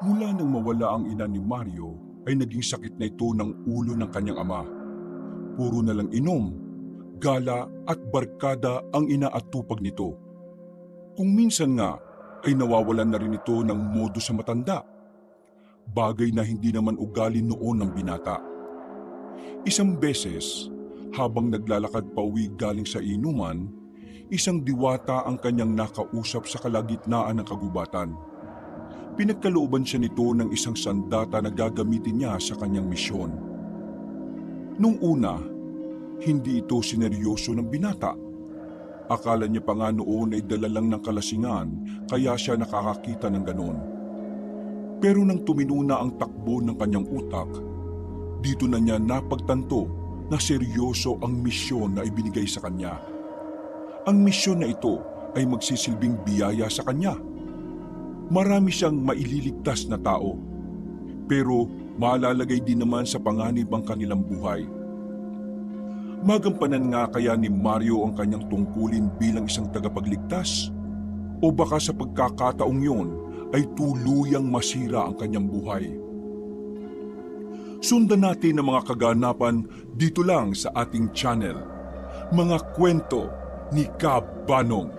Mula nang mawala ang ina ni Mario ay naging sakit na ito ng ulo ng kanyang ama. Puro na lang inom, gala at barkada ang inaatupag nito. Kung minsan nga ay nawawalan na rin ito ng modo sa matanda. Bagay na hindi naman ugali noon ng binata. Isang beses, habang naglalakad pauwi galing sa inuman, isang diwata ang kanyang nakausap sa kalagitnaan ng kagubatan. Pinagkalooban siya nito ng isang sandata na gagamitin niya sa kanyang misyon. Nung una, hindi ito sineryoso ng binata. Akala niya pa nga noon ay dala lang ng kalasingan kaya siya nakakakita ng ganon. Pero nang tumino na ang takbo ng kanyang utak, dito na niya napagtanto na seryoso ang misyon na ibinigay sa kanya. Ang misyon na ito ay magsisilbing biyaya sa kanya. Marami siyang maililigtas na tao, pero malalagay din naman sa panganib ang kanilang buhay. Magampanan nga kaya ni Mario ang kanyang tungkulin bilang isang tagapagligtas? O baka sa pagkakataong yon ay tuluyang masira ang kanyang buhay? Sundan natin ang mga kaganapan dito lang sa ating channel, Mga Kwento ni Kap Banong.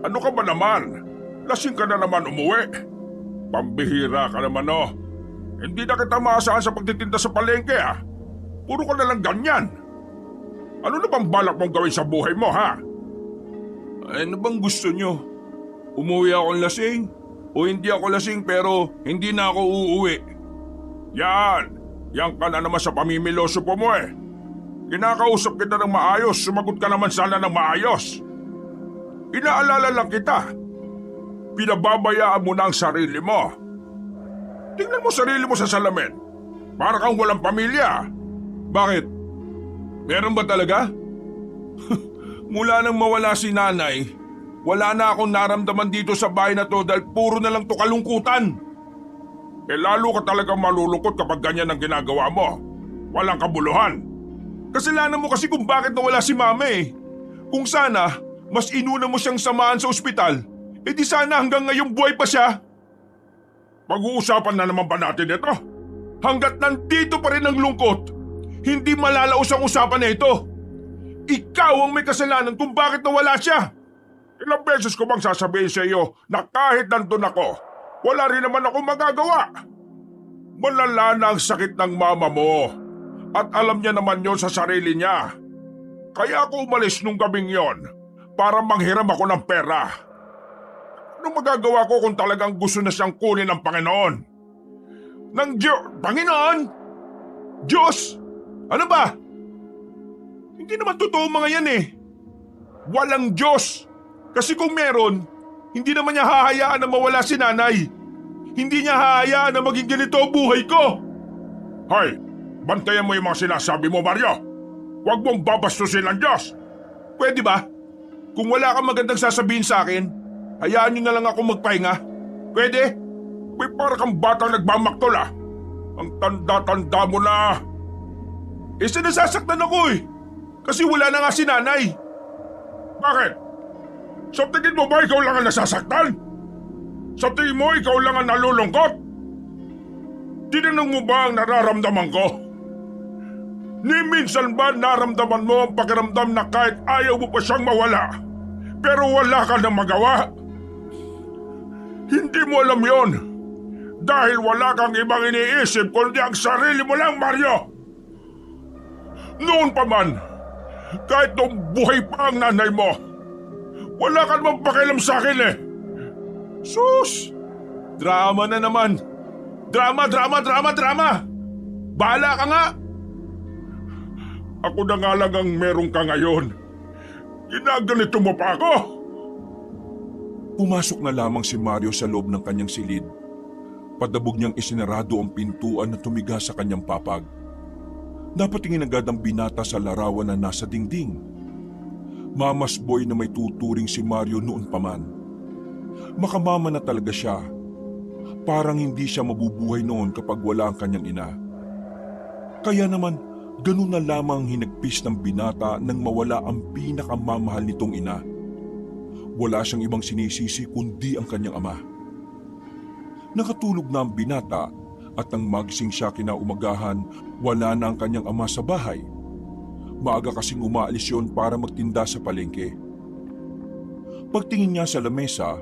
Ano ka ba naman? Lasing ka na naman umuwi. Pambihira ka naman oh. Hindi na kita maasahan sa pagtitinda sa palengke ah. Puro ka na lang ganyan. Ano na bang balak mong gawin sa buhay mo ha? Ano bang gusto nyo? Umuwi akong lasing? O hindi ako lasing pero hindi na ako uuwi? Yan ka na naman sa pamimiloso po mo eh. Kinakausap kita ng maayos, sumagot ka naman sana ng maayos. Inaalala lang kita. Pinababayaan mo na ang sarili mo. Tingnan mo sarili mo sa salamin. Para kang walang pamilya. Bakit? Meron ba talaga? Mula nang mawala si nanay, wala na akong naramdaman dito sa bahay na to dahil puro na lang to kalungkutan. Lalo ka talagang malulungkot kapag ganyan ang ginagawa mo. Walang kabuluhan. Kasalanan mo kasi kung bakit nawala si mama eh. Kung sana, mas inuna mo siyang samahan sa ospital, di sana hanggang ngayong buhay pa siya. Pag-uusapan na naman ba natin ito? Hanggat nandito pa rin ang lungkot, hindi malalaos ang usapan na ito. Ikaw ang may kasalanan kung bakit nawala siya. Ilang beses ko bang sasabihin sa iyo na kahit nandun ako, wala rin naman akong magagawa. Malala na ang sakit ng mama mo at alam niya naman yon sa sarili niya. Kaya ako umalis nung gabing yon para manghiram ako ng pera. Anong magagawa ko kung talagang gusto na siyang kunin ng Panginoon? Panginoon? Diyos? Ano ba? Hindi naman totoo mga yan eh. Walang Diyos. Kasi kung meron, hindi naman niya hahayaan na mawala si nanay. Hindi niya hahayaan na maging ganito ang buhay ko. Hoy, bantayan mo yung mga sinasabi mo, Mario. Huwag mong babastusin ang Diyos. Pwede ba? Kung wala kang magandang sasabihin sa akin, hayaan niyo na lang ako magpahinga. Pwede? May para kang batang nagmamaktol ah. Ang tanda-tanda mo na. Sinasasaktan ako eh. Kasi wala na nga si nanay. Bakit? Sa tingin mo ba ikaw lang ang nasasaktan? Sa tingin mo ikaw lang ang nalulungkot? Tinanong mo ba ang nararamdaman ko? Ni minsan ba naramdaman mo ang pakiramdam na kahit ayaw mo pa siyang mawala, pero wala ka nang magawa? Hindi mo alam yon. Dahil wala kang ibang iniisip kundi ang sarili mo lang, Mario. Noon pa man, kahit nung buhay pa ang nanay mo, wala ka namang pakialam sa akin eh. Sus! Drama na naman. Drama! Bahala ka nga! Ako na nga lang ang meron ka ngayon. Ginaganito mo pa ako? Pumasok na lamang si Mario sa loob ng kanyang silid. Padabog niyang isinarado ang pintuan na tumiga sa kanyang papag. Napatingin agad ang binata sa larawan na nasa dingding. Mama's boy na may tuturing si Mario noon pa man. Makamama na talaga siya. Parang hindi siya mabubuhay noon kapag wala ang kanyang ina. Kaya naman, ganun na lamang hinagpis ng binata nang mawala ang pinakamamahal nitong ina. Wala siyang ibang sinisisi kundi ang kanyang ama. Nakatulog na ang binata at nang magising siya kinaumagahan, wala na ang kanyang ama sa bahay. Maaga kasing umaalis yun para magtinda sa palengke. Pagtingin niya sa lamesa,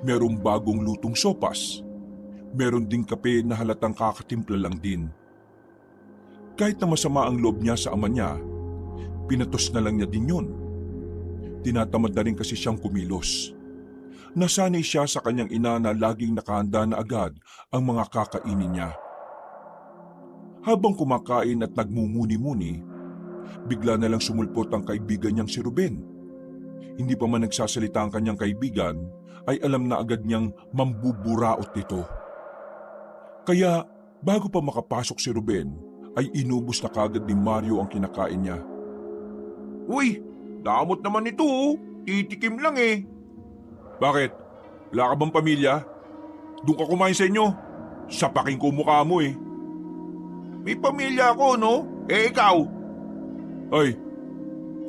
merong bagong lutong sopas. Meron ding kape na halatang kakatimpla lang din. Kahit na masama ang loob niya sa ama niya, pinatos na lang niya din yun. Tinatamad na rin kasi siyang kumilos. Nasanay siya sa kanyang ina na laging nakahanda na agad ang mga kakainin niya. Habang kumakain at nagmumuni-muni, bigla na lang sumulpot ang kaibigan niyang si Ruben. Hindi pa man nagsasalita ang kanyang kaibigan, ay alam na agad niyang mambuburaot nito. Kaya bago pa makapasok si Ruben, ay inubos na kagad ni Mario ang kinakain niya. Uy, damot naman ito oh. Titikim lang eh. Bakit? Wala ka bang pamilya? Doon ka kumain sa inyo. Sapakin ko mukha mo eh. May pamilya ako no? Eh ikaw? Ay,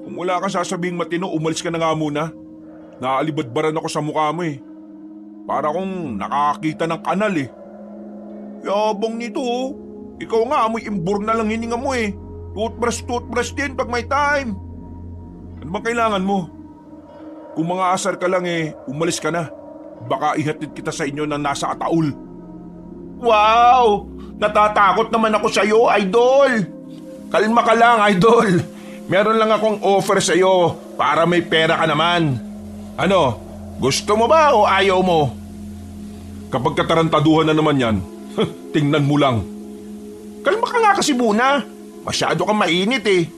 kung wala kang sasabing matino, umalis ka na nga muna. Naalibadbaran ako sa mukha mo eh. Para kung nakakita ng kanal eh. Yabang nito oh. Ikaw nga amoy imbur na lang hininga mo eh. Toothbrush din pag may time. Ano bang kailangan mo? Kung mga asar ka lang eh, umalis ka na. Baka ihatid kita sa inyo na nasa ataul. Wow! Natatakot naman ako sa iyo, idol. Kalma ka lang, idol. Meron lang akong offer sa iyo para may pera ka naman. Ano? Gusto mo ba o ayaw mo? Kapag katarantaduhan na naman yan, tingnan mo lang. Kalma ka nga kasi muna. Masyado kang mainit eh.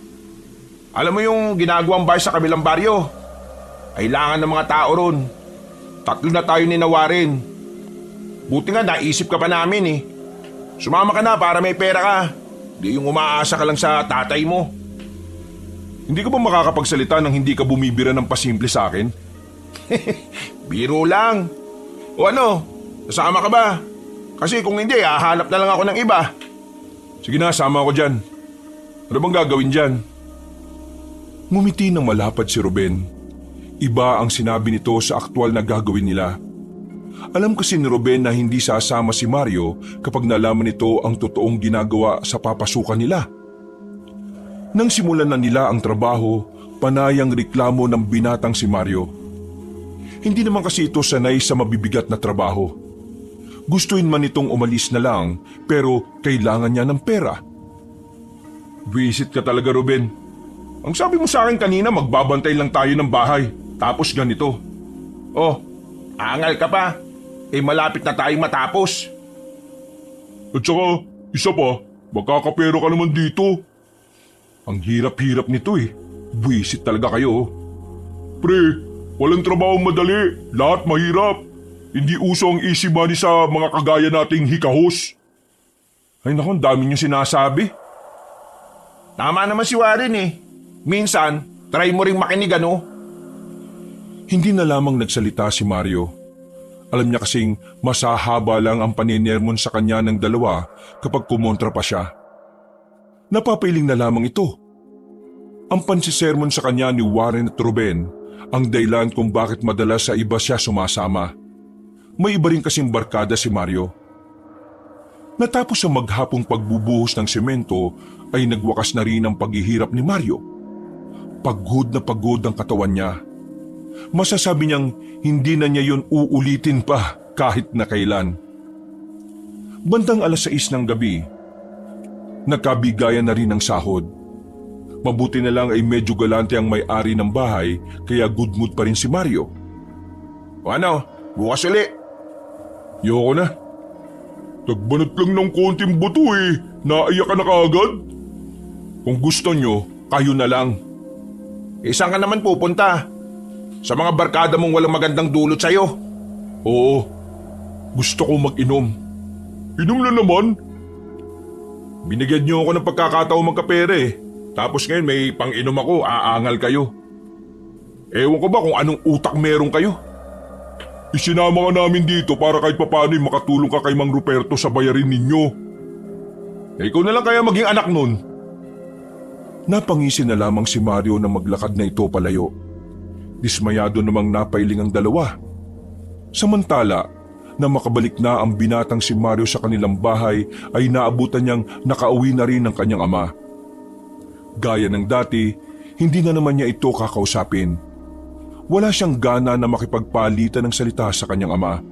Alam mo yung ginagawang bar sa kabilang baryo? Kailangan ng mga tao ron. 3 na tayo ninawarin. Buti nga naisip ka pa namin eh. Sumama ka na para may pera ka. Di yung umaasa ka lang sa tatay mo. Hindi ka ba makakapagsalita nang hindi ka bumibira ng pasimple sa akin? Biro lang. O ano? Nasama ka ba? Kasi kung hindi, hahanap na lang ako ng iba. Sige na, sama ako dyan. Ano bang gagawin dyan? Ngumiti ng malapad si Ruben. Iba ang sinabi nito sa aktwal na gagawin nila. Alam kasi ni Ruben na hindi sasama si Mario kapag nalaman nito ang totoong ginagawa sa papasukan nila. Nang simulan na nila ang trabaho, panayang reklamo ng binatang si Mario. Hindi naman kasi ito sanay sa mabibigat na trabaho. Gustuin man itong umalis na lang pero kailangan niya ng pera. Visit ka talaga, Ruben. Ang sabi mo sa akin kanina, magbabantay lang tayo ng bahay. Tapos ganito. Oh, angal ka pa. Eh malapit na tayong matapos. At saka, isa pa, magkakapero ka naman dito. Ang hirap-hirap nito eh. Visit talaga kayo. Pre, walang trabaho madali. Lahat mahirap. Hindi uso ang easy money sa mga kagaya nating hikahos. Ay naku, ang dami niyong sinasabi. Tama naman si Warren eh. Minsan, try mo ring makinig ano? Hindi na lamang nagsalita si Mario. Alam niya kasing masahaba lang ang paninermon sa kanya ng dalawa kapag kumontra pa siya. Napapiling na lamang ito. Ang pansisermon sa kanya ni Warren at Ruben ang dahilan kung bakit madalas sa iba siya sumasama. May iba rin kasing barkada si Mario. Natapos ang maghapong pagbubuhos ng semento ay nagwakas na rin ang paghihirap ni Mario. Pagod na pagod ang katawan niya. Masasabi niyang hindi na niya yun uulitin pa kahit na kailan. Bandang 6:00 ng gabi, nagkabigayan na rin ng sahod. Mabuti na lang ay medyo galante ang may-ari ng bahay kaya good mood pa rin si Mario. O ano, bukas uli. Yoko na. Nagbanat lang ng konting buto eh. Naiyak ka na kaagad. Kung gusto nyo, kayo na lang. Saan ka naman pupunta? Sa mga barkada mong walang magandang dulot sa'yo? Oo, gusto ko mag-inom. Inom na naman? Binigyan niyo ako ng pagkakataon magkapere eh. Tapos ngayon may pang-inom ako, aangal kayo. Ewan ko ba kung anong utak meron kayo? Isinama ka namin dito para kahit papaano'y makatulong ka kay Mang Ruperto sa bayarin ninyo. Ikaw na lang kaya maging anak nun. Napangisi na lamang si Mario na maglakad na ito palayo. Dismayado namang napailing ang dalawa. Samantala, na makabalik na ang binatang si Mario sa kanilang bahay ay naabutan niyang nakauwi na rin ang kanyang ama. Gaya ng dati, hindi na naman niya ito kakausapin. Wala siyang gana na makipagpalitan ng salita sa kanyang ama.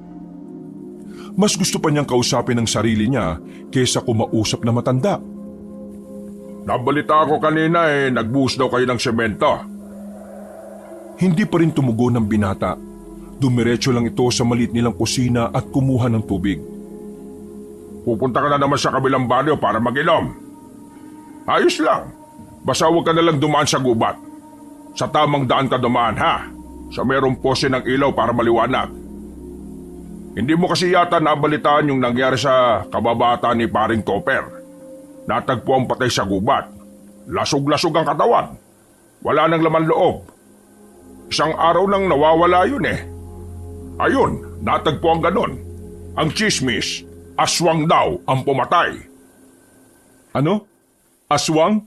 Mas gusto pa niyang kausapin ang sarili niya kaysa kumausap na matanda. Nabalita ko kanina nagbuhos daw kayo ng semento. Hindi pa rin tumugon ng binata. Dumiretso lang ito sa maliit nilang kusina at kumuha ng tubig. Pupunta ka na naman sa kabilang baryo para mag-inom. Ayos lang. Basta huwag ka na lang dumaan sa gubat. Sa tamang daan ka dumaan, ha? Sa merong pose ng ilaw para maliwanag. Hindi mo kasi yata nabalitaan yung nangyari sa kababata ni Paring Topper. Natagpo ang patay sa gubat. Lasog-lasog ang katawan. Wala nang laman loob. Isang araw nang nawawala yun Ayun, natagpo ang ganon. Ang chismis, aswang daw ang pumatay. Ano? Aswang?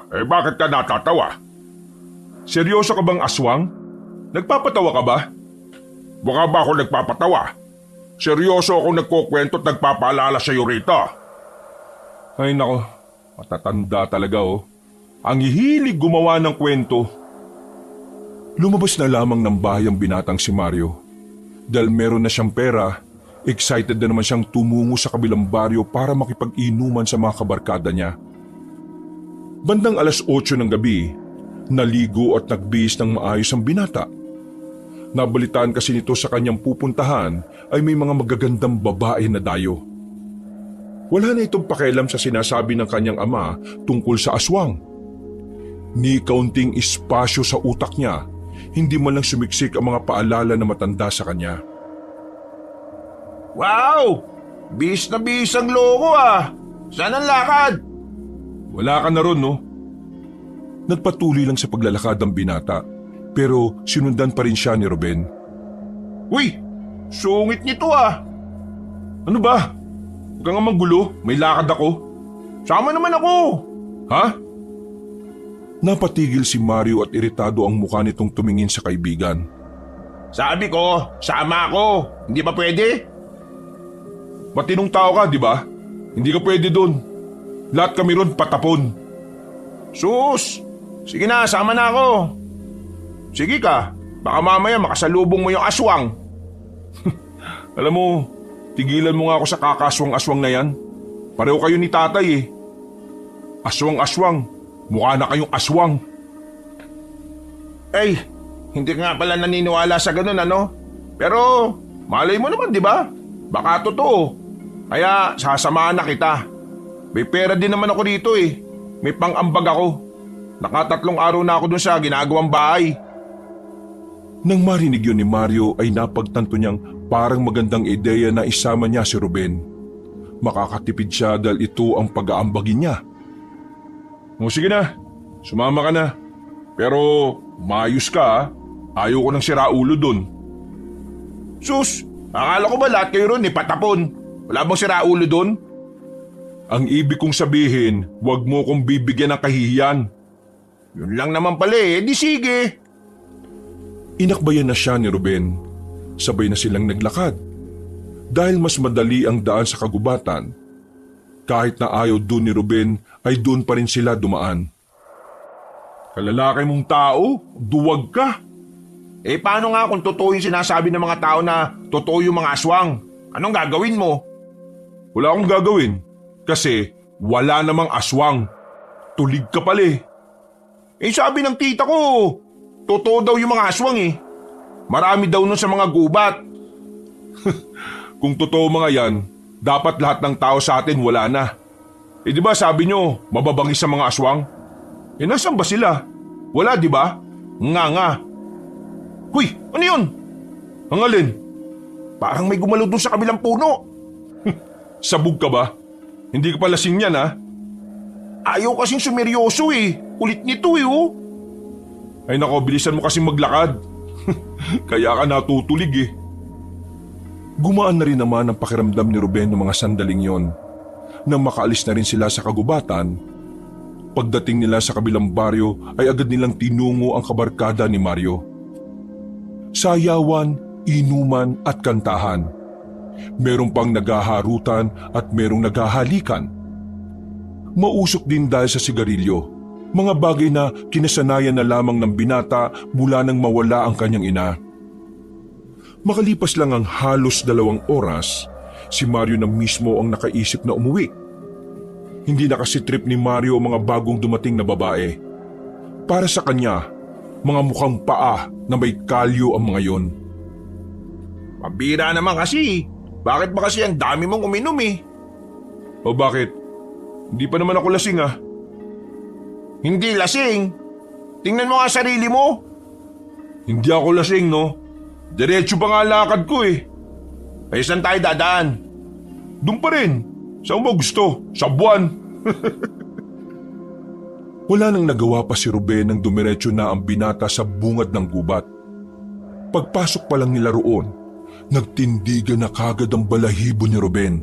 Bakit ka natatawa? Seryoso ka bang aswang? Nagpapatawa ka ba? Baka ba ako nagpapatawa? Seryoso ako nagkukwento at nagpapaalala sa iyo rito. Ay nako, matatanda talaga Ang hihilig gumawa ng kwento. Lumabas na lamang ng bahay ang binatang si Mario. Dahil meron na siyang pera, excited na naman siyang tumungo sa kabilang baryo para makipag-inuman sa mga kabarkada niya. Bandang 8:00 ng gabi, naligo at nagbihis ng maayos ang binata. Nabalitaan kasi nito sa kanyang pupuntahan ay may mga magagandang babae na dayo. Wala na itong pakialam sa sinasabi ng kanyang ama tungkol sa aswang. Ni kaunting espasyo sa utak niya, hindi man lang sumiksik ang mga paalala na matanda sa kanya. Wow! Bis na bis ang loko Saan ang lakad? Wala ka na ron, no? Nagpatuloy lang sa paglalakad ang binata, pero sinundan pa rin siya ni Ruben. Uy! Sungit nito Ano ba? Huwag kang manggulo, may lakad ako. Sama naman ako! Ha? Napatigil si Mario at iritado ang mukha nitong tumingin sa kaibigan. Sabi ko, sama ako. Hindi ba pwede? Matinong tao ka, di ba? Hindi ka pwede doon. Lahat kami ron patapon. Sus! Sige na, sama na ako. Sige ka, baka mamaya makasalubong mo yung aswang. Alam mo, tigilan mo nga ako sa kakaswang-aswang na yan. Pareho kayo ni tatay Aswang-aswang. Mukha na kayong aswang. Hindi ka nga pala naniniwala sa ganun Pero malay mo naman, di ba? Baka totoo. Kaya sasamahan na kita. May pera din naman ako dito May pang-ambag ako. 3 araw na ako dun sa ginagawang bahay. Nang marinig yun ni Mario ay napagtanto niyang parang magandang ideya na isama niya si Ruben. Makakatipid siya dahil ito ang pag-aambagin niya. Sige na, sumama ka na. Pero maayos ka Ayaw ko ng siraulo dun. Sus, akala ko ba lahat kayo ron patapon? Wala bang siraulo dun? Ang ibig kong sabihin, wag mo kong bibigyan ng kahihiyan. Yun lang naman pala di sige. Inakbayan na siya ni Ruben. Sabay na silang naglakad. Dahil mas madali ang daan sa kagubatan, kahit na ayaw dun ni Ruben ay dun pa rin sila dumaan. Kalalaki mong tao, duwag ka. Paano nga kung totoo yung sinasabi ng mga tao na totoo yung mga aswang? Anong gagawin mo? Wala akong gagawin kasi wala namang aswang. Tulig ka pala sabi ng tita ko, totoo daw yung mga aswang Marami daw nun sa mga gubat. Kung totoo mga yan, dapat lahat ng tao sa atin wala na. Di ba sabi nyo, mababangis sa mga aswang? Nasaan ba sila? Wala, di ba? Nga. Huy, ano yun? Ang alin? Parang may gumalaw dun sa kabilang puno. Sabog ka ba? Hindi ka pa lasing yan Ayaw kasing sumeryoso Kulit nito Ay nako, bilisan mo kasing maglakad. Kaya ka natutulig Gumaan na rin naman ang pakiramdam ni Ruben ng mga sandaling yon. Nang makaalis na rin sila sa kagubatan, Pagdating nila sa kabilang baryo ay agad nilang tinungo ang kabarkada ni Mario. Sayawan, inuman at kantahan. Merong pang naghaharutan at merong naghahalikan. Mausok din dahil sa sigarilyo, mga bagay na kinasanayan na lamang ng binata mula nang mawala ang kanyang ina. Makalipas lang ang halos 2 oras, si Mario na mismo ang nakaisip na umuwi. Hindi na kasi trip ni Mario ang mga bagong dumating na babae. Para sa kanya, mga mukhang paa na may kalyo ang mga yon. Pambira naman kasi. Bakit ba kasi ang dami mong uminom eh? O bakit? Hindi pa naman ako lasing ah. Hindi lasing. Tingnan mo nga sarili mo. Hindi ako lasing no. Diretso pa nga lakad ko eh. Ay saan tayo dadaan? Doon pa rin. Saan mo gusto? Sa buwan. Wala nang nagawa pa si Ruben nang dumiretso na ang binata sa bungad ng gubat. Pagpasok pa lang nila roon, nagtindigan na kagad ang balahibo ni Ruben.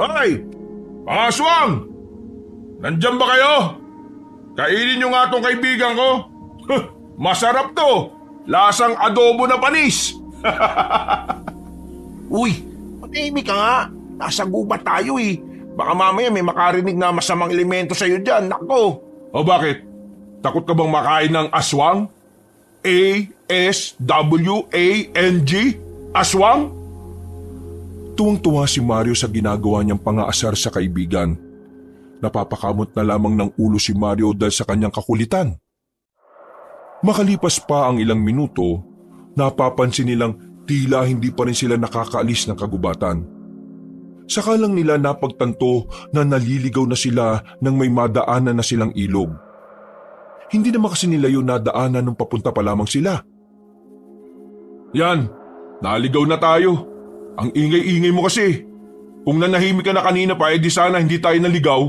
Ay! Mga aswang! Nandyan ba kayo? Kainin nyo nga tong kaibigan ko. Masarap to! Lasang adobo na panis! Uy! Matahimik ka nga! Nasa gubat tayo eh. Baka mamaya may makarinig na masamang elemento sa'yo dyan. Nako! O bakit? Takot ka bang makain ng aswang? A-S-W-A-N-G? Aswang? Tuwang-tuwa si Mario sa ginagawa niyang pangaasar sa kaibigan. Napapakamot na lamang ng ulo si Mario dahil sa kanyang kakulitan. Makalipas pa ang ilang minuto, napapansin nilang tila hindi pa rin sila nakakaalis ng kagubatan. Saka lang nila napagtanto na naliligaw na sila nang may madaanan na silang ilog. Hindi naman kasi nila yun nadaanan nung papunta pa lamang sila. Yan, naligaw na tayo. Ang ingay-ingay mo kasi. Kung nanahimik ka na kanina pa, edi sana hindi tayo naligaw.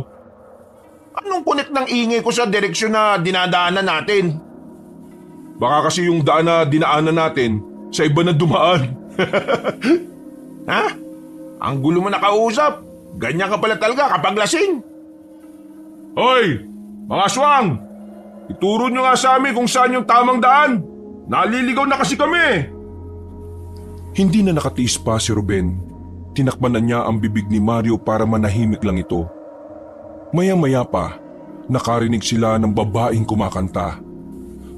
Anong punit ng ingay ko sa direksyon na dinadaanan natin? Baka kasi yung daan na dinaanan natin sa iba na dumaan. Ha? Ang gulo mo nakausap. Ganyan ka pala talaga kapag lasing. Hoy! Mga aswang! Ituro nyo nga sa amin kung saan yung tamang daan. Naliligaw na kasi kami. Hindi na nakatiis pa si Ruben. Tinakpan na niya ang bibig ni Mario para manahimik lang ito. Maya-maya pa, nakarinig sila ng babaeng kumakanta.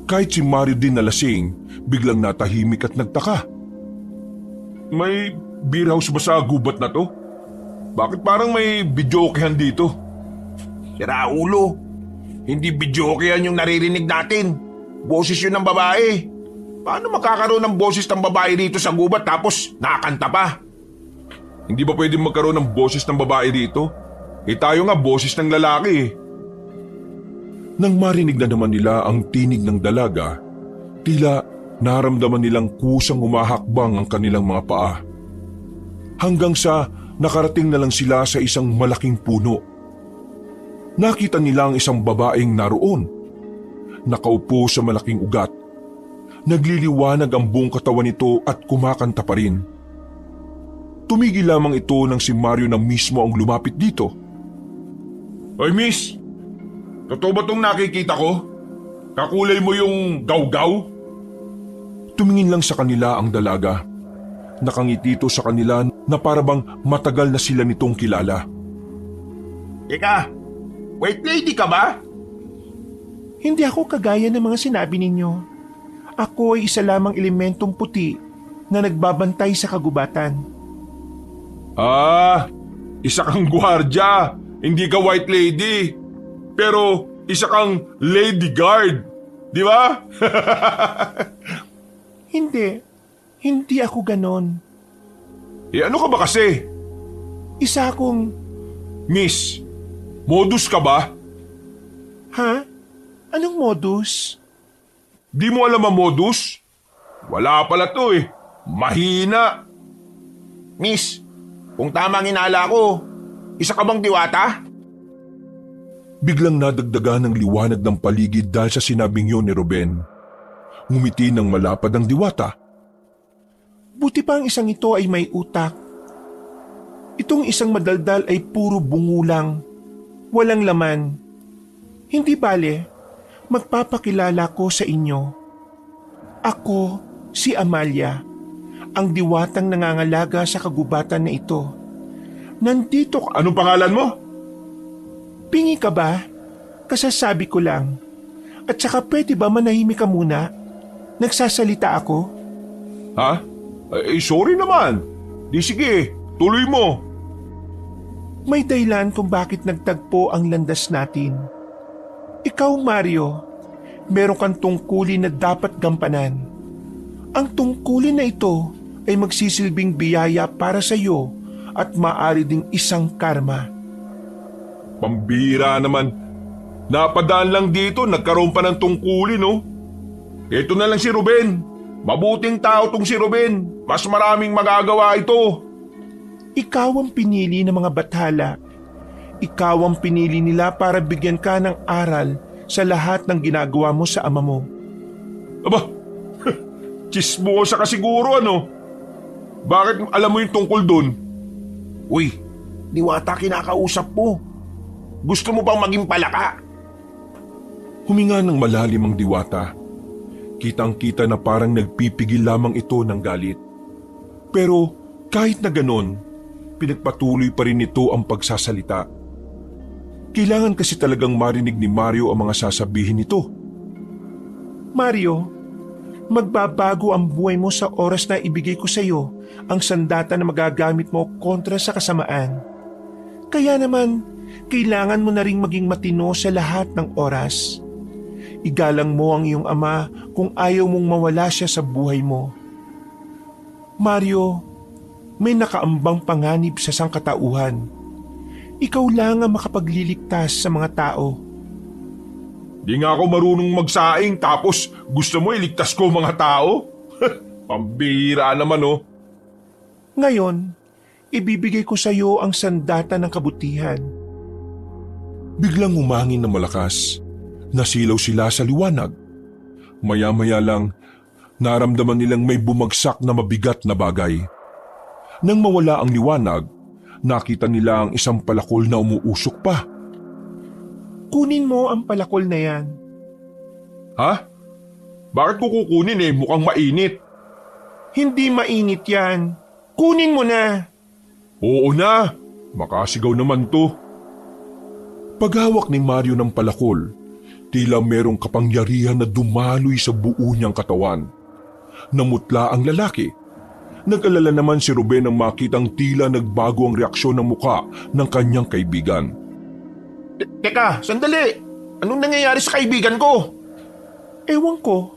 Kahit si Mario din na lasing, biglang natahimik at nagtaka. May beer house ba sa gubat na to? Bakit parang may videokehan dito? Sira ulo. Hindi videokehan yung naririnig natin. Boses yun ng babae. Paano makakaroon ng boses ng babae dito sa gubat tapos nakakanta pa? Hindi ba pwedeng magkaroon ng boses ng babae dito? Tayo nga boses ng lalaki eh. Nang marinig na naman nila ang tinig ng dalaga, tila naramdaman nilang kusang humahakbang ang kanilang mga paa. Hanggang sa nakarating na lang sila sa isang malaking puno. Nakita nila ang isang babaeng naroon. Nakaupo sa malaking ugat. Nagliliwanag ang buong katawan nito at kumakanta pa rin. Tumigil lamang ito nang si Mario na mismo ang lumapit dito. Hoy miss, totoo ba itong nakikita ko? Kakulay mo yung gaw-gaw? Tumingin lang sa kanila ang dalaga. Nakangiti ito sa kanila na parabang matagal na sila nitong kilala. Ika, wait lady ka ba? Hindi ako kagaya ng mga sinabi ninyo. Ako ay isa lamang elementong puti na nagbabantay sa kagubatan. Ah, isa kang gwardya, hindi ka white lady. Pero isa kang lady guard, di ba? Hindi ako ganon. Ano ka ba kasi? Isa akong, Miss, modus ka ba? ha? Anong modus? Di mo alam ang modus? Wala pala to eh. Mahina. Miss, kung tama ang inala ko, isa ka bang diwata? Biglang nadagdagan ng liwanag ng paligid dahil sa sinabing yun ni Ruben. Ngumiti ng malapad ang diwata. Buti pa ang isang ito ay may utak. Itong isang madaldal ay puro bungulang. Walang laman. Hindi bale, magpapakilala ko sa inyo. Ako si Amalia, ang diwatang nangangalaga sa kagubatan na ito. Nandito ka... Anong pangalan mo? Pingi ka ba? Kasasabi ko lang. At saka pwede ba manahimik ka muna? Nagsasalita ako? Ha? Sorry naman. Di sige, tuloy mo. May dahilan kung bakit nagtagpo ang landas natin. Ikaw, Mario, meron kang tungkulin na dapat gampanan. Ang tungkulin na ito ay magsisilbing biyaya para sa iyo at maaari ding isang karma. Pambira naman. Napadaan lang dito, nagkaroon pa ng tungkulin, no? Ito na lang si Ruben. Mabuting tao tong si Ruben. Mas maraming magagawa ito. Ikaw ang pinili ng mga bathala. Ikaw ang pinili nila para bigyan ka ng aral sa lahat ng ginagawa mo sa ama mo. Aba, chismosa ka siguro, ano? Bakit alam mo yung tungkol dun? Uy, diwata kinakausap mo. Gusto mo bang maging palaka? Huminga ng malalim ang diwata. Kitang-kita na parang nagpipigil lamang ito ng galit. Pero kahit na ganon, pinagpatuloy pa rin ito ang pagsasalita. Kailangan kasi talagang marinig ni Mario ang mga sasabihin nito. Mario, magbabago ang buhay mo sa oras na ibigay ko sa iyo ang sandata na magagamit mo kontra sa kasamaan. Kaya naman, kailangan mo na ring maging matino sa lahat ng oras. Igalang mo ang iyong ama kung ayaw mong mawala siya sa buhay mo. Mario, may nakaambang panganib sa sangkatauhan. Ikaw lang ang makapagliligtas sa mga tao. Di nga ako marunong magsaing tapos gusto mo iligtas ko mga tao? Pambira naman, oh. Ngayon, ibibigay ko sa iyo ang sandata ng kabutihan. Biglang humangin na malakas. Nasilaw sila sa liwanag. Maya-maya lang, naramdaman nilang may bumagsak na mabigat na bagay. Nang mawala ang liwanag, nakita nila ang isang palakol na umuusok pa. Kunin mo ang palakol na yan. Ha? Bakit ko kukunin mukhang mainit? Hindi mainit yan. Kunin mo na. Oo na, makasigaw naman to. Paghawak ni Mario ng palakol, tila merong kapangyarihan na dumaloy sa buo niyang katawan. Namutla ang lalaki. Nag-alala naman si Ruben nang makitang tila nagbago ang reaksyon ng muka ng kanyang kaibigan. Teka, sandali. Anong nangyayari sa kaibigan ko? Ewan ko,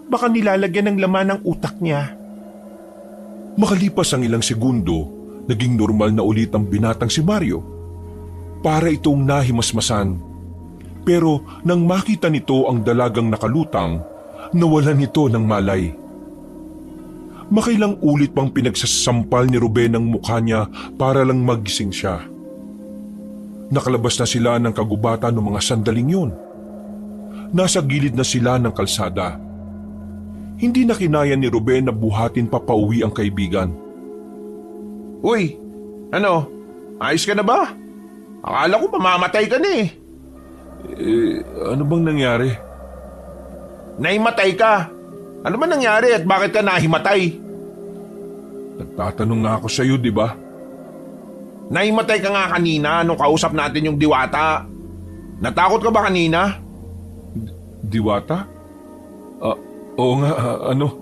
baka nilalagyan ng laman ng utak niya. Makalipas ang ilang segundo, naging normal na ulit ang binatang si Mario. Para itong nahimasmasan. Pero nang makita nito ang dalagang nakalutang, nawalan nito ng malay. Makailang ulit pang pinagsasampal ni Ruben ang mukha niya para lang magising siya. Nakalabas na sila ng kagubatan ng mga sandaling yun. Nasa gilid na sila ng kalsada. Hindi na kinaya ni Ruben na buhatin pa pauwi ang kaibigan. Uy, ano? Ayos ka na ba? Akala ko mamamatay ka na eh. Ano bang nangyari? Nahimatay ka. Ano ba nangyari at bakit ka nahimatay? Nagtatanong nga ako sa iyo, di ba? Nahimatay ka nga kanina nung kausap natin yung diwata. Natakot ka ba kanina? Diwata? Oo nga, ano?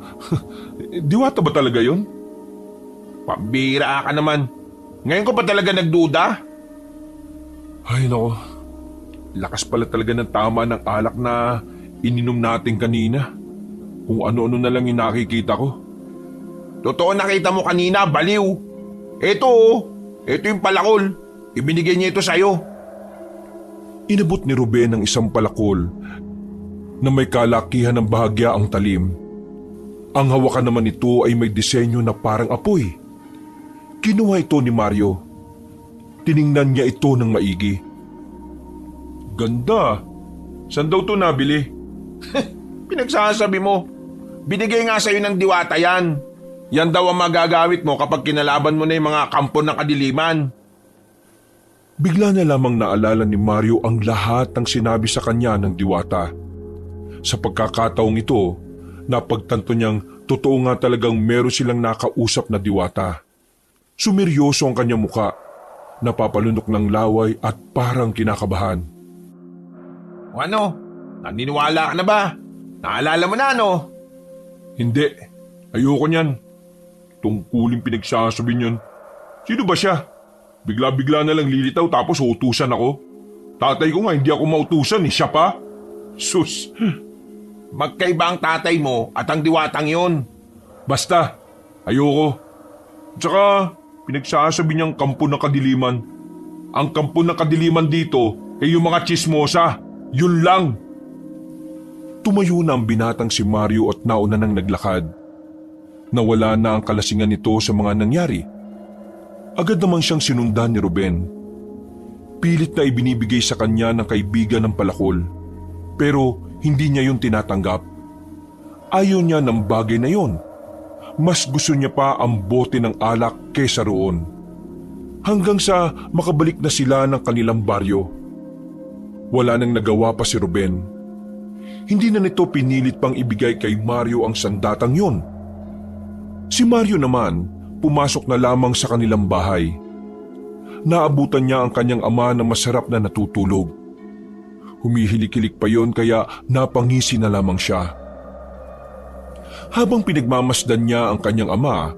Diwata ba talaga yun? Pambira ka naman. Ngayon ko pa talaga nagduda. Ay nako, lakas pala talaga ng tama ng alak na ininom natin kanina. Kung ano-ano na lang yung nakikita ko. Totoo nakita mo kanina, baliw. Ito yung palakol. Ibinigay niya ito sa'yo. Inabot ni Ruben ang isang palakol na may kalakihan ng bahagya ang talim. Ang hawakan naman nito ay may disenyo na parang apoy. Kinuha ito ni Mario. Tiningnan niya ito ng maigi. Ganda. Saan daw to nabili? Pinagsasabi mo. Binigay nga sa'yo ng diwata yan. Yan daw ang magagamit mo kapag kinalaban mo na yung mga kampo ng kadiliman. Bigla na lamang naalala ni Mario ang lahat ng sinabi sa kanya ng diwata. Sa pagkakataong ito, napagtanto niyang totoo nga talagang meron silang nakausap na diwata. Sumeryoso ang kanyang muka, napapalunok ng laway at parang kinakabahan. O ano? Naniniwala ka na ba? Naalala mo na ano? Hindi, ayoko niyan. Tungkulin pinagsasabi niyan. Sino ba siya? Bigla-bigla na lang lilitaw tapos utusan ako. Tatay ko nga hindi ako mautusan siya pa. Sus, Magkaiba ang tatay mo at ang diwatang yon. basta, ayoko. Tsaka, pinagsasabi niyang kampo ng kadiliman. Ang kampo ng kadiliman dito ay yung mga tsismosa. Yun lang. Tumayo na ang binatang si Mario at nauna nang naglakad. Nawala na ang kalasingan nito sa mga nangyari. Agad naman siyang sinundan ni Ruben. Pilit na ibinibigay sa kanya ng kaibigan ng palakol. Pero hindi niya yun tinatanggap. Ayaw niya ng bagay na yun. Mas gusto niya pa ang bote ng alak kesa roon. Hanggang sa makabalik na sila ng kanilang baryo. Wala nang nagawa pa si Ruben. Hindi na nito pinilit pang ibigay kay Mario ang sandatang yun. Si Mario naman, pumasok na lamang sa kanilang bahay. Naabutan niya ang kanyang ama na masarap na natutulog. Humihilik-hilik pa yon kaya napangisi na lamang siya. Habang pinagmamasdan niya ang kanyang ama,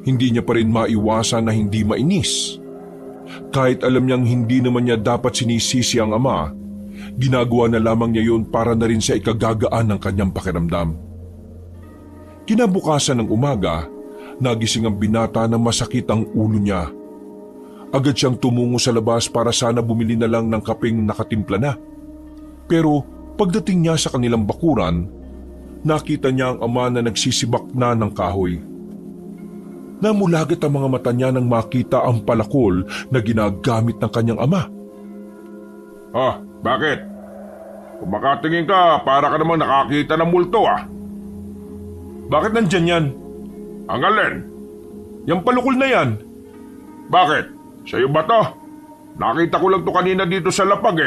hindi niya pa rin maiwasan na hindi mainis. Kahit alam niyang hindi naman niya dapat sinisisi ang ama, ginagawa na lamang niya yun para na rin sa ikagagaan ng kanyang pakiramdam. Kinabukasan ng umaga, nagising ang binata na masakit ang ulo niya. Agad siyang tumungo sa labas para sana bumili na lang ng kapeng nakatimpla na. Pero pagdating niya sa kanilang bakuran, nakita niya ang ama na nagsisibak na ng kahoy. Namulagat ang mga mata niya nang makita ang palakol na ginagamit ng kanyang ama. Bakit? Kung makatingin ka, para ka namang nakakita ng multo Bakit nandyan yan? Ang alin? Yang palakol na yan. Bakit? Sa'yo ba to? Nakita ko lang to kanina dito sa lapag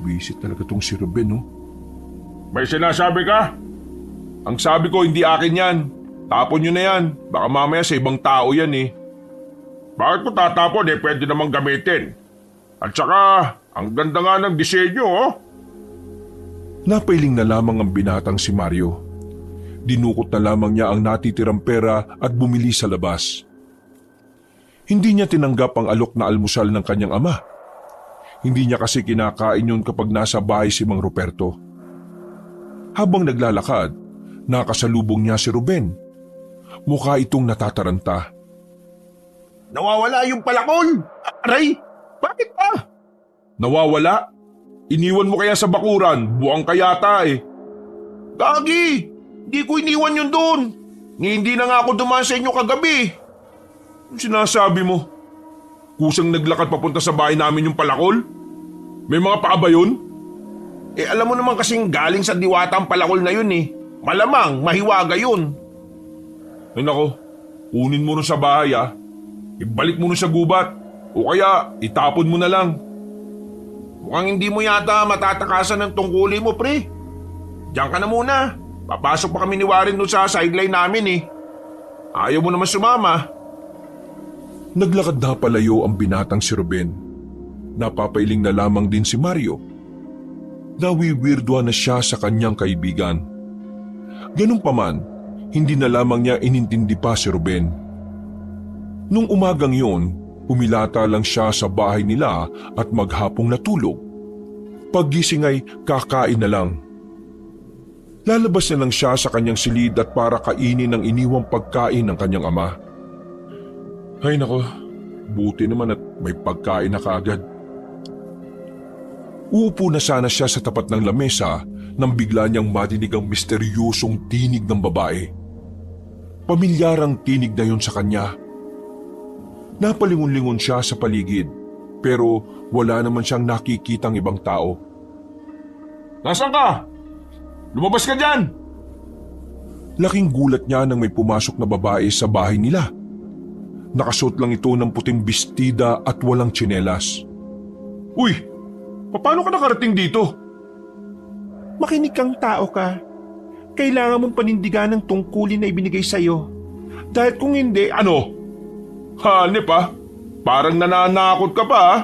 Wisit talaga tong si Ruben, no? May sinasabi ka? Ang sabi ko, hindi akin yan. Tapon nyo na yan. Baka mamaya sa ibang tao yan Bakit ko tatapon pwede namang gamitin? At saka, ang ganda nga ng disenyo Napailing na lamang ang binatang si Mario. Dinukot na lamang niya ang natitirang pera at bumili sa labas. Hindi niya tinanggap ang alok na almusal ng kanyang ama. Hindi niya kasi kinakain yun kapag nasa bahay si Mang Ruperto. Habang naglalakad, nakasalubong niya si Ruben. Mukha itong natataranta. Nawawala yung palakol! Aray! Bakit ba? Nawawala? Iniwan mo kaya sa bakuran, buwang kayata Gagi! Hindi ko iniwan yun doon. Hindi na nga ako dumaan sa inyo kagabi. Ang sinasabi mo? Kusang naglakad papunta sa bahay namin yung palakol? May mga paa ba yun? Alam mo naman kasing galing sa diwata ang palakol na yun Malamang, mahiwaga yun. Ay nako, kunin mo nun sa bahay Ibalik mo nun sa gubat. O kaya, itapon mo na lang. Mukhang hindi mo yata matatakasan ng tungkulin mo, pre. Diyan ka na muna. Papasok pa kami ni Warren doon sa sideline namin Ayaw mo naman sumama. Naglakad na palayo ang binatang si Ruben. Napapailing na lamang din si Mario. Nawiwirduhan na siya sa kanyang kaibigan. Ganun pa man, hindi na lamang niya inintindi pa si Ruben. Nung umagang yun, humilata lang siya sa bahay nila at maghapong natulog. Paggising ay kakain na lang. Lalabas na lang siya sa kanyang silid at para kainin ang iniwang pagkain ng kanyang ama. Ay nako, buti naman at may pagkain na kaagad. Uupo na sana siya sa tapat ng lamesa nang bigla niyang madinig ang misteryosong tinig ng babae. Pamilyarang tinig na yun sa kanya. Napalingon-lingon siya sa paligid pero wala naman siyang nakikitang ibang tao. Nasaan ka? Lumabas ka dyan! Laking gulat niya nang may pumasok na babae sa bahay nila. Nakasuot lang ito ng puting bestida at walang tsinelas. Uy, paano ka nakarating dito? Makinig kang tao ka. Kailangan mong panindigan ng tungkulin na ibinigay sa'yo. Dahil kung hindi, Ano? Hanip ah? Parang nananakot ka pa ah?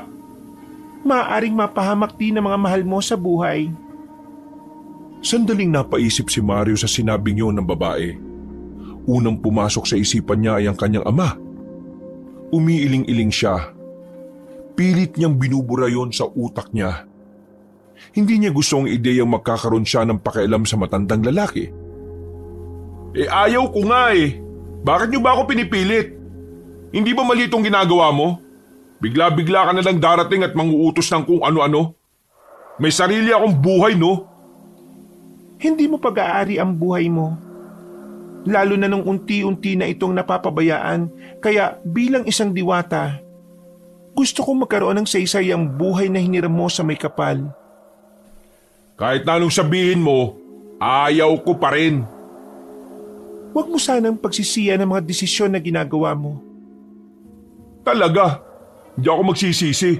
maaaring mapahamak din ang mga mahal mo sa buhay. Sandaling napaisip si Mario sa sinabing yun ng babae. Unang pumasok sa isipan niya ay ang kanyang ama. Umiiling-iling siya. Pilit niyang binubura yon sa utak niya. Hindi niya gusto ang ideyang magkakaroon siya ng pakialam sa matandang lalaki. Ayaw ko nga eh. Bakit niyo ba ako pinipilit? Hindi ba mali itong ginagawa mo? Bigla-bigla ka na lang darating at manguutos ng kung ano-ano. May sarili akong buhay, no? Hindi mo pag-aari ang buhay mo. Lalo na nung unti-unti na itong napapabayaan, kaya bilang isang diwata, gusto kong magkaroon ng saysay ang buhay na hiniram mo sa may kapal. Kahit na anong sabihin mo, ayaw ko pa rin. Huwag mo sanang pagsisiyan ng mga desisyon na ginagawa mo. Talaga, hindi ako magsisisi.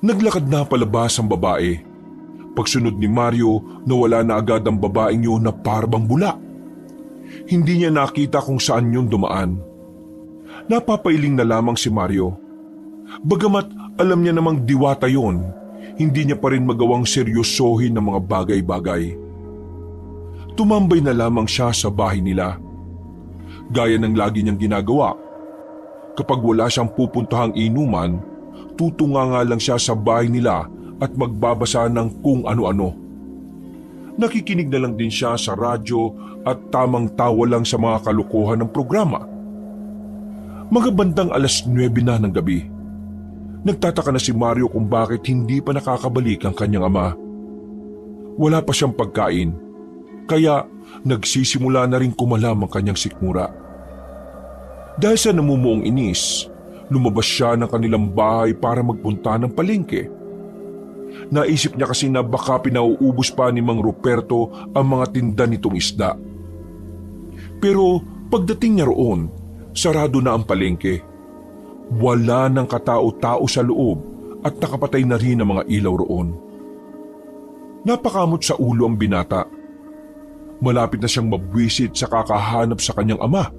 Naglakad na palabas ang babae. Pagsunod ni Mario, nawala na agad ang babaeng yun na parang bula. Hindi niya nakita kung saan yun dumaan. Napapailing na lamang si Mario. Bagamat alam niya namang diwata yon, hindi niya pa rin magawang seryosohin ng mga bagay-bagay. Tumambay na lamang siya sa bahay nila. Gaya ng lagi niyang ginagawa. Kapag wala siyang pupuntahang inuman, tutunga nga lang siya sa bahay nila at magbabasa ng kung ano-ano. Nakikinig na lang din siya sa radyo at tamang tawa lang sa mga kalukuhan ng programa. Mga bandang 9:00 na ng gabi. Nagtataka na si Mario kung bakit hindi pa nakakabalik ang kanyang ama. Wala pa siyang pagkain, kaya nagsisimula na rin kumalam ang kanyang sikmura. Dahil sa namumuong inis, lumabas siya ng kanilang bahay para magpunta ng palengke. Naisip niya kasi na baka pinauubos pa ni Mang Ruperto ang mga tinda nitong isda. Pero pagdating niya roon, sarado na ang palengke. Wala ng katao-tao sa loob at nakapatay na rin ang mga ilaw roon. Napakamot sa ulo ang binata. Malapit na siyang mabwisit sa kakahanap sa kanyang ama.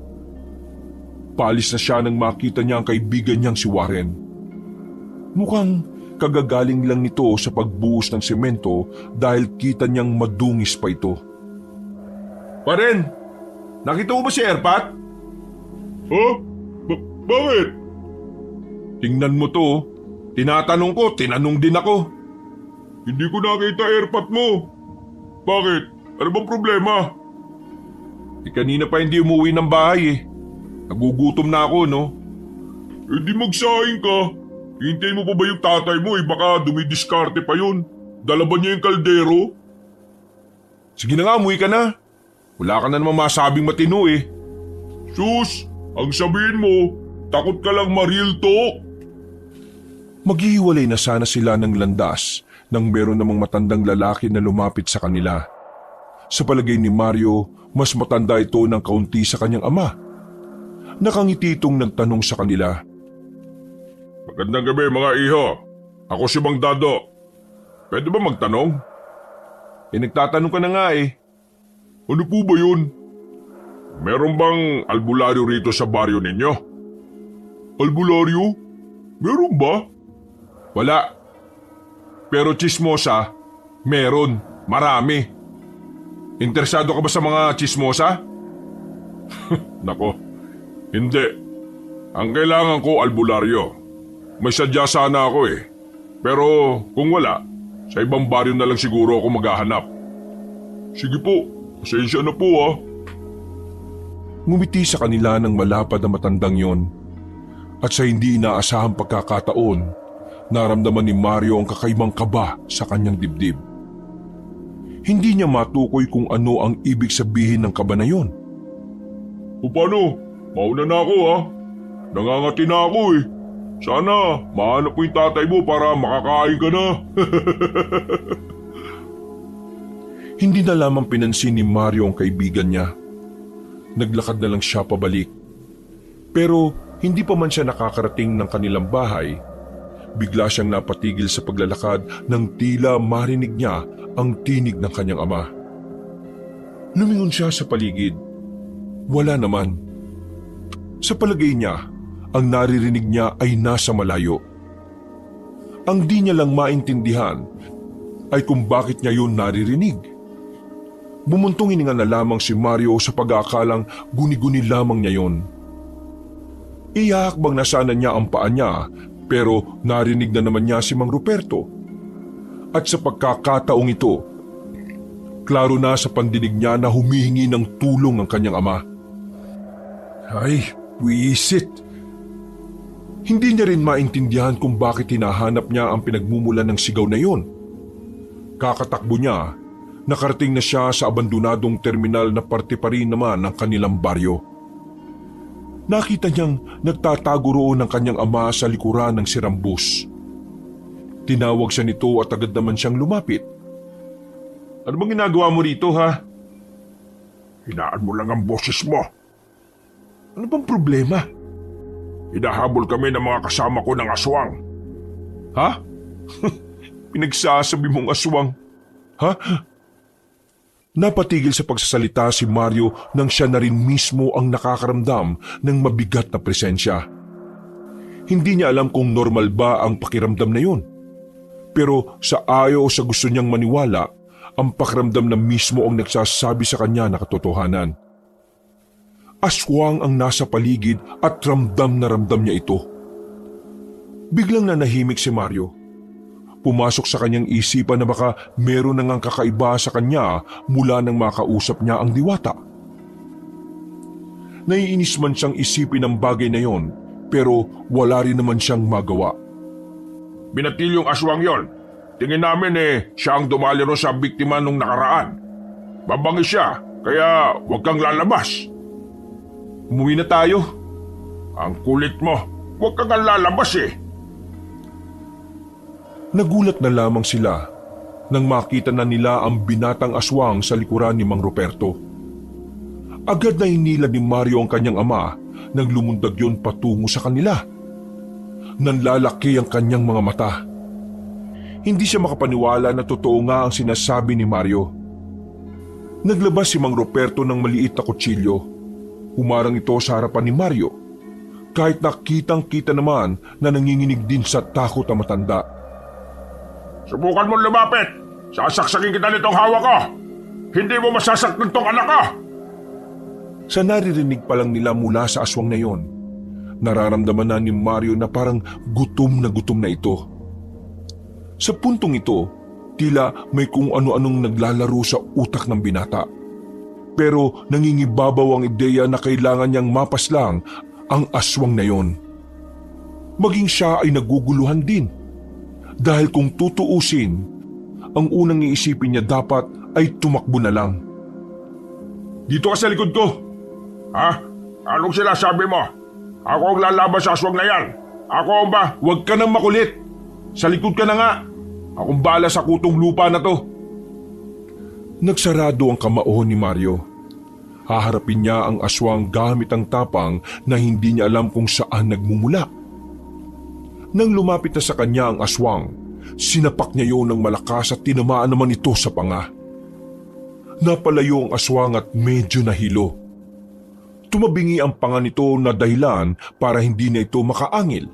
Paalis na siya nang makita niya ang kaibigan niyang si Warren. Mukhang kagagaling lang nito sa pagbuhos ng semento dahil kita niyang madungis pa ito. Warren, nakita mo ba si Erpat? Huh? Bakit? Tingnan mo to. Tinatanong ko, tinanong din ako. Hindi ko nakita airpot mo. Bakit? Ano bang problema? Kanina pa hindi umuwi ng bahay eh. Nagugutom na ako, no? Di magsaing ka. Hintayin mo pa ba yung tatay mo? Baka dumidiskarte pa yun. Dala ba niya yung kaldero? Sige na nga, umuwi ka na. Wala ka na naman masabing matino eh. Sus, ang sabihin mo, takot ka lang ma-real talk. Maghihiwalay na sana sila ng landas nang meron namang matandang lalaki na lumapit sa kanila. Sa palagay ni Mario, mas matanda ito ng kaunti sa kanyang ama. Nakangiti itong nagtanong sa kanila. Magandang gabi mga iho. Ako si Mang Dado. Pwede ba magtanong? Nagtatanong ka na nga eh. Ano po ba yun? Meron bang albularyo rito sa baryo ninyo? Albularyo? Meron ba? Wala. Pero chismosa, meron. Marami. Interesado ka ba sa mga chismosa? Nako, hindi. Ang kailangan ko albularyo. May sadya sana ako eh. Pero kung wala, sa ibang baryo na lang siguro ako maghahanap. Sige po, pasensya na po ah. Ngumiti sa kanila ng malapad na matandang yon. At sa hindi inaasahang pagkakataon, naramdaman ni Mario ang kakaibang kaba sa kanyang dibdib. Hindi niya matukoy kung ano ang ibig sabihin ng kaba na yon. O paano? Mauna na ako ha. Nangangati na ako eh. Sana mahanap mo yung tatay mo para makakain ka na. Hindi na lamang pinansin ni Mario ang kaibigan niya. Naglakad na lang siya pabalik. Pero Hindi pa man siya nakakarating ng kanilang bahay, bigla siyang napatigil sa paglalakad nang tila marinig niya ang tinig ng kanyang ama. Lumingon siya sa paligid. Wala naman. Sa palagay niya, ang naririnig niya ay nasa malayo. Ang di niya lang maintindihan ay kung bakit niya yun naririnig. Bumuntong hininga na lamang si Mario sa pag-aakalang guni-guni lamang niya yun. Ihahakbang na sana niya ang paa niya pero narinig na naman niya si Mang Ruperto. At sa pagkakataong ito, klaro na sa pandinig niya na humihingi ng tulong ang kanyang ama. Ay, wisit! Hindi niya rin maintindihan kung bakit hinahanap niya ang pinagmumulan ng sigaw na yon. Kakatakbo niya, nakarating na siya sa abandonadong terminal na parte pa rin naman ng kanilang baryo. Nakita niyang nagtatago roon ang kanyang ama sa likuran ng sirang bus. Tinawag siya nito at agad naman siyang lumapit. Ano bang ginagawa mo rito, ha? Hinaan mo lang ang boses mo. Ano bang problema? Hinahabol kami ng mga kasama ko ng aswang. Ha? Pinagsasabi mong aswang? Ha? Napatigil sa pagsasalita si Mario nang siya na rin mismo ang nakakaramdam ng mabigat na presensya. Hindi niya alam kung normal ba ang pakiramdam na yun. Pero sa ayaw o sa gusto niyang maniwala, ang pakiramdam na mismo ang nagsasabi sa kanya na katotohanan. Aswang ang nasa paligid at ramdam na ramdam niya ito. Biglang nanahimik si Mario. Pumasok sa kanyang isipan na baka meron nang kakaiba sa kanya mula nang makausap niya ang diwata. Naiinis man siyang isipin ang bagay na yon, pero wala rin naman siyang magawa. Binatil yung aswang yon. Tingin namin siya ang dumali ron sa biktima nung nakaraan. Babangis siya, kaya huwag kang lalabas. Umuwi na tayo. Ang kulit mo, huwag kang lalabas Nagulat na lamang sila nang makita na nila ang binatang aswang sa likuran ni Mang Ruperto. Agad na hinila ni Mario ang kanyang ama nang lumundag yun patungo sa kanila. Nanlalaki ang kanyang mga mata. Hindi siya makapaniwala na totoo nga ang sinasabi ni Mario. Naglabas si Mang Ruperto ng maliit na kutsilyo. Humarang ito sa harapan ni Mario. Kahit nakitang-kita naman na nanginginig din sa takot ang matanda. Subukan mong lumapit. Sasaksakin kita nitong hawak ko. Hindi mo masasaktan tong anak ko. Sa naririnig pa lang nila mula sa aswang na yon, nararamdaman na ni Mario na parang gutom na ito. Sa puntong ito, tila may kung ano-anong naglalaro sa utak ng binata. Pero nangingibabaw ang ideya na kailangan niyang mapaslang ang aswang na yon. Maging siya ay naguguluhan din. Dahil kung tutuusin, ang unang iisipin niya dapat ay tumakbo na lang. Dito ka sa likod ko. Ha? Anong sinasabi mo? Ako ang lalaban sa aswang na yan. Ako ang ba? Huwag ka nang makulit. Sa likod ka na nga. Akong bala sa kutong lupa na to. Nagsarado ang kamao ni Mario. Haharapin niya ang aswang gamit ang tapang na hindi niya alam kung saan nagmumula. Nang lumapit na sa kanya ang aswang, sinapak niya yun ng malakas at tinamaan naman ito sa panga. Napalayo ang aswang at medyo nahilo. Tumabingi ang panga nito na dahilan para hindi na ito makaangil.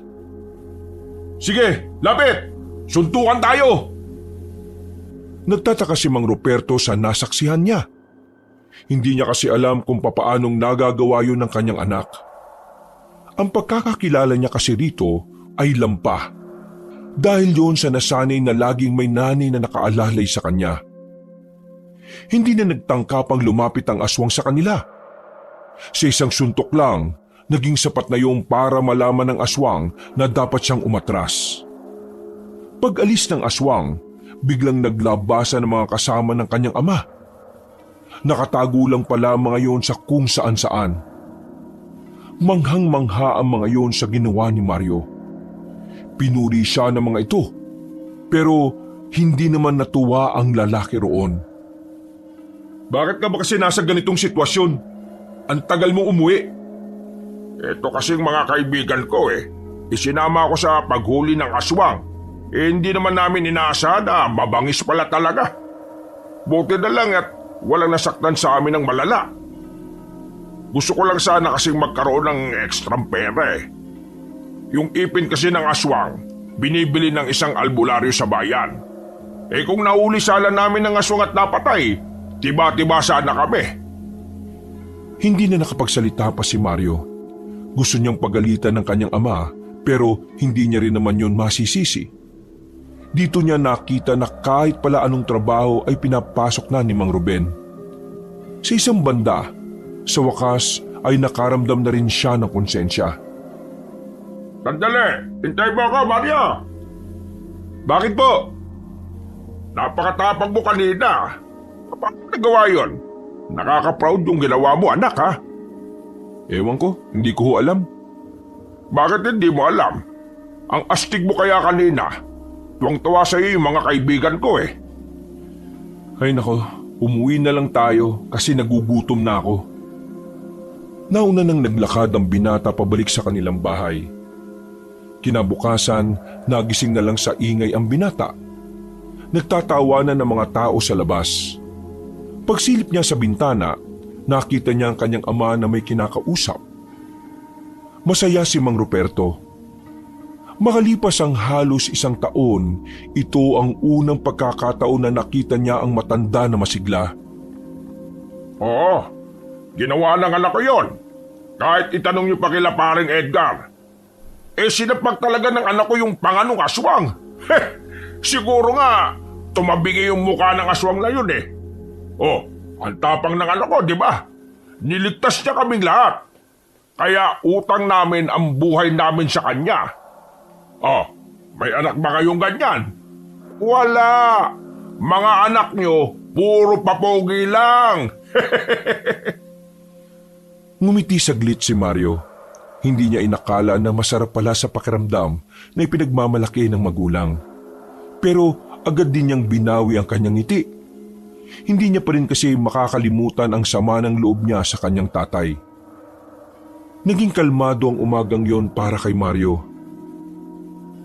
Sige, lapit! Suntukan tayo! Nagtataka si Mang Ruperto sa nasaksihan niya. Hindi niya kasi alam kung papaanong nagagawa yun ng kanyang anak. Ang pagkakakilala niya kasi rito ay lampa. Dahil yun sa nasanay na laging may nanay na nakaalalay sa kanya. Hindi na nagtangkapang lumapit ang aswang sa kanila. Sa isang suntok lang, naging sapat na yung para malaman ng aswang na dapat siyang umatras. Pag-alis ng aswang, biglang naglabasan ng mga kasama ng kanyang ama. Nakatago lang pala mga yon sa kung saan-saan. Manghang-mangha ang mga yon sa ginawa ni Mario. Pinuri siya ng mga ito, pero hindi naman natuwa ang lalaki roon. Bakit ka ba kasi nasa ganitong sitwasyon? Ang tagal mo umuwi. Ito kasing mga kaibigan ko isinama ko sa paghuli ng aswang. Hindi naman namin inaasahan na mabangis pala talaga. Buti na lang at walang nasaktan sa amin ng malala. Gusto ko lang sana kasing magkaroon ng ekstrang pera Yung ipin kasi ng aswang, binibili ng isang albularyo sa bayan. Kung nahuli sala namin ng aswang at napatay, tiba-tiba sana kami. Hindi na nakapagsalita pa si Mario. Gusto niyang pagalitan ng kanyang ama pero hindi niya rin naman yun masisisi. Dito niya nakita na kahit pala anong trabaho ay pinapasok na ni Mang Ruben. Sa isang banda, sa wakas ay nakaramdam na rin siya ng konsensya. Sandali! Hintay mo ako, Mario! Bakit po? Napakatapang mo kanina. Paano nagawa yun? Nakaka-proud yung ginawa mo, anak, ha? Ewan ko, hindi ko ho alam. Bakit hindi mo alam? Ang astig mo kaya kanina. Tuwang-tuwa sa iyo yung mga kaibigan ko Ay nako, umuwi na lang tayo kasi nagugutom na ako. Nauna nang naglakad ang binata pabalik sa kanilang bahay. Kinabukasan, nagising na lang sa ingay ang binata. Nagtatawanan ng mga tao sa labas. Pagsilip niya sa bintana, nakita niya ang kanyang ama na may kinakausap. Masaya si Mang Ruperto. Makalipas ang halos 1 taon, ito ang unang pagkakataon na nakita niya ang matanda na masigla. Oo, ginawa ng anak ko yun. Kahit itanong niyo pa kila paring Edgar. Sinapag talaga ng anak ko yung panganong aswang. Siguro nga, tumabingi yung mukha ng aswang na yun ang tapang ng anak ko, di ba? Niligtas niya kaming lahat. Kaya utang namin ang buhay namin sa kanya. May anak ba kayong ganyan? Wala! Mga anak nyo, puro papogi lang. Ngumiti saglit si Mario. Hindi niya inakala na masarap pala sa pakiramdam na ipinagmamalaki ng magulang. Pero agad din niyang binawi ang kanyang ngiti. Hindi niya pa rin kasi makakalimutan ang sama ng loob niya sa kanyang tatay. Naging kalmado ang umagang yon para kay Mario.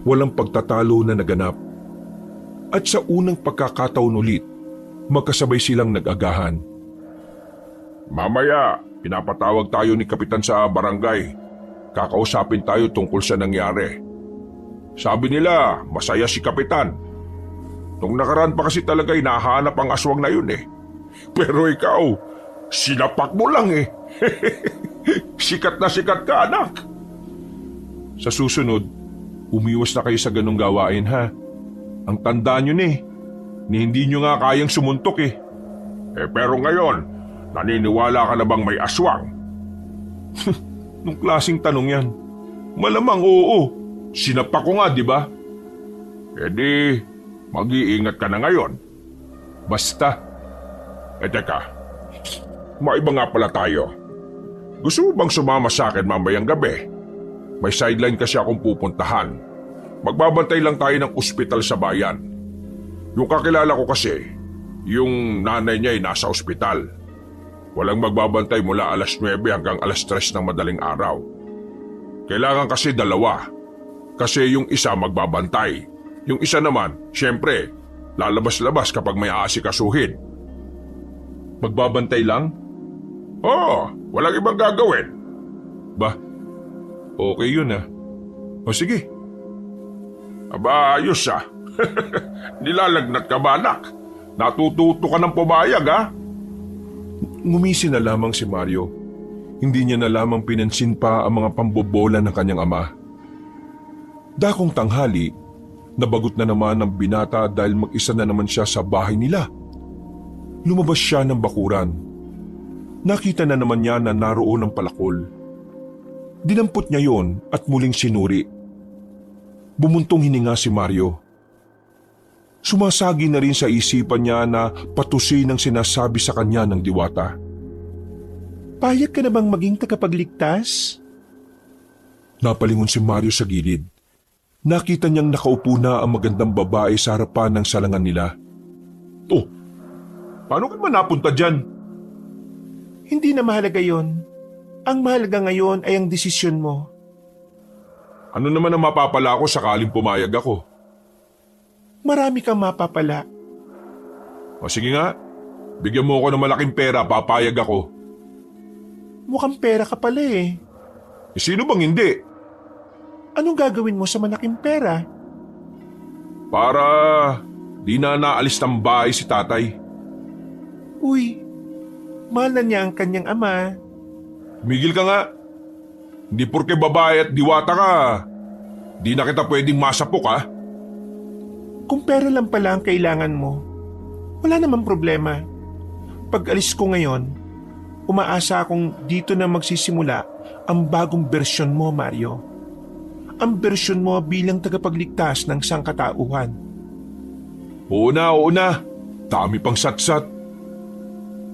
Walang pagtatalo na naganap. At sa unang pagkakataon ulit, magkasabay silang nag-agahan. Mamaya, pinapatawag tayo ni Kapitan sa barangay. Kakausapin tayo tungkol sa nangyari. Sabi nila, masaya si Kapitan. Nung nakaraan pa kasi talaga hinahanap ang aswang na yun Pero ikaw, sinapak mo lang Sikat na sikat ka, anak. Sa susunod, umiwas na kayo sa ganong gawain ha. Ang tandaan nyo ni hindi nyo nga kayang sumuntok Pero ngayon, naniniwala ka na bang may aswang? Nung klaseng tanong yan. Malamang oo. Sinapak ko nga, di ba? Di, mag-iingat ka na ngayon. Basta. Teka, maiba nga pala tayo. Gusto mo bang sumama sa akin mamayang gabi? May sideline kasi akong pupuntahan. Magbabantay lang tayo ng ospital sa bayan. Yung kakilala ko kasi, yung nanay niya ay nasa ospital. Walang magbabantay mula alas 9 hanggang alas 3 ng madaling araw. Kailangan kasi 2. Kasi yung isa magbabantay. Yung isa naman, syempre, lalabas-labas kapag may aasikasuhin. Magbabantay lang? Oo, walang ibang gagawin. Ba, okay yun O sige. Aba, ayos Nilalagnat ka ba, anak? Natututo ka ng pumayag, ha? Ngumisi na lamang si Mario. Hindi niya na lamang pinansin pa ang mga pambobola ng kanyang ama. Dakong tanghali, nabagot na naman ng binata dahil mag-isa na naman siya sa bahay nila. Lumabas siya ng bakuran. Nakita na naman niya na naroon ang palakol. Dinampot niya yon at muling sinuri. Bumuntong hininga si Mario. Sumasagi na rin sa isipan niya na patusin ang sinasabi sa kanya ng diwata. Payag ka na bang maging tagapagligtas? Napalingon si Mario sa gilid. Nakita niyang nakaupo na ang magandang babae sa harapan ng salangan nila. Oh, paano ka man napunta dyan? Hindi na mahalaga yon. Ang mahalaga ngayon ay ang desisyon mo. Ano naman ang mapapala ko sakaling pumayag ako? Marami kang mapapala. O sige nga, bigyan mo ako ng malaking pera, papayag ako. Mukhang pera ka pala eh. Sino bang hindi? Anong gagawin mo sa malaking pera? Para di na naalis ng bahay si tatay. Uy, mahal na niya ang kanyang ama. Migil ka nga. Hindi porke babae at diwata ka, di na kita pwedeng masapok ha. Kung pera lang pala ang kailangan mo, wala namang problema. Pag alis ko ngayon, umaasa akong dito na magsisimula ang bagong bersyon mo, Mario. Ang bersyon mo bilang tagapagligtas ng sangkatauhan. Oo na. Dami pang satsat.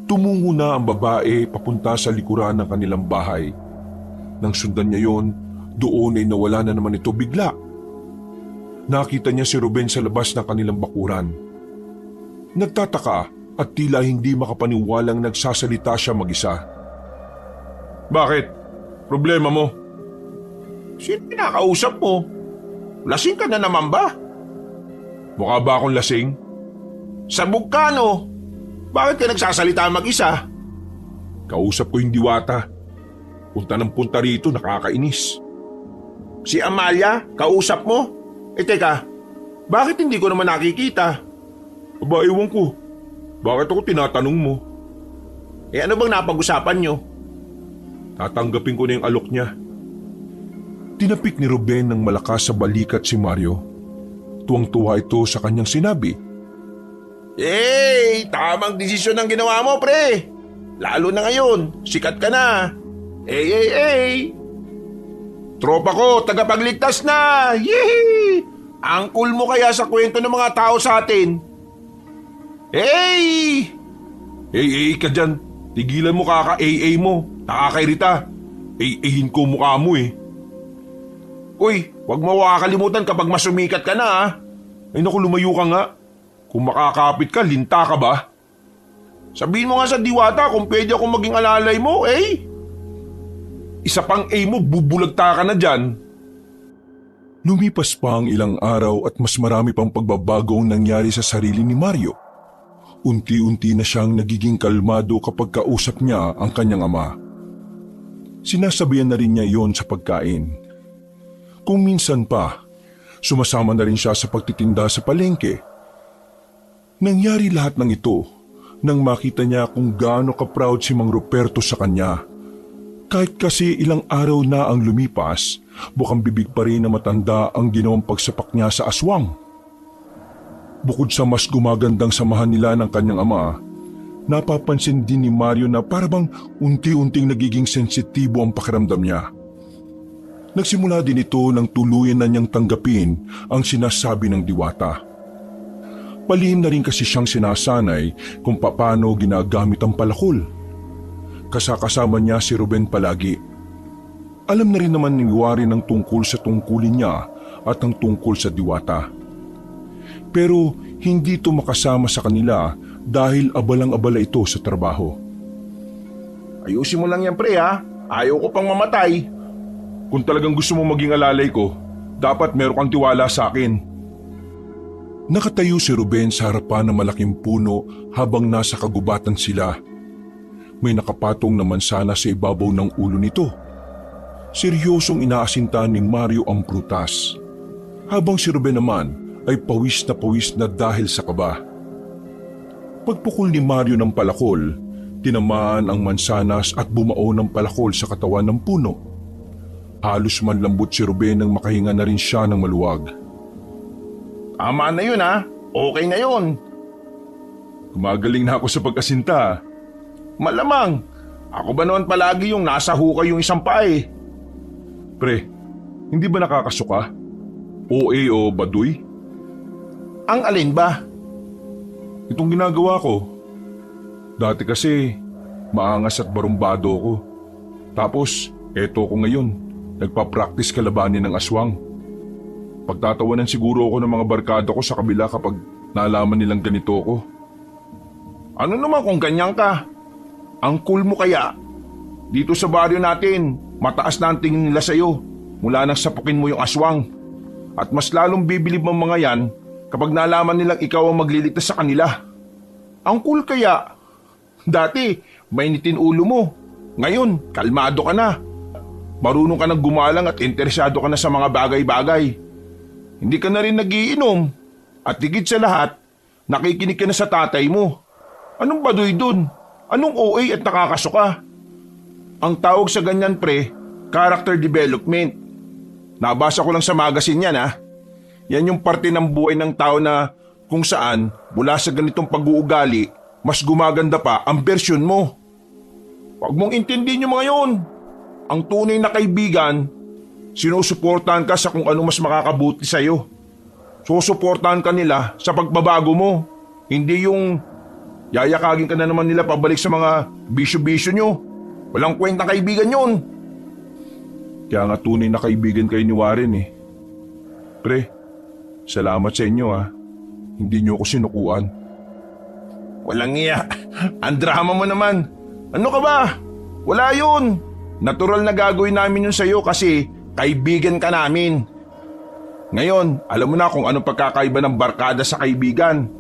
Tumungo na ang babae papunta sa likuran ng kanilang bahay. Nang sundan niya yon, doon ay nawala na naman ito bigla. Nakita niya si Ruben sa labas ng kanilang bakuran. Nagtataka at tila hindi makapaniwalang nagsasalita siya mag-isa. Bakit? Problema mo? Sino pinakausap mo? Lasing ka na naman ba? Mukha ba akong lasing? Sabog ka no? Bakit ka nagsasalita mag-isa? Kausap ko yung diwata. Punta ng punta rito, nakakainis. Si Amalia, kausap mo? Teka, bakit hindi ko naman nakikita? Aba, ewan ko. Bakit ako tinatanong mo? Ano bang napag-usapan nyo? Tatanggapin ko na yung alok niya. Tinapik ni Ruben ng malakas sa balikat si Mario. Tuwang-tuwa ito sa kanyang sinabi. Tamang desisyon ang ginawa mo, pre. Lalo na ngayon, sikat ka na. Tropa ko, tagapagligtas na! Yee! Ang cool mo kaya sa kwento ng mga tao sa atin. Hey ka dyan. Tigilan mo kaka-AA mo. Nakakairita. AAhin ko mukha mo eh. Uy, wag mo kakalimutan kapag masumikat ka na ha. Ay naku, lumayo ka nga. Kung makakapit ka, linta ka ba? Sabihin mo nga sa diwata kung pwede akong maging alalay mo, Isa pang A mo, bubulagta ka na dyan. Lumipas pa ang ilang araw at mas marami pang pagbabago ang nangyari sa sarili ni Mario. Unti-unti na siyang nagiging kalmado kapag kausap niya ang kanyang ama. Sinasabihan na rin niya iyon sa pagkain. Kung minsan pa, sumasama na rin siya sa pagtitinda sa palengke. Nangyari lahat ng ito nang makita niya kung gaano ka-proud si Mang Ruperto sa kanya. Kahit kasi ilang araw na ang lumipas, bukang bibig pa rin na matanda ang ginawang pagsapak niya sa aswang. Bukod sa mas gumagandang samahan nila ng kanyang ama, napapansin din ni Mario na parabang unti-unting nagiging sensitibo ang pakiramdam niya. Nagsimula din ito nang tuluyan na niyang tanggapin ang sinasabi ng diwata. Palihim na rin kasi siyang sinasanay kung paano ginagamit ang palakol. Kasakasama niya si Ruben palagi. Alam na rin naman ni Wari ng tungkol sa tungkulin niya at ang tungkol sa diwata. Pero hindi ito makasama sa kanila dahil abalang-abala ito sa trabaho. Ayusin mo lang yan, pre ha. Ayaw ko pang mamatay. Kung talagang gusto mo maging alalay ko, dapat meron kang tiwala sa akin. Nakatayo si Ruben sa harapan ng malaking puno habang nasa kagubatan sila. May nakapatong na mansana sa ibabaw ng ulo nito. Seryosong inaasintahan ni Mario ang prutas. Habang si Ruben naman ay pawis na dahil sa kaba. Pagpukol ni Mario ng palakol, tinamaan ang mansanas at bumao ng palakol sa katawan ng puno. Halos manlambot si Ruben nang makahinga na rin siya ng maluwag. Tama na yun ha. Okay na yun. Gumagaling na ako sa pag-asinta. Malamang. Ako ba naman palagi yung nasa hukay yung isang paa eh? Pre, hindi ba nakakasuka? OA o baduy? Ang alin ba? Itong ginagawa ko. Dati kasi, maangas at barumbado ako. Tapos, eto ko ngayon, nagpa-practice kalabanin ng aswang. Pagtatawanan siguro ako ng mga barkada ko sa kabila kapag nalaman nilang ganito ako. Ano naman kung ganyan ka? Ang cool mo kaya? Dito sa baryo natin, mataas na ang tingin nila sa'yo mula nang sapukin mo yung aswang. At mas lalong bibilib ang mga yan kapag nalaman nilang ikaw ang magliligtas sa kanila. Ang cool kaya. Dati, mainitin ulo mo. Ngayon, kalmado ka na. Marunong ka nang gumalang at interesado ka na sa mga bagay-bagay. Hindi ka na rin nagiinom. At higit sa lahat, nakikinig ka na sa tatay mo. Anong baduy dun? Anong OA at nakakasuka? Ang tawag sa ganyan pre, character development. Nabasa ko lang sa magazine yan ha. Yan yung parte ng buhay ng tao na kung saan mula sa ganitong pag-uugali, mas gumaganda pa ang bersyon mo. Huwag mong intindihin yung mga yun. Ang tunay na kaibigan, sinusuportahan ka sa kung ano mas makakabuti sa'yo. Susuportahan ka nila sa pagbabago mo. Hindi yung yayakagin ka na naman nila pabalik sa mga bisyo-bisyo nyo. Walang kwentang kaibigan yun. Kaya nga tunay na kaibigan kayo ni Warren eh. Pre, salamat sa inyo ha. Hindi nyo ako sinukuan. Walang iya. Ang drama mo naman. Ano ka ba? Wala yun. Natural na gagawin namin yun sa'yo kasi kaibigan ka namin. Ngayon, alam mo na kung anong pagkakaiba ng barkada sa kaibigan.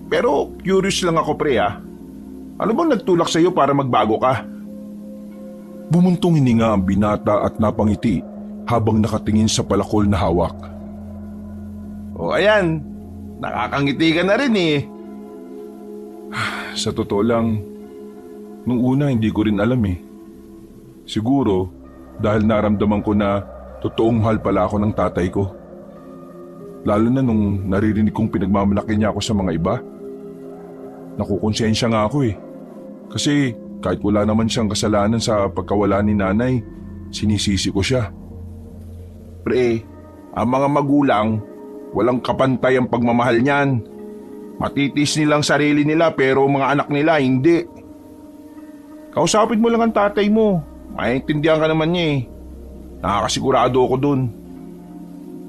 Pero curious lang ako pre ha. Ano bang nagtulak sa'yo para magbago ka? Bumuntong hininga ang binata at napangiti habang nakatingin sa palakol na hawak. O ayan, nakakangiti ka na rin eh. Sa totoo lang, nung una hindi ko rin alam eh. Siguro dahil naramdaman ko na totoong mahal pala ako ng tatay ko. Lalo na nung naririnig kong pinagmamalaki niya ako sa mga iba. Nakukonsensya nga ako eh. Kasi kahit wala naman siyang kasalanan sa pagkawala ni nanay, sinisisi ko siya. Pre, ang mga magulang, walang kapantay ang pagmamahal niyan. Matitis nilang sarili nila pero mga anak nila hindi. Kausapin mo lang ang tatay mo. Maintindihan ka naman niya eh. Nakakasigurado ako dun.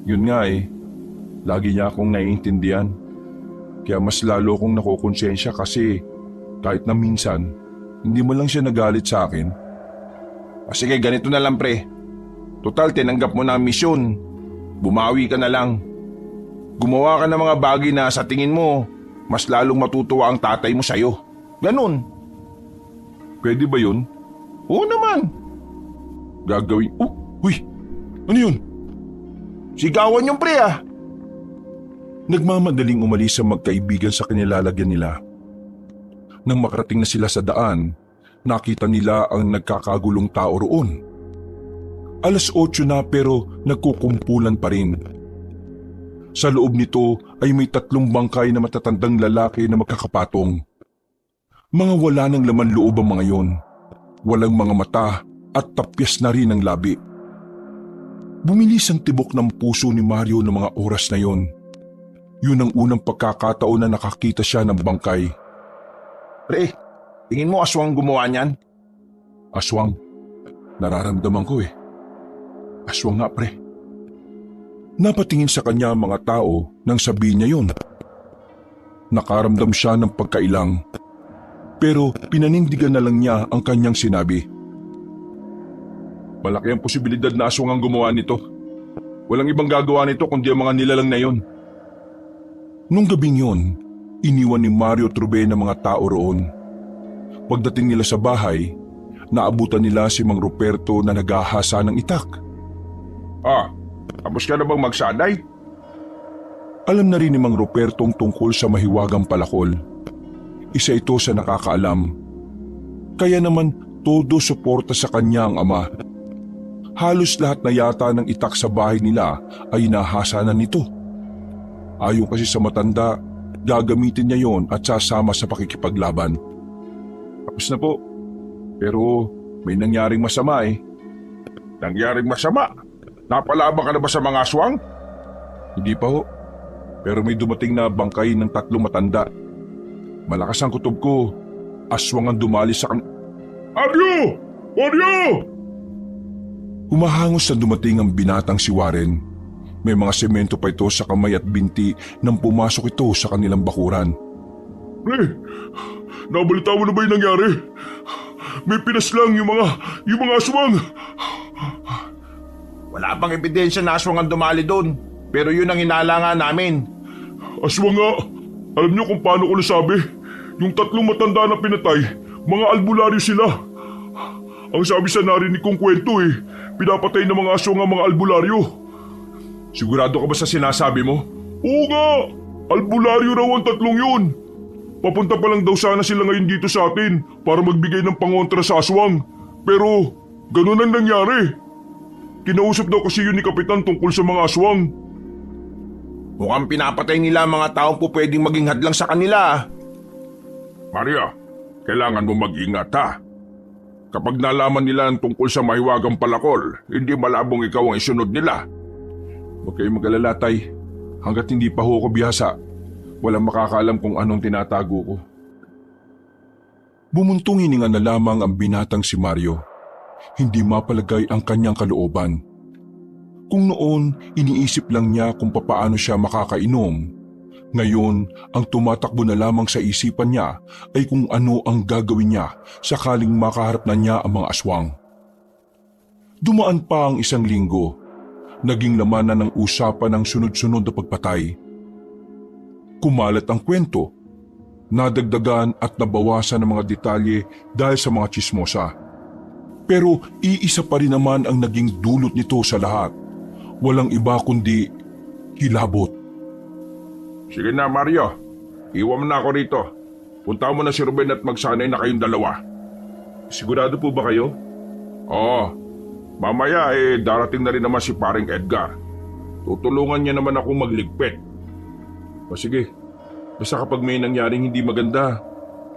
Yun nga eh. Lagi niya akong naiintindihan. Kaya mas lalo akong nakukonsensya kasi kahit na minsan, hindi mo lang siya nagalit sa akin. Sige, ganito na lang pre. Total, tinanggap mo na ang misyon. Bumawi ka na lang. Gumawa ka ng mga bagay na sa tingin mo, mas lalong matutuwa ang tatay mo sa'yo. Ganun. Pwede ba yun? Oo naman. Gagawin... Uy! Ano yun? Sigawan yung pre ah. Nagmamadaling umalis ang magkaibigan sa kinilalagyan nila. Nang makarating na sila sa daan, nakita nila ang nagkakagulong tao roon. 8:00 na pero nagkukumpulan pa rin. Sa loob nito ay may 3 bangkay na matatandang lalaki na magkakapatong. Mga wala ng laman loob ang mga yon. Walang mga mata at tapyas na rin ang labi. Bumilis ang tibok ng puso ni Mario ng mga oras na yon. Yun ang unang pagkakataon na nakakita siya ng bangkay. Pre, tingin mo aswang gumawa niyan? Aswang? Nararamdaman ko eh. Aswang nga pre. Napatingin sa kanya ang mga tao nang sabihin niya yun. Nakaramdam siya ng pagkailang. Pero pinanindigan na lang niya ang kanyang sinabi. Malaki ang posibilidad na aswang ang gumawa nito. Walang ibang gagawa nito kundi ang mga nilalang na yon. Nung gabing yon, iniwan ni Mario Trube ng mga tao roon. Pagdating nila sa bahay, naabutan nila si Mang Ruperto na naghahasa ng itak. Tapos ka na bang magsanay? Alam na rin ni Mang Ruperto ang tungkol sa mahiwagang palakol. Isa ito sa nakakaalam. Kaya naman todo suporta sa kanya ang ama. Halos lahat na yata ng itak sa bahay nila ay nahasa na nito. Ayon kasi sa matanda, gagamitin niya yon at sasama sa pakikipaglaban. Tapos na po. Pero may nangyaring masama eh. Nangyaring masama? Napalaban ka na ba sa mga aswang? Hindi pa ho. Pero may dumating na bangkay ng 3 matanda. Malakas ang kutob ko. Aswang ang dumali sa Mario! Mario! Humahangos na dumating ang binatang si Warren. May mga semento pa ito sa kamay at binti nang pumasok ito sa kanilang bakuran. Pre, nabalita mo na ba yung nangyari? may pinaslang yung mga aswang. Wala pang ebidensya na aswang ang dumali doon. Pero yun ang hinala nga namin. Aswang nga. Alam niyo kung paano ko nasabi? Yung 3 matanda na pinatay, mga albularyo sila. Ang sabi sa narinig kong kwento pinapatay ng mga aswang ang mga albularyo. Sigurado ka ba sa sinasabi mo? Oo nga! Albularyo raw ang 3 yun. Papunta pa lang daw sana sila ngayon dito sa atin para magbigay ng pangontra sa aswang. Pero ganun ang nangyari. Kinausap daw kasi yun ni Kapitan tungkol sa mga aswang. Mukhang pinapatay nila ang mga taong po pwedeng maging hadlang sa kanila. Maria, kailangan mo mag-ingat ha. Kapag nalaman nila ang tungkol sa mahiwagang palakol, hindi malabong ikaw ang isunod nila. Huwag kayong mag-alala, Tay. Hanggat hindi pa ho ako bihasa, walang makakaalam kung anong tinatago ko. Bumuntong hininga na lamang ang binatang si Mario. Hindi mapalagay ang kanyang kalooban. Kung noon, iniisip lang niya kung papaano siya makakainom. Ngayon, ang tumatakbo na lamang sa isipan niya ay kung ano ang gagawin niya sakaling makaharap na niya ang mga aswang. Dumaan pa ang 1 linggo. Naging laman na ng usapan ang sunod-sunod na pagpatay. Kumalat ang kwento. Nadagdagan at nabawasan ng mga detalye dahil sa mga tsismosa. Pero iisa pa rin naman ang naging dulot nito sa lahat. Walang iba kundi kilabot. Sige na Mario, iwan mo na ako rito. Punta mo na si Ruben at magsanay na kayong dalawa. Sigurado po ba kayo? Oo, mamaya darating na rin naman si paring Edgar. Tutulungan niya naman akong magligpit. O sige, basta kapag may nangyaring hindi maganda,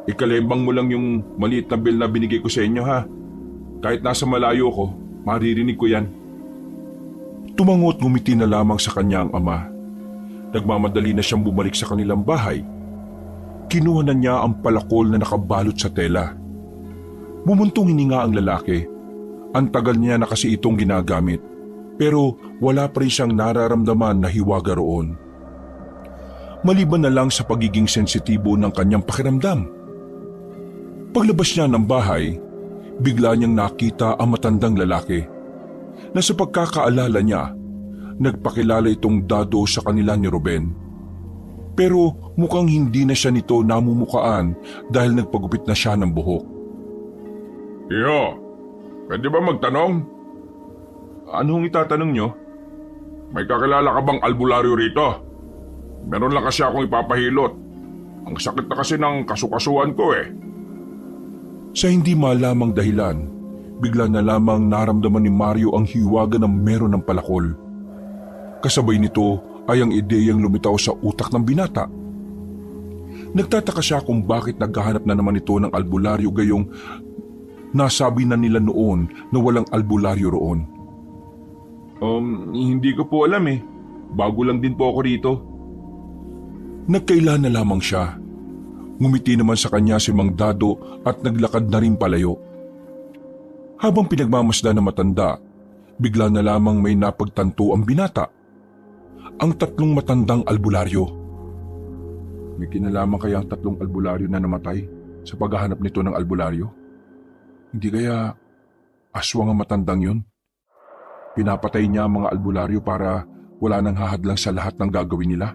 ikalembang mo lang yung maliit na bill na binigay ko sa inyo ha. Kahit nasa malayo ko, maririnig ko yan. Tumangot ngumiti na lamang sa kanya ang ama. Nagmamadali na siyang bumalik sa kanilang bahay. Kinuha na niya ang palakol na nakabalot sa tela. Bumuntong hininga ang lalaki. Ang tagal niya na kasi itong ginagamit. Pero wala pa rin siyang nararamdaman na hiwaga roon. Maliban na lang sa pagiging sensitibo ng kanyang pakiramdam. Paglabas niya ng bahay, bigla niyang nakita ang matandang lalaki. Na sa pagkakaalala niya, nagpakilala itong dado sa kanila ni Ruben. Pero mukhang hindi na siya nito namumukaan dahil nagpagupit na siya ng buhok. Iyo, pwede ba magtanong? Anong itatanong nyo? May kakilala ka bang albularyo rito? Meron lang kasi akong ipapahilot. Ang sakit na kasi ng kasukasuan ko Sa hindi malamang dahilan, bigla na lamang naramdaman ni Mario ang hiwaga ng meron ng palakol. Kasabay nito ay ang ideyang lumitaw sa utak ng binata. Nagtataka siya kung bakit naghahanap na naman ito ng albularyo gayong nasabi na nila noon na walang albularyo roon. Hindi ko po alam Bago lang din po ako rito. Nagkaila na lamang siya. Ngumiti naman sa kanya si Mang Dado at naglakad na rin palayo. Habang pinagmamasdan ng matanda, bigla na lamang may napagtanto ang binata. Ang 3 matandang albularyo. May kinalaman kaya ang 3 albularyo na namatay sa paghahanap nito ng albularyo? Hindi kaya aswang ang matandang yun? Pinapatay niya ang mga albularyo para wala nang hahadlang sa lahat ng gagawin nila?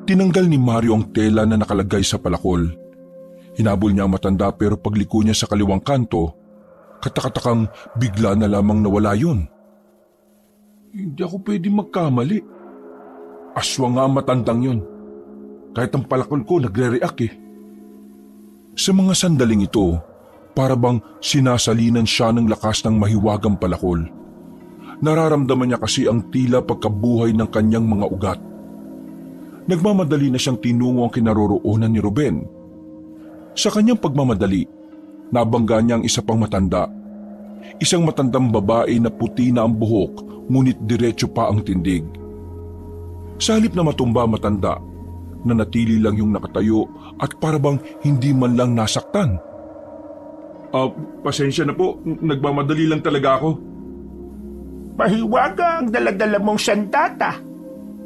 Tinanggal ni Mario ang tela na nakalagay sa palakol. Hinabol niya ang matanda pero pagliko niya sa kaliwang kanto, katakatakang bigla na lamang nawala yun. Hindi ako pwede magkamali. Aswang nga ang matandang yun. Kahit ang palakol ko nagre-react Sa mga sandaling ito, para bang sinasalinan siya ng lakas ng mahiwagang palakol. Nararamdaman niya kasi ang tila pagkabuhay ng kanyang mga ugat. Nagmamadali na siyang tinungo ang kinaroroonan ni Ruben. Sa kanyang pagmamadali, nabangga niya ang isa pang matanda. Isang matandang babae na puti na ang buhok ngunit diretso pa ang tindig. Sa halip na matumba matanda, nanatili lang yung nakatayo at parabang hindi man lang nasaktan. Pasensya na po, nagmamadali lang talaga ako. Mahiwaga ang daladala mong sandata.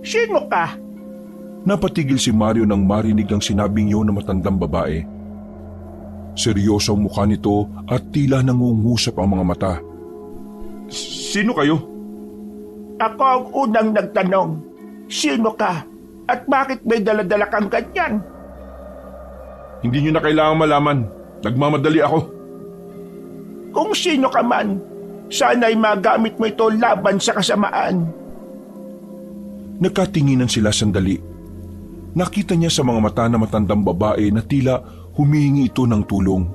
Sino ka? Napatigil si Mario nang marinig ang sinabing yun ng matandang babae. Seryoso ang mukha nito at tila nangungusap ang mga mata. Sino kayo? Ako ang unang nagtanong. Sino ka? At bakit may daladala kang ganyan? Hindi nyo na kailangang malaman. Nagmamadali ako. Kung sino ka man, sana'y magamit mo ito laban sa kasamaan. Nagkatinginan sila sandali. Nakita niya sa mga mata na matandang babae na tila humihingi ito ng tulong.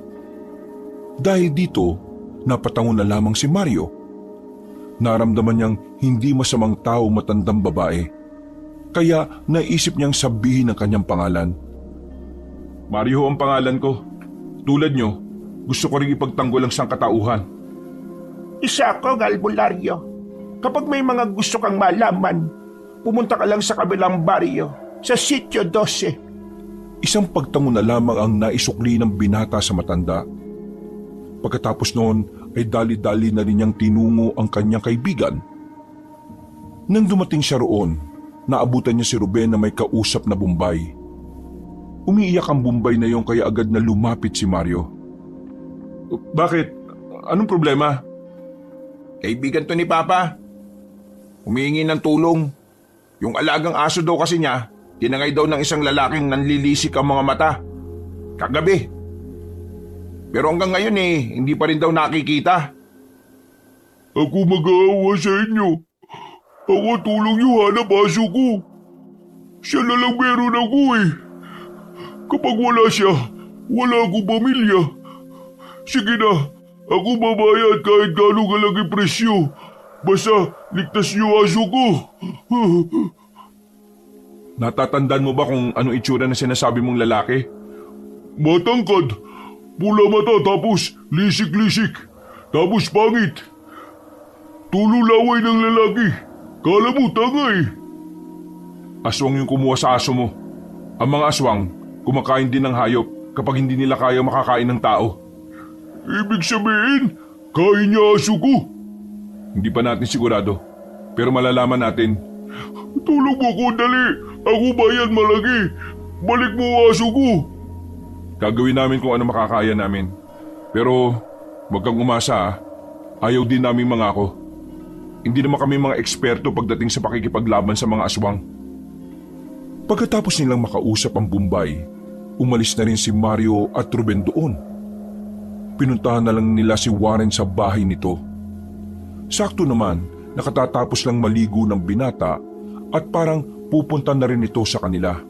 Dahil dito, napatango na lamang si Mario. Naramdaman niyang hindi masamang tao matandang babae. Kaya naisip niyang sabihin ang kanyang pangalan. Mario ang pangalan ko. Tulad nyo, gusto ko rin ipagtanggol ang sangkatauhan. Isa akong albularyo. Kapag may mga gusto kang malaman, pumunta ka lang sa kabilang baryo, sa Sitio 12. Isang pagtango na lamang ang naisukli ng binata sa matanda. Pagkatapos noon ay dali-dali na rin niyang tinungo ang kanyang kaibigan. Nang dumating siya roon, naabutan niya si Ruben na may kausap na Bombay. Umiiyak ang Bombay na yon kaya agad na lumapit si Mario. Bakit? Anong problema? Kaibigan to ni Papa. Humihingi ng tulong. Yung alagang aso daw kasi niya, tinangay daw ng isang lalaking nanlilisik ang mga mata. Kagabi. Pero hanggang ngayon hindi pa rin daw nakikita. Ako mag-aawa sa inyo. Ako tulong niyo hanap aso ko. Siya na lang meron ako Kapag wala siya, wala akong pamilya. Sige na, ako babayad kahit gano'ng kalaki presyo. Basta ligtas niyo aso ko. Natatandaan mo ba kung anong itsura na sinasabi mong lalaki? Matangkad, pula mata tapos lisik-lisik, tapos pangit. Tululaway ng lalaki, kala mo tanga Aswang yung kumuha sa aso mo. Ang mga aswang, kumakain din ng hayop kapag hindi nila kaya makakain ng tao. Ibig sabihin, kain niya aso ko. Hindi pa natin sigurado, pero malalaman natin. Tulong mo ko, dali. Ako ba yan malaki? Balik mo aso ko. Gagawin namin kung ano makakaya namin. Pero wag kang umasa Ayaw din namin mangako. Hindi naman kami mga eksperto pagdating sa pakikipaglaban sa mga aswang. Pagkatapos nilang makausap ang Bombay, umalis na rin si Mario at Ruben doon. Pinuntahan na lang nila si Warren sa bahay nito. Sakto naman, nakatatapos lang maligo ng binata at parang pupunta na rin ito sa kanila.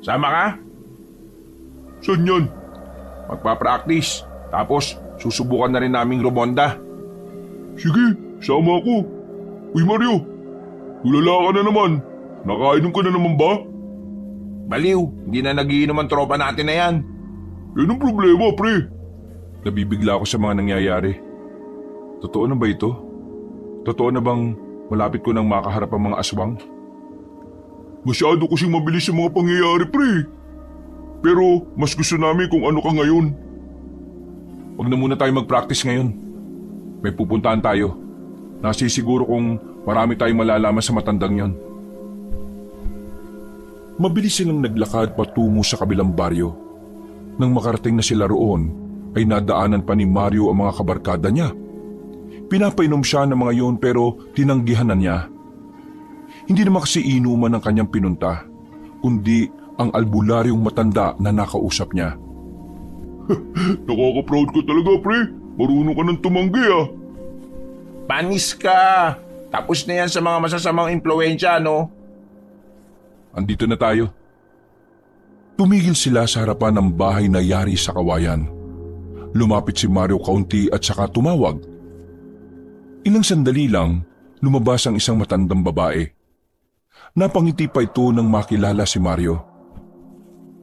Sama ka? Saan yan? Magpa-practice. Tapos susubukan na rin naming rumonda. Sige, sama ako. Uy Mario, tulala ka na naman. Nakainom ka na naman ba? Baliw, hindi na nagiinom ang tropa natin na yan. Yan ang problema, pre. Nabibigla ako sa mga nangyayari. Totoo na ba ito? Totoo na bang malapit ko nang makaharap ang mga aswang? Masyado kasing mabilis ang mga pangyayari, pre. Pero mas gusto namin kung ano ka ngayon. Huwag na muna tayo mag-practice ngayon. May pupuntahan tayo. Nasisiguro kung marami tayong malalaman sa matandang yon. Mabilis silang naglakad patungo sa kabilang baryo. Nang makarating na sila roon, ay nadaanan pa ni Mario ang mga kabarkada niya. Pinapainom siya ng mga yon pero tinanggihan na niya. Hindi naman kasi inuman ng kanyang pinunta, kundi ang albularyong matanda na nakausap niya. Nakaka-proud ka talaga, pre. Marunong ka ng tumanggi, Panis ka! Tapos na yan sa mga masasamang impluensya, no? Andito na tayo. Tumigil sila sa harapan ng bahay na yari sa kawayan. Lumapit si Mario kaunti at saka tumawag. Ilang sandali lang, lumabas ang isang matandang babae. Napangiti pa ito nang makilala si Mario.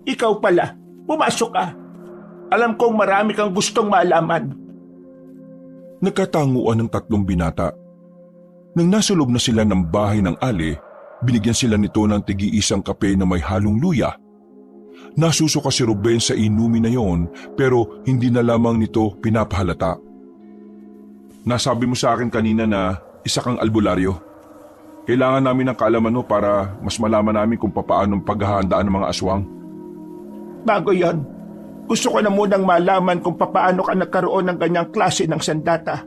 Ikaw pala, pumasok ka. Alam kong marami kang gustong malaman. Nagkatanguan ng tatlong binata. Nang nasa loob na sila ng bahay ng Ali, binigyan sila nito ng tigi-isang kape na may halong luya. Nasusuka si Ruben sa inumin na yon pero hindi na lamang nito pinapahalata. Nasabi mo sa akin kanina na isa kang albularyo. Kailangan namin ng kaalaman mo para mas malaman namin kung papaano paghahandaan ng mga aswang. Bago yon, Gusto ko na munang malaman kung papaano ka nagkaroon ng ganyang klase ng sandata.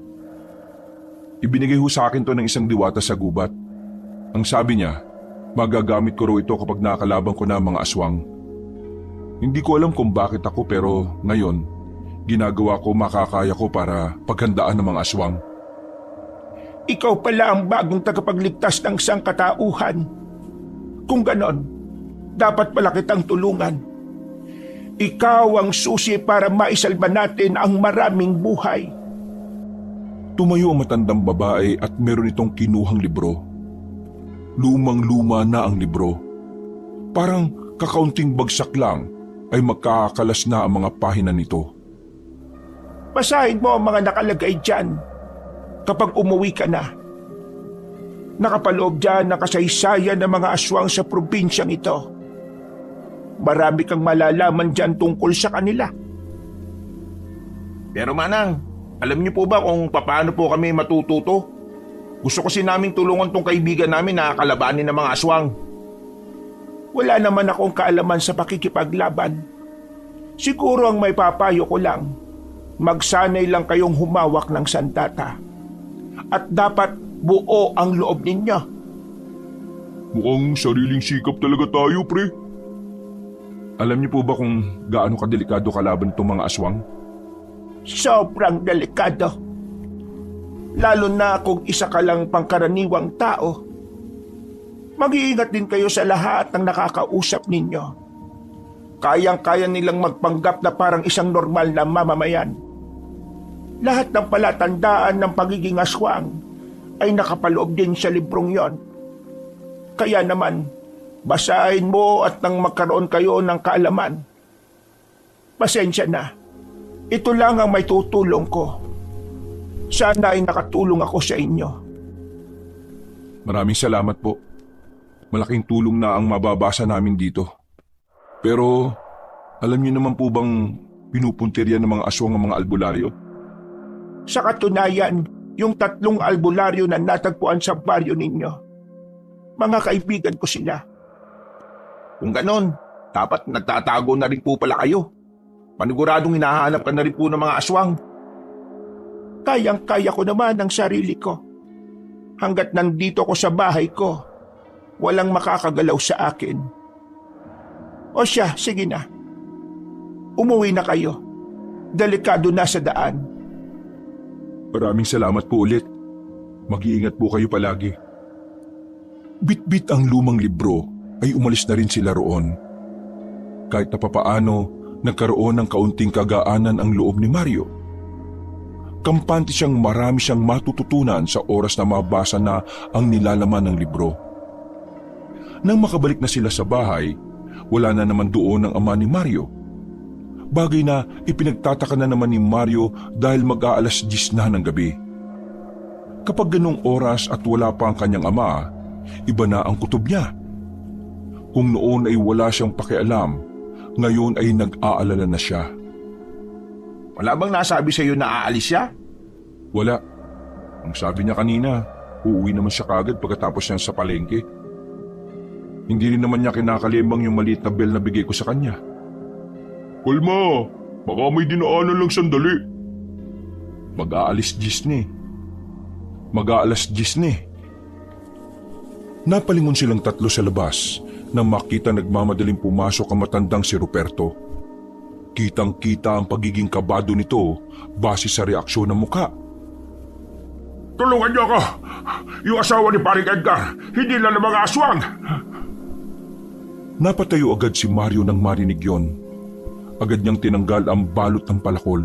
Ibinigay ho sa akin to ng isang diwata sa gubat. Ang sabi niya, magagamit ko raw ito kapag nakakalaban ko na ang mga aswang. Hindi ko alam kung bakit ako pero ngayon, ginagawa ko makakaya ko para paghandaan ng mga aswang. Ikaw pala ang bagong tagapagligtas ng sangkatauhan. Kung ganon, dapat pala kitang tulungan. Ikaw ang susi para maisalba natin ang maraming buhay. Tumayo ang matandang babae at meron itong kinuhang libro. Lumang-luma na ang libro. Parang kakaunting bagsak lang ay magkakalas na ang mga pahina nito. Basahin mo ang mga nakalagay dyan kapag umuwi ka na. Nakapaloob dyan ang kasaysayan ng mga aswang sa probinsyang ito. Marami kang malalaman dyan tungkol sa kanila. Pero Manang, alam niyo po ba kung paano po kami matututo? Gusto kasi naming tulungan tong kaibigan namin na kalabanin ng mga aswang. Wala naman akong kaalaman sa pakikipaglaban. Siguro ang may papayo ko lang, magsanay lang kayong humawak ng sandata. At dapat buo ang loob ninyo. Mukhang sariling sikap talaga tayo, pre. Alam niyo po ba kung gaano kadelikado kalaban itong mga aswang? Sobrang delikado. Lalo na kung isa ka lang pangkaraniwang tao. Mag-iingat din kayo sa lahat ng nakakausap ninyo. Kayang-kaya nilang magpanggap na parang isang normal na mamamayan. Lahat ng palatandaan ng pagiging aswang ay nakapaloob din sa librong yon. Kaya naman, basahin mo at nang magkaroon kayo ng kaalaman. Pasensya na. Ito lang ang may tutulong ko. Sana ay nakatulong ako sa inyo. Maraming salamat po. Malaking tulong na ang mababasa namin dito. Pero, alam niyo naman po bang pinupuntirya ng mga aswang ang mga albularyo? Sa katunayan, yung 3 albularyo na natagpuan sa baryo ninyo, mga kaibigan ko sila. Kung ganon, dapat nagtatago na rin po pala kayo. Paniguradong hinahanap ka na rin po ng mga aswang. Kayang-kaya ko naman ang sarili ko. Hanggat nandito ko sa bahay ko, walang makakagalaw sa akin. O siya, sige na. Umuwi na kayo. Delikado na sa daan. Maraming salamat po ulit. Mag-iingat po kayo palagi. Bit-bit ang lumang libro ay umalis na rin sila roon. Kahit na papaano, nagkaroon ng kaunting kagaanan ang loob ni Mario. Kampante siyang marami siyang matututunan sa oras na mabasa na ang nilalaman ng libro. Nang makabalik na sila sa bahay, wala na naman doon ang ama ni Mario. Bagay na ipinagtataka na naman ni Mario dahil mag-aalas 10 na ng gabi. Kapag ganong oras at wala pa ang kanyang ama, iba na ang kutob niya. Kung noon ay wala siyang pakialam, ngayon ay nag-aalala na siya. Wala bang nasabi sa iyo na aalis siya? Wala. Ang sabi niya kanina, uuwi naman siya kagad pagkatapos niyan sa palengke. Hindi rin naman niya kinakalimang yung maliit na bell na bigay ko sa kanya. Kalma, baka may dinaanan lang sandali. Mag-aalis 10 ni. Mag-aalas 10 ni. Napalingon silang 3 sa labas nang makita nagmamadaling pumasok ang matandang si Ruperto. Kitang-kita ang pagiging kabado nito base sa reaksyon ng muka. Tulungan niyo ako! Yung asawa ni Paring Edgar, hindi lang ng mga aswang! Napatayo agad si Mario nang marinig yon. Agad niyang tinanggal ang balot ng palakol.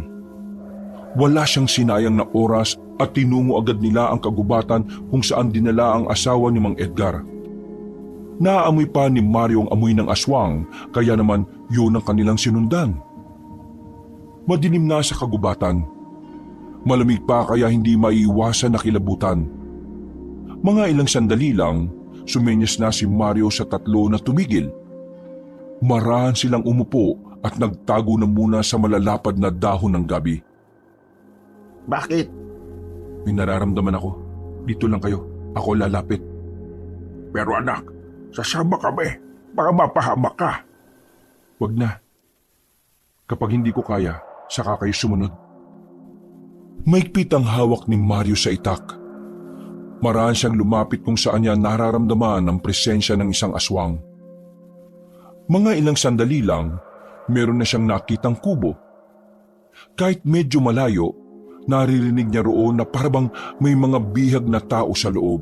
Wala siyang sinayang na oras at tinungo agad nila ang kagubatan kung saan dinala ang asawa ni Mang Edgar. Naaamoy pa ni Mario ang amoy ng aswang, kaya naman yun ang kanilang sinundan. Madilim na sa kagubatan. Malamig pa kaya hindi maiiwasan na kilabutan. Mga ilang sandali lang, sumenyas na si Mario sa 3 na tumigil. Marahan silang umupo at nagtago na muna sa malalapad na dahon ng gabi. Bakit? May nararamdaman ako. Dito lang kayo. Ako lalapit. Pero anak, sasama kami. Baka mapahamak ka. Wag na. Kapag hindi ko kaya, saka kayo sumunod. Maigpit ang hawak ni Mario sa itak. Maraan siyang lumapit kung saan niya nararamdaman ang presensya ng isang aswang. Mga ilang sandali lang, meron na siyang nakitang kubo. Kahit medyo malayo, naririnig niya roon na parabang may mga bihag na tao sa loob.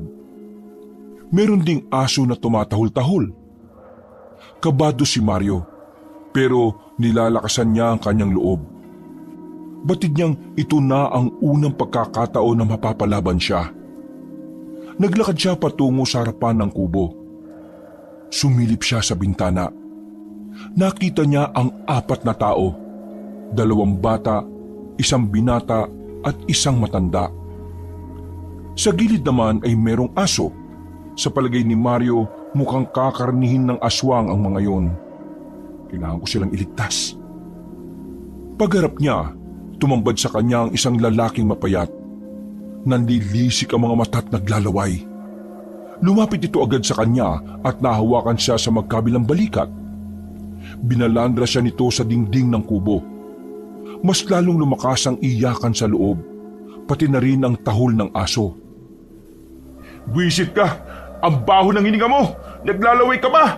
Meron ding aso na tumatahol-tahol. Kabado si Mario, pero nilalakasan niya ang kanyang loob. Batid niyang ito na ang unang pagkakataon na mapapalaban siya. Naglakad siya patungo sa harapan ng kubo. Sumilip siya sa bintana. Nakita niya ang 4 na tao, 2 bata, 1 binata at 1 matanda. Sa gilid naman ay merong aso. Sa palagay ni Mario, mukhang kakarnihin ng aswang ang mga yon. Kailangan ko silang iligtas. Pagharap niya, tumambad sa kanya ang isang lalaking mapayat. Nanlilisik ang mga mata at naglalaway. Lumapit ito agad sa kanya at nahawakan siya sa magkabilang balikat. Binalandra siya nito sa dingding ng kubo. Mas lalong lumakas ang iyakan sa loob, pati na rin ang tahol ng aso. Buwisit ka! Ang baho ng hininga mo! Naglalaway ka ba?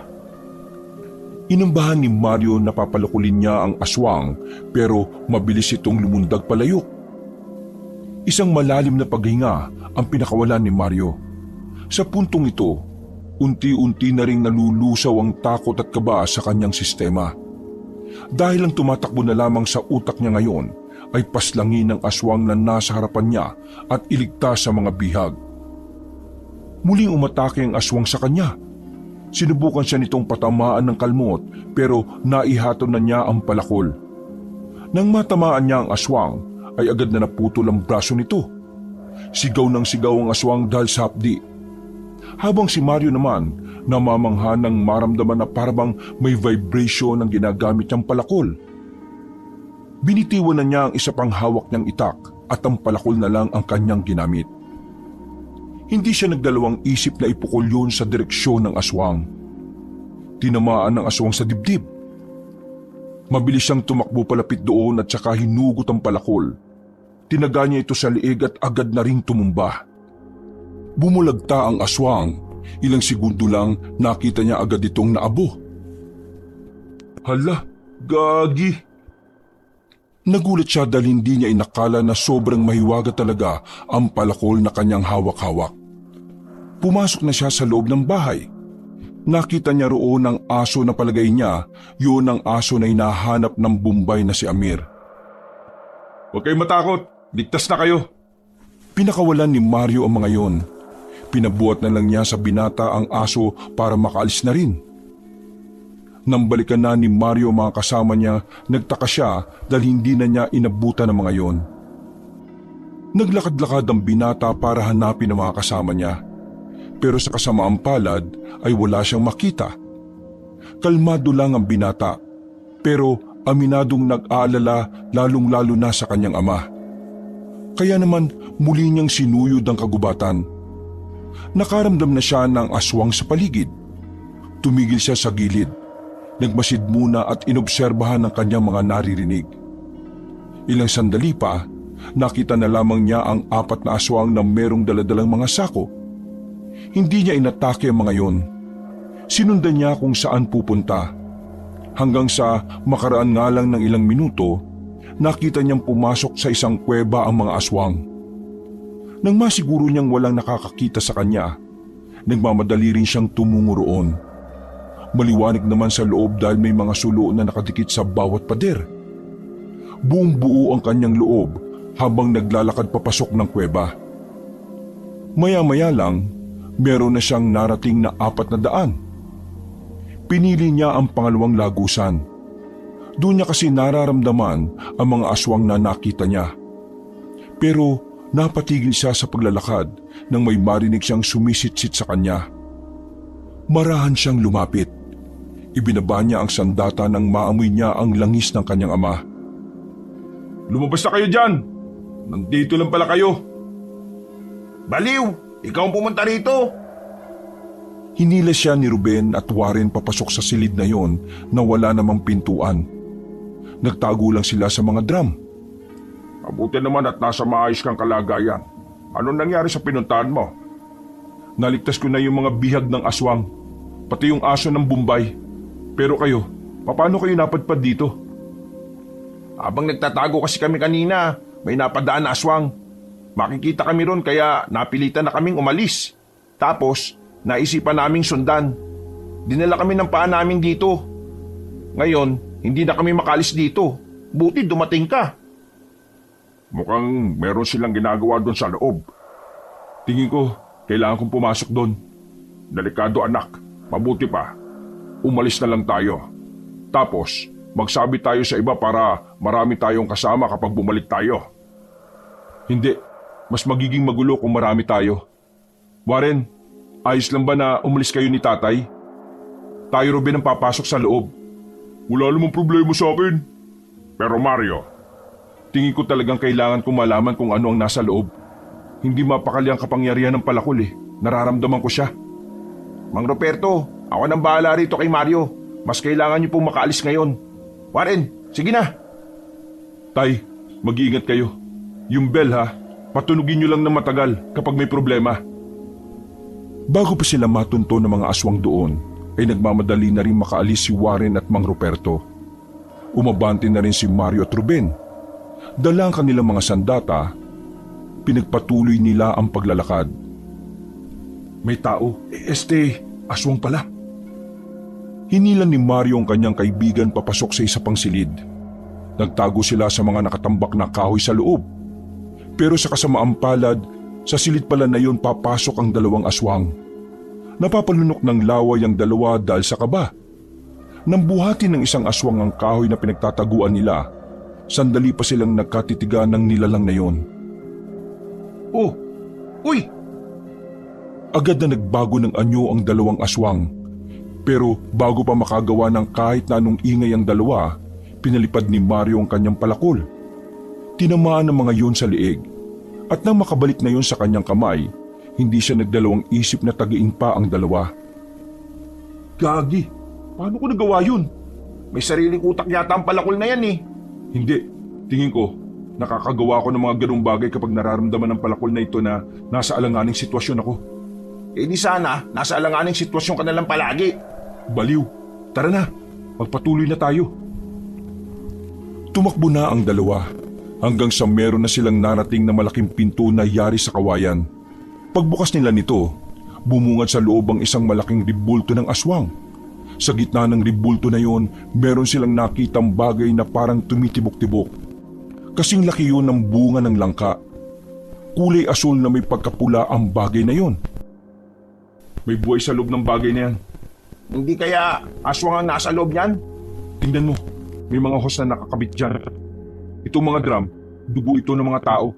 Inambahan ni Mario na papalukulin niya ang aswang pero mabilis itong lumundag palayok. Isang malalim na paghinga ang pinakawalan ni Mario. Sa puntong ito, unti-unti na ring nalulusaw ang takot at kaba sa kanyang sistema. Dahil ang tumatakbo na lamang sa utak niya ngayon ay paslangin ng aswang na nasa harapan niya at iligtas sa mga bihag. Muling umatake ang aswang sa kanya. Sinubukan siya nitong patamaan ng kalmot pero naihaton na niya ang palakol. Nang matamaan niya ang aswang ay agad na naputol ang braso nito. Sigaw ng sigaw ang aswang dahil sa hapdi. Habang si Mario naman namamangha ng maramdaman na parabang may vibration ng ginagamit niyang palakol. Binitiwan na niya ang isa pang hawak niyang itak at ang palakol na lang ang kanyang ginamit. Hindi siya nagdalawang isip na ipukol yun sa direksyon ng aswang. Tinamaan ng aswang sa dibdib. Mabilis siyang tumakbo palapit doon at saka hinugot ang palakol. Tinaga niya ito sa liig at agad na ring tumumba. Bumulagta ang aswang. Ilang segundo lang nakita niya agad itong naabo. Hala, gagi! Nagulat siya dahil hindi niya inakala na sobrang mahiwaga talaga ang palakol na kanyang hawak-hawak. Pumasok na siya sa loob ng bahay. Nakita niya roon ang aso na palagay niya, yun ang aso na hinahanap ng Bombay na si Amir. Huwag kayong matakot, ligtas na kayo. Pinakawalan ni Mario ang mga yon. Pinabuhat na lang niya sa binata ang aso para makaalis na rin. Nang balikan na ni Mario mga kasama niya, nagtaka siya dahil hindi na niya inabutan ang mga yon. Naglakad-lakad ang binata para hanapin ang mga kasama niya. Pero sa kasamaang palad ay wala siyang makita. Kalmado lang ang binata, pero aminadong nag-aalala lalong-lalo na sa kanyang ama. Kaya naman muli niyang sinuyod ang kagubatan. Nakaramdam na siya ng aswang sa paligid. Tumigil siya sa gilid. Nagmasid muna at inobserbahan ang kanyang mga naririnig. Ilang sandali pa, nakita na lamang niya ang 4 na aswang na merong daladalang mga sako. Hindi niya inatake ang mga yon. Sinundan niya kung saan pupunta. Hanggang sa makaraan nga lang ng ilang minuto, nakita niyang pumasok sa isang kuweba ang mga aswang. Nang masiguro niyang walang nakakakita sa kanya, nagmamadali rin siyang tumungo roon. Maliwanag naman sa loob dahil may mga sulo na nakadikit sa bawat pader. Buong buo ang kanyang loob habang naglalakad papasok ng kuweba. Maya-maya lang, meron na siyang narating na 400. Pinili niya ang pangalawang lagusan. Doon niya kasi nararamdaman ang mga aswang na nakita niya. Pero napatigil siya sa paglalakad nang may marinig siyang sumisit-sit sa kanya. Marahan siyang lumapit. Ibinaba niya ang sandata nang maamoy niya ang langis ng kanyang ama. Lumabas na kayo dyan! Nandito lang pala kayo! Baliw! Ikaw ang pumunta rito! Hinila siya ni Ruben at Warren papasok sa silid na yon na wala namang pintuan. nagtago lang sila sa mga drum. Mabuti naman at nasa maayos kang kalagayan. Anong nangyari sa pinuntahan mo? Naligtas ko na yung mga bihag ng aswang, pati yung aso ng Bombay. Pero kayo, paano kayo napadpad dito? Habang nagtatago kasi kami kanina, may napadaan na aswang. Makikita kami ron kaya napilitan na kaming umalis. Tapos, naisipan naming sundan. Dinala kami ng paa namin dito. Ngayon, hindi na kami makalis dito. Buti dumating ka. Mukhang meron silang ginagawa doon sa loob. Tingin ko, kailangan kong pumasok doon. Delikado anak, mabuti pa. Umalis na lang tayo. Tapos, magsabi tayo sa iba para marami tayong kasama kapag bumalik tayo. Hindi, mas magiging magulo kung marami tayo. Warren, ayos lang ba na umalis kayo ni tatay? Tayo rin ang papasok sa loob. Wala namang problema sa akin. Pero Mario, Tingin ko talagang kailangan kong malaman kung ano ang nasa loob. Hindi mapakali ang kapangyarihan ng palakol eh. Nararamdaman ko siya. Mang Roberto, ako nang bahala rito kay Mario. Mas kailangan niyo pong makaalis ngayon. Warren, sige na. Tay, mag-iingat kayo. Yung bell ha, patunugin niyo lang ng matagal kapag may problema. Bago pa sila matunto ng mga aswang doon, ay nagmamadali na rin makaalis si Warren at Mang Roberto. Umabante na rin si Mario at Ruben. Dala ang kanilang mga sandata, pinagpatuloy nila ang paglalakad. May tao, aswang pala. Hinilan ni Mario ang kanyang kaibigan papasok sa isa pang silid. Nagtago sila sa mga nakatambak na kahoy sa loob. Pero sa kasamaang palad, sa silid pala na yun papasok ang dalawang aswang. Napapalunok ng laway ang dalawa dahil sa kaba. Nang buhatin ng isang aswang ang kahoy na pinagtataguan nila, sandali pa silang nagkatitigan ng nilalang na yon. Oh, uy! Agad na nagbago ng anyo ang dalawang aswang. Pero bago pa makagawa ng kahit na anong ingay ang dalawa, pinalipad ni Mario ang kanyang palakol. Tinamaan ng mga yon sa liig. At nang makabalik na yon sa kanyang kamay, hindi siya nagdalawang isip na tagiin pa ang dalawa. Gagi, paano ko nagawa yun? May sariling utak yata ang palakol na yan eh. Hindi, tingin ko, nakakagawa ko ng mga ganung bagay kapag nararamdaman ng palakol na ito na nasa alanganing sitwasyon ako. Eh di sana, nasa alanganing sitwasyon ka na lang palagi. Baliw, tara na, magpatuloy na tayo. Tumakbo na ang dalawa hanggang sa meron na silang narating na malaking pinto na yari sa kawayan. Pagbukas nila nito, bumungad sa loob ang isang malaking ribulto ng aswang. Sa gitna ng ribulto na yon, meron silang nakitang bagay na parang tumitibok-tibok. Kasing laki yun ng bunga ng langka. Kulay asul na may pagkapula ang bagay na yon. May buhay sa loob ng bagay na yan. Hindi kaya aswang ang nasa loob niyan? Tingnan mo, may mga hose na nakakabit dyan. Itong mga drum, dugo ito ng mga tao.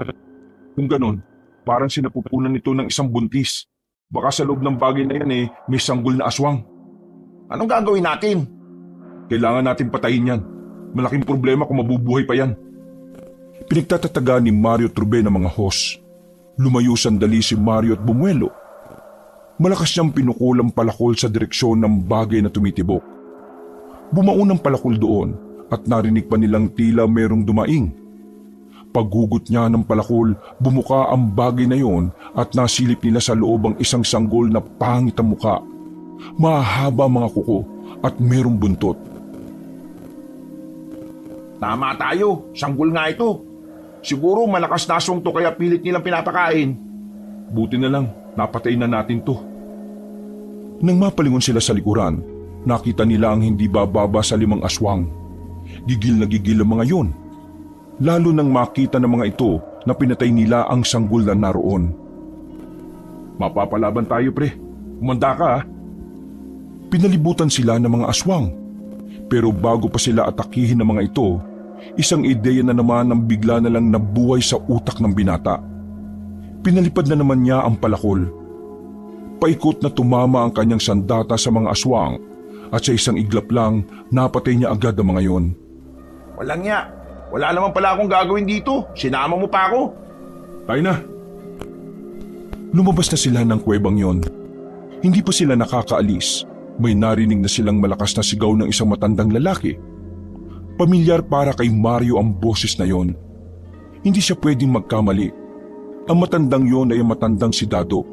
Kung ganon, parang sinapupunan ito ng isang buntis. Baka sa loob ng bagay na yan may sanggol na aswang. Anong gagawin natin? Kailangan natin patayin yan. Malaking problema kung mabubuhay pa yan. Pinagtatataga ni Mario at Ruben ang mga hose. Lumayo sandali si Mario at bumuelo. Malakas niyang pinukulang palakol sa direksyon ng bagay na tumitibok. Bumaon ang palakol doon at narinig pa nilang tila merong dumaing. Paghugot niya ng palakol, bumuka ang bagay na yon at nasilip nila sa loob ang isang sanggol na pangit ang muka. Mahaba mga kuko at merong buntot. Tama tayo, sanggol nga ito. Siguro malakas na aswang to kaya pilit nilang pinapakain. Buti na lang, napatayin na natin to. Nang mapalingon sila sa likuran, nakita nila ang hindi bababa sa 5 aswang. Gigil na gigil ang mga yon. Lalo nang makita ng mga ito na pinatay nila ang sanggol na naroon. Mapapalaban tayo pre, umanda ka ha. Pinalibutan sila ng mga aswang. Pero bago pa sila atakihin ng mga ito, isang ideya na naman ang bigla na lang nabuhay sa utak ng binata. Pinalipad na naman niya ang palakol. Paikot na tumama ang kanyang sandata sa mga aswang at sa isang iglap lang napatay niya agad ang mga yon. Walang niya. Wala naman pala akong gagawin dito. Sinama mo pa ako. Tayo na. Lumabas na sila ng kuwebang yon. Hindi pa sila nakakaalis. May narinig na silang malakas na sigaw ng isang matandang lalaki. Pamilyar para kay Mario ang boses na yon. Hindi siya pwedeng magkamali. Ang matandang yon ay ang matandang si Dado.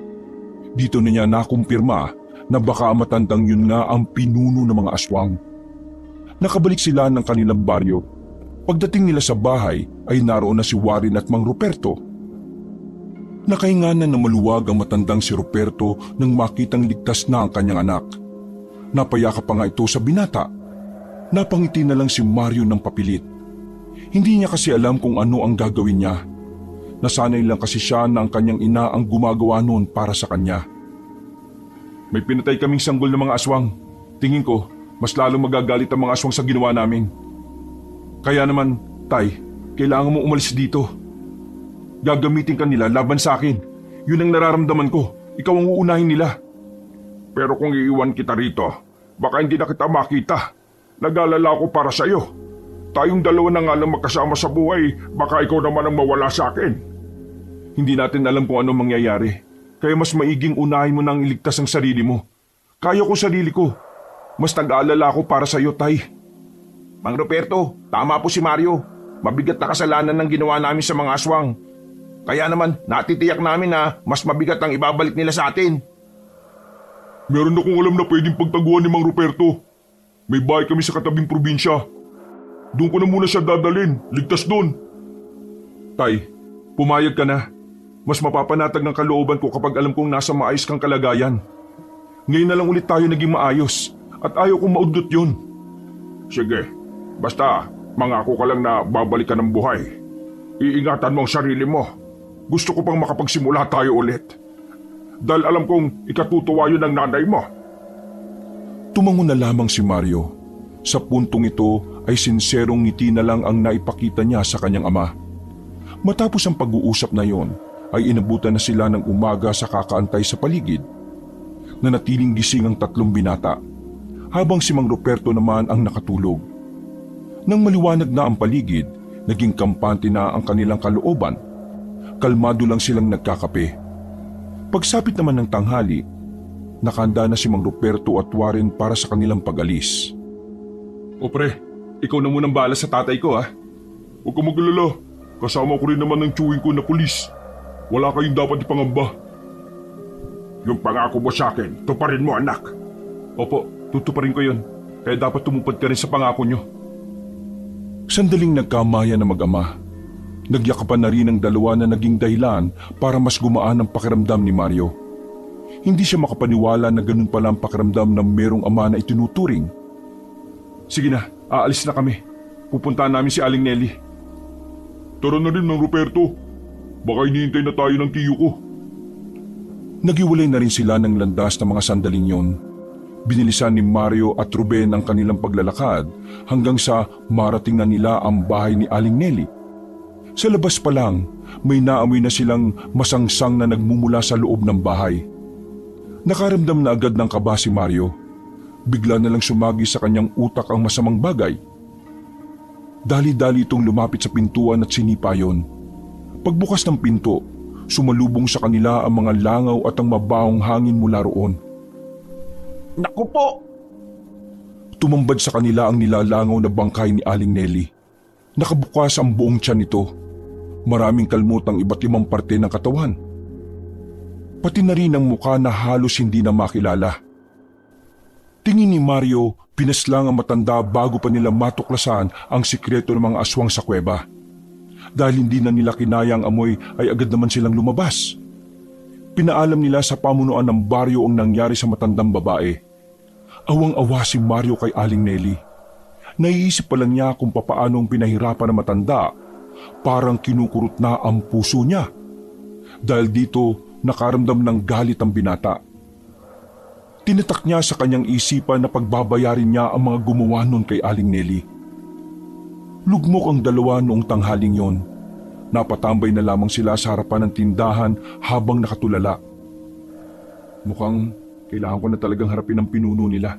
Dito na niya nakumpirma na baka ang matandang yun nga ang pinuno ng mga aswang. Nakabalik sila ng kanilang baryo. Pagdating nila sa bahay ay naroon na si Warren at Mang Ruperto. Nakahinganan na maluwag ang matandang si Ruperto nang makitang ligtas na ang kanyang anak. Napayakap pa nga ito sa binata. Napangiti na lang si Mario ng papilit. Hindi niya kasi alam kung ano ang gagawin niya. Nasanay lang kasi siya na ang kanyang ina ang gumagawa noon para sa kanya. May pinatay kaming sanggol ng mga aswang. Tingin ko, mas lalong magagalit ang mga aswang sa ginawa namin. Kaya naman, Tay, kailangan mo umalis dito. Gagamitin ka nila laban sa akin. Yun ang nararamdaman ko. Ikaw ang uunahin nila. Pero kung iiwan kita rito, baka hindi na kita makita. Nag-alala ako para sa iyo. Tayong dalawa na nga lang magkasama sa buhay, baka ikaw naman ang mawala sa akin. Hindi natin alam kung ano mangyayari. Kaya mas maiging unahin mo nang iligtas ang sarili mo. Kaya ko sarili ko. Mas nag-aalala ako para sa iyo, Tay. Mang Ruperto, tama po si Mario. Mabigat na kasalanan ng ginawa namin sa mga aswang. Kaya naman, natitiyak namin na mas mabigat ang ibabalik nila sa atin. Meron akong alam na pwedeng pagtaguan ni Mang Ruperto. May bahay kami sa katabing probinsya. Doon ko na muna siya dadalhin. Ligtas doon. Tay, pumayag ka na. Mas mapapanatag ng kalooban ko kapag alam kong nasa maayos kang kalagayan. Ngayon na lang ulit tayo naging maayos at ayaw kong maudlot yun. Sige, basta mangako ka lang na babalik ka ng buhay. Iingatan mo ang sarili mo. Gusto ko pang makapagsimula tayo ulit. Dahil alam kong ikatutuwa yun ng nanay mo. Tumango na lamang si Mario. Sa puntong ito ay sinserong ngiti na lang ang naipakita niya sa kanyang ama. Matapos ang pag-uusap na yon, ay inabutan na sila ng umaga sa kakaantay sa paligid. Nanatiling gising ang tatlong binata, habang si Mang Ruperto naman ang nakatulog. Nang maliwanag na ang paligid, naging kampante na ang kanilang kalooban. Kalmado lang silang nagkakape. Pagsapit naman ng tanghali, nakahanda na si Mang Ruperto at Warren para sa kanilang pag-alis. O pre, ikaw na munang bahala sa tatay ko ha. Huwag ka maglala. Kasama ko rin naman ng tiyuhin ko na pulis. Wala kayong dapat ipangamba. Yung pangako mo sa akin, tuparin mo anak. Opo, tutuparin ko yun. Kaya dapat tumupad ka rin sa pangako nyo. Sandaling nagkamaya na mag-ama. Nagyakapan na rin ang dalawa na naging dahilan para mas gumaan ang pakiramdam ni Mario. Hindi siya makapaniwala na ganun pala ang pakiramdam ng merong ama na itinuturing. Sige na, aalis na kami. Pupuntahan namin si Aling Nelly. Tara na rin, Mang Ruperto. Baka hinihintay na tayo ng tiyo ko. Nagiwalay na rin sila ng landas ng mga sandaling yon. Binilisan ni Mario at Ruben ang kanilang paglalakad hanggang sa marating na nila ang bahay ni Aling Nelly. Sa labas pa lang, may naamoy na silang masangsang na nagmumula sa loob ng bahay. Nakaramdam na agad ng kaba si Mario. Bigla na lang sumagi sa kanyang utak ang masamang bagay. Dali-dali itong lumapit sa pintuan at sinipa yon. Pagbukas ng pinto, sumalubong sa kanila ang mga langaw at ang mabahong hangin mula roon. Naku po! Tumambad sa kanila ang nilalangaw na bangkay ni Aling Nelly. Nakabukas ang buong tiyan nito. Maraming kalmot ang iba't ibang parte ng katawan. Pati na rin ang mukha na halos hindi na makilala. Tingin ni Mario, pinaslang ang matanda bago pa nila matuklasan ang sikreto ng mga aswang sa kuweba. Dahil hindi na nila kinaya ang amoy ay agad naman silang lumabas. Pinaalam nila sa pamunuan ng baryo ang nangyari sa matandang babae. Awang-awa si Mario kay Aling Nelly. Naiisip pa lang niya kung papaanong pinahirapan ng matanda. Parang kinukurot na ang puso niya. Dahil dito nakaramdam ng galit ang binata. Tinatak niya sa kanyang isipan na pagbabayarin niya ang mga gumawa nun kay Aling Nelly. Lugmok ang dalawa noong tanghaling yon. Napatambay na lamang sila sa harapan ng tindahan habang nakatulala. Mukhang kailangan ko na talagang harapin ang pinuno nila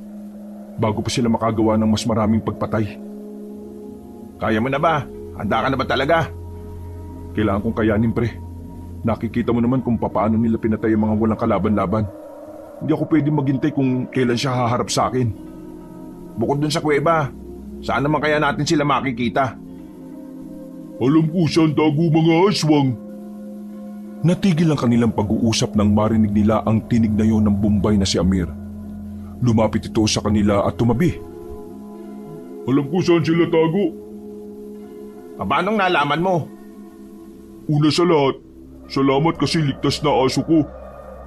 bago pa sila makagawa ng mas maraming pagpatay. Kaya mo na ba? Handa ka na ba talaga? Kailangan kong kayanin, pre. Nakikita mo naman kung papaano nila pinatay ang mga walang kalaban-laban. Hindi ako pwedeng maghintay kung kailan siya haharap sa akin. Bukod dun sa kuweba, Saan naman kaya natin sila makikita? Alam ko saan tago mga aswang. Natigil ang kanilang pag-uusap nang marinig nila ang tinig na yon ng Bombay na si Amir. Lumapit ito sa kanila at tumabi. Alam ko saan sila tago. Paanong nalaman mo? Una sa lahat, salamat kasi ligtas na aso ko.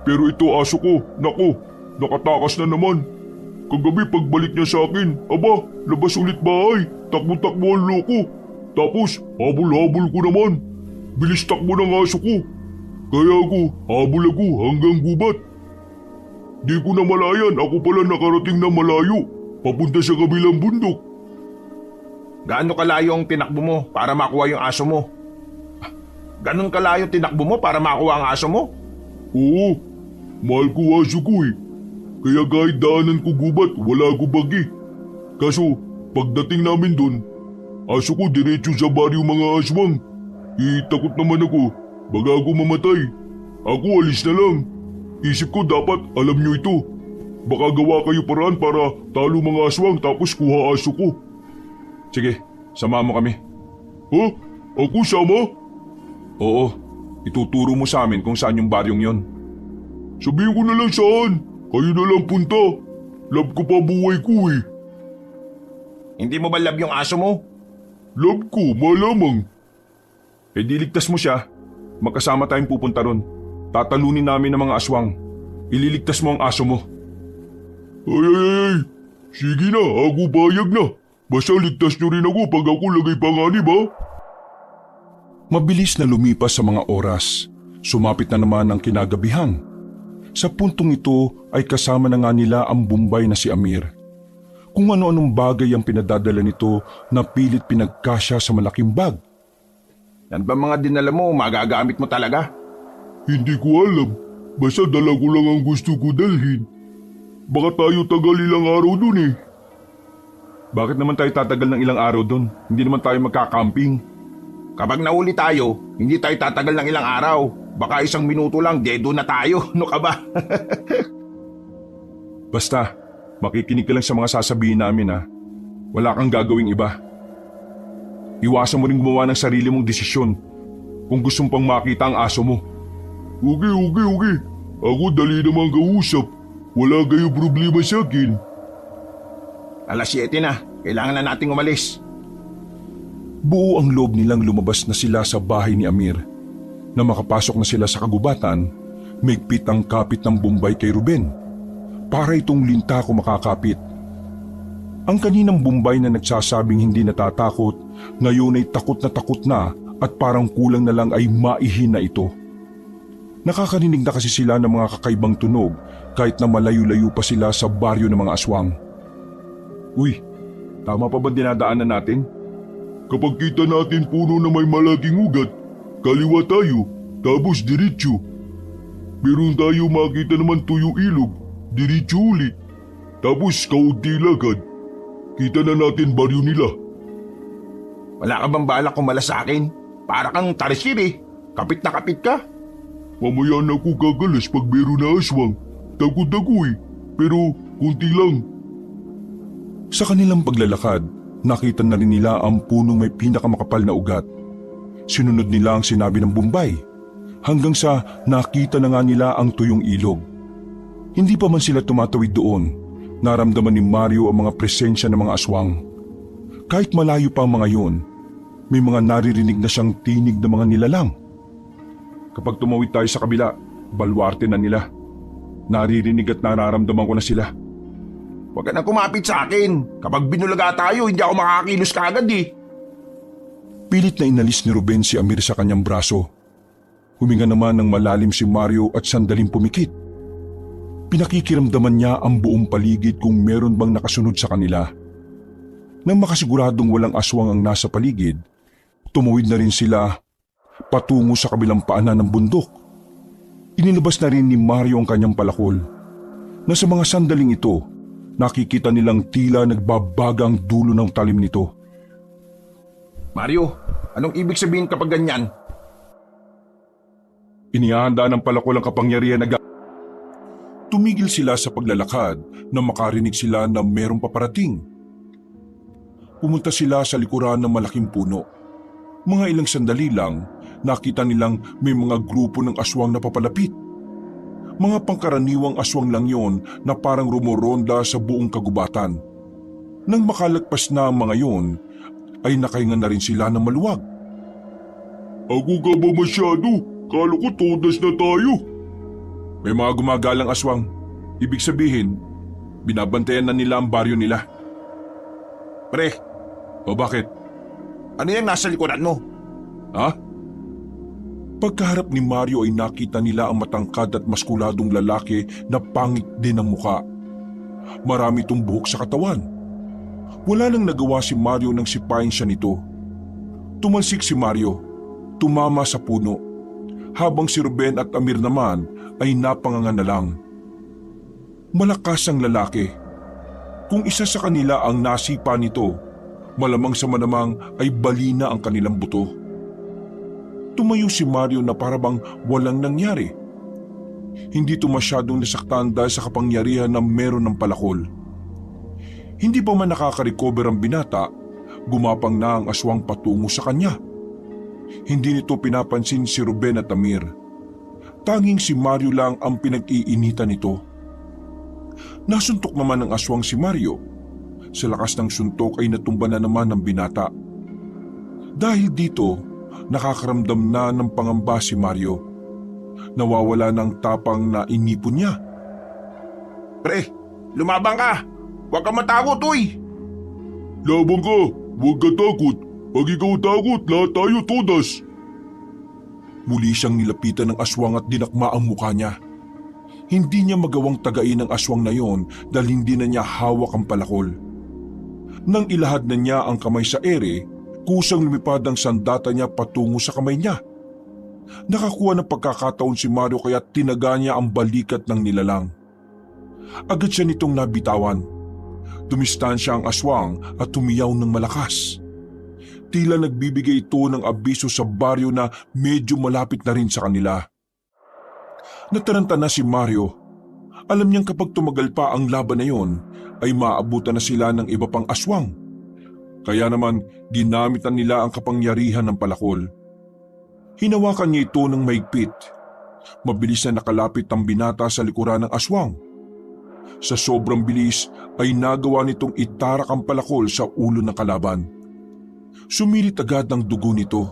Pero ito aso ko, nako, nakatakas na naman. Kagabi pagbalik niya sa akin, aba, labas ulit bahay, takbo-takbo ang loko. Tapos, habol-habol ko naman. Bilis takbo ng aso ko. Kaya habol ako hanggang gubat. Di ko na malayan, ako pala nakarating na malayo, papunta sa kabilang bundok. Gaano kalayo ang tinakbo mo para makuha yung aso mo? Ganon kalayo tinakbo mo para makuha ang aso mo? Oo, mahal ko aso ko eh. Kaya kahit daanan ko gubat, wala ko bagi. Kaso, pagdating namin doon, aso ko diretso sa baryo mga aswang. Takot naman ako, baga ako mamatay. Ako alis na lang. Isip ko dapat alam nyo ito. Baka gawa kayo paraan para talo mga aswang tapos kuha aso ko. Sige, sama mo kami. Ha? Ako sama? Oo, ituturo mo sa amin kung saan yung baryong yon. Sabihin ko na lang saan. Kayo na lang punta. Love ko pa buhay ko eh. Hindi mo ba love yung aso mo? Love ko, malamang. E di ligtas mo siya. Magkasama tayong pupunta ron. Tatalunin namin ang mga aswang. Ililigtas mo ang aso mo. Ay. Sige na, ako bayag na. Basta ligtas nyo rin ako pag ako lagay panganib ha. Mabilis na lumipas sa mga oras. Sumapit na naman ang kinagabihan. Sa puntong ito ay kasama na nga nila ang Bombay na si Amir. Kung ano-anong bagay ang pinadadala nito na pilit pinagkasya sa malaking bag. Yan ba mga dinala mo, magagamit mo talaga? Hindi ko alam. Basta dala ko lang ang gusto ko dalhin. Baka tayo tagal ilang araw dun eh. Bakit naman tayo tatagal ng ilang araw doon? Hindi naman tayo magkakamping. Kapag nahuli tayo, hindi tayo tatagal ng ilang araw. Baka isang minuto lang, dedo na tayo. No ka ba? Basta, makikinig ka lang sa mga sasabihin namin ha. Wala kang gagawing iba. Iwasan mo rin gumawa ng sarili mong desisyon kung gusto mo pang makita ang aso mo. Okay. Ako dali naman kausap. Wala kayo problema sa akin. Alas 7 na, kailangan na nating umalis. Buo ang loob nilang lumabas na sila sa bahay ni Amir. Na makapasok na sila sa kagubatan, maigpit ang kapit ng Bombay kay Ruben. Para itong linta ko makakapit. Ang kaninang Bombay na nagsasabing hindi natatakot, ngayon ay takot na at parang kulang na lang ay maihin na ito. Nakakarinig na kasi sila ng mga kakaibang tunog kahit na malayo-layo pa sila sa baryo ng mga aswang. Uy, tama pa ba dinadaanan natin? Kapag kita natin puno na may malaking ugat, kaliwa tayo, tapos diretso. Meron tayo makita naman tuyo ilog, diretso ulit. Tapos kaunti lagad. Kita na natin baryo nila. Wala ka bang balak kumala sa akin? Para kang tarisir eh. Kapit na kapit ka. Mamaya na ako gagalas pag meron na aswang. Takot ako eh, pero kunti lang. Sa kanilang paglalakad, nakita na rin nila ang punong may pinakamakapal na ugat. Sinunod nila ang sinabi ng Bombay, hanggang sa nakita na nga nila ang tuyong ilog. Hindi pa man sila tumatawid doon, naramdaman ni Mario ang mga presensya ng mga aswang. Kahit malayo pa ang mga yun, may mga naririnig na siyang tinig ng mga nilalang. Kapag tumawid tayo sa kabila, balwarte na nila. Naririnig at nararamdaman ko na sila. Huwag ka nang kumapit sa akin. Kapag binulaga tayo, hindi ako makakilos kaagad eh. Pilit na inalis ni Ruben si Amir sa kanyang braso. Huminga naman ng malalim si Mario at sandaling pumikit. Pinakikiramdaman niya ang buong paligid kung meron bang nakasunod sa kanila. Nang makasiguradong walang aswang ang nasa paligid, tumawid na rin sila patungo sa kabilang paanan ng bundok. Inilabas na rin ni Mario ang kanyang palakol. Na sa mga sandaling ito, nakikita nilang tila nagbabaga ang dulo ng talim nito. Mario, anong ibig sabihin kapag ganyan? Inihahanda ng palakol ang kapangyarihan na Tumigil sila sa paglalakad nang makarinig sila na merong paparating. Pumunta sila sa likuran ng malaking puno. Mga ilang sandali lang, nakita nilang may mga grupo ng aswang na papalapit. Mga pangkaraniwang aswang lang yon na parang rumoronda sa buong kagubatan. Nang makalagpas na ang mga yon, ay nakahinga na rin sila ng maluwag. Ako ka ba masyado? Kala ko todas na tayo. May mga gumagalang aswang. Ibig sabihin, binabantayan na nila ang baryo nila. Pre, O bakit? ano yung nasa likuran mo? Ha? Pagkaharap ni Mario ay nakita nila ang matangkad at maskuladong lalaki na pangit din ang muka. Marami itong buhok sa katawan. Wala nang nagawa si Mario nang sipain siya nito. Tumalsik si Mario, tumama sa puno, habang si Ruben at Amir naman ay napanganga na lang. Malakas ang lalaki. Kung isa sa kanila ang nasipa nito, malamang sa manamang ay balina ang kanilang buto. Tumayo si Mario na parabang walang nangyari. Hindi ito masyadong nasaktan dahil sa kapangyarihan na meron ng palakol. Hindi pa man nakaka-recover ang binata, gumapang na ang aswang patungo sa kanya. Hindi nito pinapansin si Ruben at Amir. Tanging si Mario lang ang pinag-iinitan nito. Nasuntok naman ng aswang si Mario. Sa lakas ng suntok ay natumba na naman ng binata. Dahil dito, nakakaramdam na ng pangamba si Mario. Nawawala ng tapang na inipon niya. Pre, lumabang ka! Huwag ka matakot, uy! Labang ka, huwag ka takot. Pag ikaw takot, lahat tayo todas. Muli siyang nilapitan ng aswang at dinakma ang mukha niya. Hindi niya magawang tagain ang aswang na yon dahil hindi na niya hawak ang palakol. Nang ilahad na niya ang kamay sa ere, kusang lumipad ang sandata niya patungo sa kamay niya. Nakakuha ng pagkakataon si Mario kaya tinaga niya ang balikat ng nilalang. Agad siya nitong nabitawan. Dumistansya ang aswang at tumiyaw ng malakas. Tila nagbibigay ito ng abiso sa baryo na medyo malapit na rin sa kanila. Nataranta na si Mario. Alam niyang kapag tumagal pa ang laban na yon, ay maabutan na sila ng iba pang aswang. Kaya naman ginamitan nila ang kapangyarihan ng palakol. Hinawakan niya ito ng mahigpit. Mabilis na nakalapit ang binata sa likuran ng aswang. Sa sobrang bilis ay nagawa nitong itarak ang palakol sa ulo ng kalaban. Sumirit agad ang dugo nito.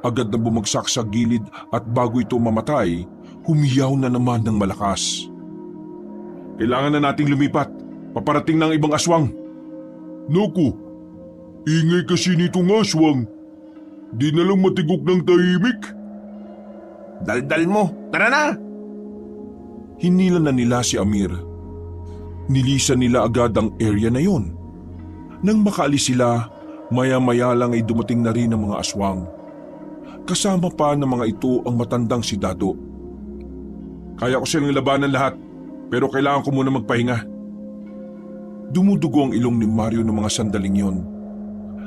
Agad na bumagsak sa gilid at bago ito mamatay, humiyaw na naman ng malakas. Kailangan na nating lumipat. Paparating ng ibang aswang. Naku, ingay kasi nitong aswang. Di na lang matigok ng tahimik. Daldal mo, tara na! Hinila na nila si Amir. Nilisan nila agad ang area na yon. Nang makaalis sila, maya-maya lang ay dumating na rin ang mga aswang. Kasama pa ng mga ito ang matandang si Dado. Kaya ko silang labanan lahat, pero kailangan ko muna magpahinga. Dumudugo ang ilong ni Mario ng mga sandaling yon.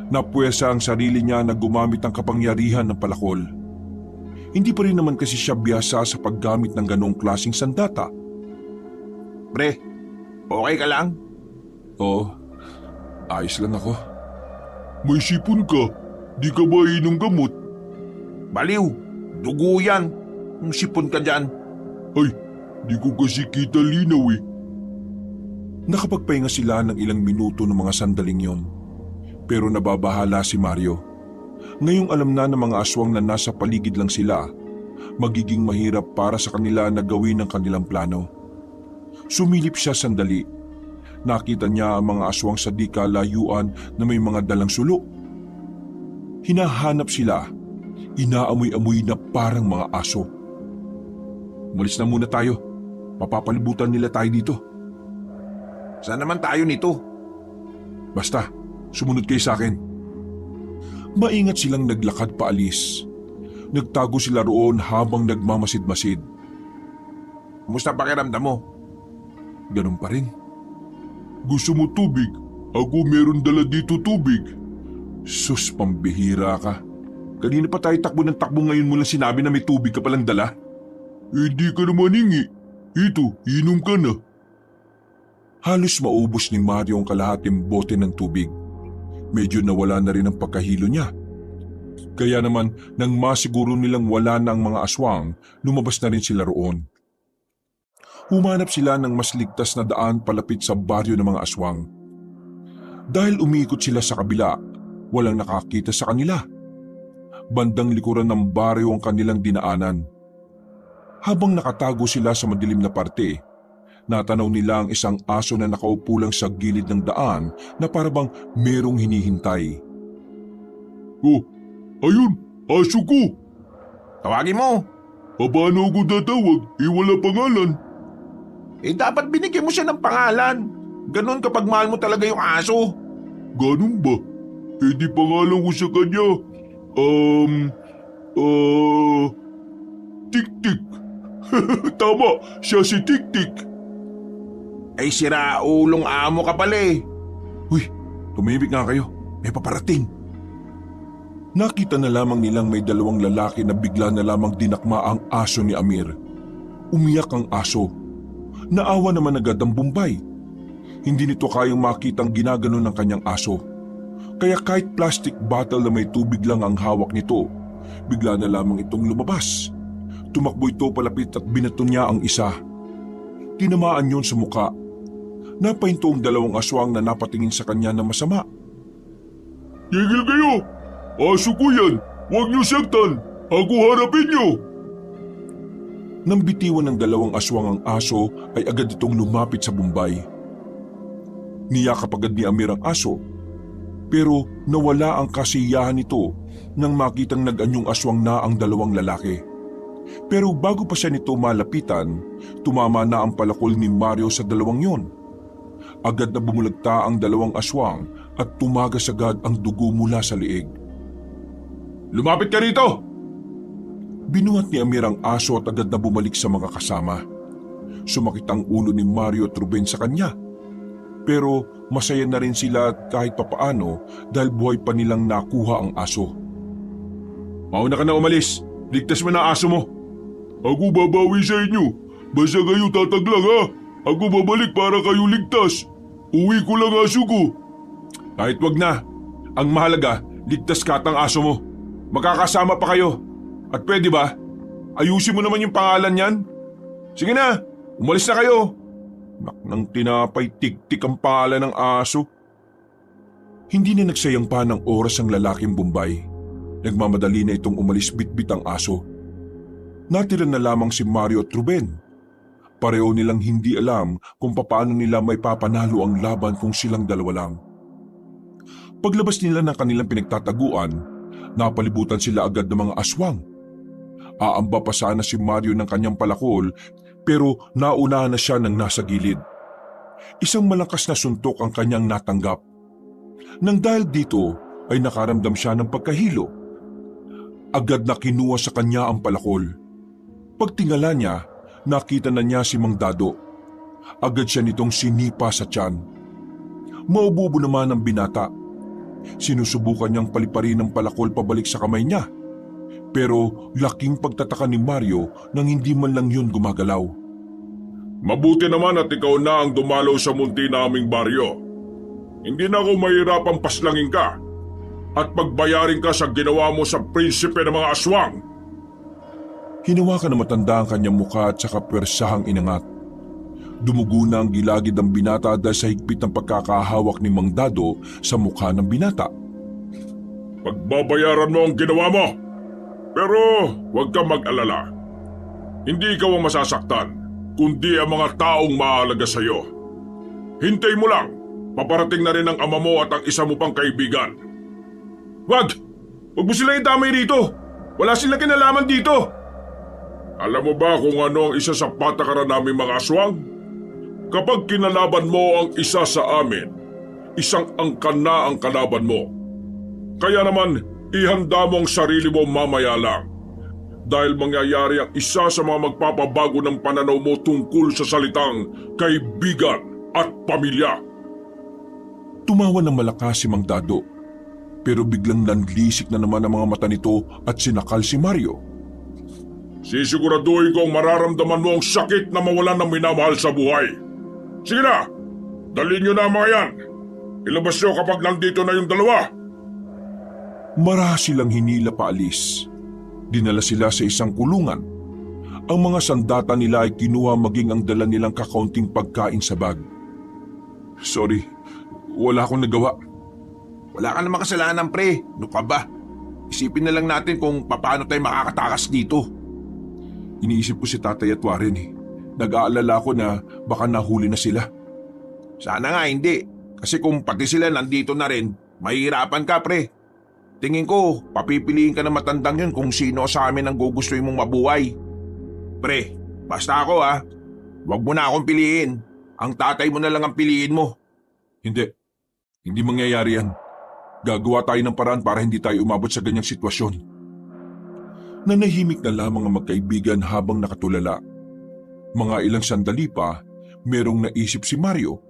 Napuwersa ang sarili niya na gumamit ng kapangyarihan ng palakol. Hindi pa rin naman kasi siya biyasa sa paggamit ng ganong klaseng sandata. Pre, okay ka lang? Oo, ayos lang ako. May sipon ka. Di ka ba inom gamot? Baliw, dugo yan. Sipon ka dyan. Ay, di ko kasi kita linaw eh. Nakapagpahinga sila ng ilang minuto ng mga sandaling yon. Pero nababahala si Mario. Ngayong alam na ng mga aswang na nasa paligid lang sila, magiging mahirap para sa kanila na gawin ang kanilang plano. Sumilip siya sandali. Nakita niya ang mga aswang sa di kalayuan na may mga dalang sulo. Hinahanap sila. Inaamoy-amoy na parang mga aso. Umalis na muna tayo. Papapalibutan nila tayo dito. Saan naman tayo nito? Basta, sumunod kayo sa akin. Maingat silang naglakad paalis. Nagtago sila roon habang nagmamasid-masid. Kumusta pakiramdam mo? Ganun pa rin. Gusto mo tubig? Ako meron dala dito tubig. Sus, pambihira ka. Kanina pa tayo takbo ng takbo, ngayon mo lang sinabi na may tubig ka palang dala. Hindi ka naman hingi. Ito, inom ka na. Halos maubos ni Mario ang kalahating bote ng tubig. medyo nawala na rin ang pagkahilo niya. Kaya naman nang masiguro nilang wala na ang mga aswang, lumabas na rin sila roon. Humanap sila ng mas ligtas na daan palapit sa baryo ng mga aswang. Dahil umiikot sila sa kabila, walang nakakita sa kanila. Bandang likuran ng baryo ang kanilang dinaanan. Habang nakatago sila sa madilim na parte, natanaw nila ang isang aso na nakaupo lang sa gilid ng daan na parabang merong hinihintay. Oh, ayun, aso ko. Tawagin mo. Paano ako tatawag? Wala pangalan. Dapat binigyan mo siya ng pangalan. Ganon kapag mahal mo talaga yung aso. Ganun ba? Di pangalan ko sa kanya. Tik-tik. Tama, siya si Tik-tik. Ay sira ulong amo ka pala eh. Uy, tumibig nga kayo. May paparating. Nakita na lamang nilang may dalawang lalaki na bigla na lamang dinakma ang aso ni Amir. Umiyak ang aso. Naawa naman agad ang Bombay. Hindi nito kayang makitang ginaganon ng kanyang aso. Kaya kahit plastic bottle na may tubig lang ang hawak nito, bigla na lamang itong lumabas. Tumakbo ito palapit at binato niya ang isa. Tinamaan yon sa muka. Napahinto ang dalawang aswang na napatingin sa kanya na masama. Tigil kayo! Aso ko yan! Huwag niyo saktan! Ako harapin niyo! Nang bitiwan ng dalawang aswang ang aso ay agad itong lumapit sa Bombay. Niyakap agad ni Amir ang aso, pero nawala ang kasiyahan nito nang makitang nag-anyong aswang na ang dalawang lalaki. Pero bago pa siya nito malapitan, tumama na ang palakol ni Mario sa dalawang yon. Agad na bumulagta ang dalawang aswang at tumagas agad ang dugo mula sa liig. Lumapit ka rito! Binuhat ni Amir ang aso at agad na bumalik sa mga kasama. Sumakit ang ulo ni Mario at Ruben sa kanya. Pero masaya na rin sila kahit papaano dahil buhay pa nilang nakuha ang aso. Mauna ka na umalis. Ligtas mo na aso mo. Ako babawi sa inyo. Basta kayo tataglang ha. Ako babalik para kayo ligtas. Uwi ko lang aso ko. Kahit wag na. Ang mahalaga, ligtas ka at ang aso mo. Magkakasama pa kayo. At pwede ba, ayusin mo naman yung pangalan niyan? Sige na, umalis na kayo. Nang tinapay tik-tik ang pangalan ng aso. Hindi na nagsayang pa ng oras ang lalaking Bombay. Nagmamadali na itong umalis bitbit ang aso. Natira na lamang si Mario at Ruben. Pareho nilang hindi alam kung paano nila may papanalo ang laban kung silang dalawa lang. Paglabas nila ng kanilang pinagtataguan, napalibutan sila agad ng mga aswang. Aamba pa sana si Mario ng kanyang palakol pero naunahan na siya ng nasa gilid. Isang malakas na suntok ang kanyang natanggap. Nang dahil dito ay nakaramdam siya ng pagkahilo. Agad na kinuha sa kanya ang palakol. Pagtingala niya, nakita na niya si Mang Dado. Agad siya nitong sinipa sa tiyan. Maububo naman ang binata. Sinusubukan niyang paliparin ang palakol pabalik sa kamay niya. Pero laking pagtataka ni Mario nang hindi man lang yun gumagalaw. Mabuti naman at ikaw na ang dumalaw sa munti naming baryo. Hindi na ako mahirapang paslangin ka at pagbayarin ka sa ginawa mo sa prinsipe ng mga aswang. Hinawakan na matanda ang kanyang mukha at saka pwersahang inangat. Dumugo na ang gilagid ng binata dahil sa higpit ng pagkakahawak ni Mang Dado sa mukha ng binata. Pagbabayaran mo ang ginawa mo. Pero huwag kang mag-alala. Hindi ikaw ang masasaktan, kundi ang mga taong mahalaga sa iyo. Hintay mo lang, paparating na rin ang ama mo at ang isa mo pang kaibigan. Wag! Huwag mo sila itamay rito! Wala silang kinalaman dito! Alam mo ba kung ano ang isa sa patakaran naming mga aswang? Kapag kinalaban mo ang isa sa amin, isang angkan na ang kalaban mo. Kaya naman, ihanda mo ang sarili mo mamaya lang. Dahil mangyayari ang isa sa mga magpapabago ng pananaw mo tungkol sa salitang kaibigan at pamilya. Tumawa ng malakas si Mang Dado. Pero biglang nanlisik na naman ang mga mata nito at sinakal si Mario. Sisiguraduhin kong mararamdaman mo ang sakit na mawalan ng minamahal sa buhay. Sige na, dalhin nyo na ang mga yan. Ilabas niyo kapag nandito na yung dalawa. Marahas silang hinila paalis. Dinala sila sa isang kulungan. Ang mga sandata nila ay kinuha maging ang dala nilang kakaunting pagkain sa bag. Sorry, wala akong nagawa. Wala ka namang kasalanan, pre. Ano ka ba? Isipin na lang natin kung paano tayo makakatakas dito. Iniisip ko si Tatay at Warren eh. Nag-aalala ko na baka nahuli na sila. Sana nga hindi. Kasi kung pati sila nandito na rin, mahihirapan ka, pre. Tingin ko, papipiliin ka na matandang yun kung sino sa amin ang gugustuhin mong mabuhay. Pre, basta ako ha. Huwag mo na akong piliin. Ang tatay mo na lang ang piliin mo. Hindi. Hindi mangyayari yan. Gagawa tayo ng paraan para hindi tayo umabot sa ganyang sitwasyon. Nanahimik na lamang ang magkaibigan habang nakatulala. Mga ilang sandali pa, merong naisip si Mario.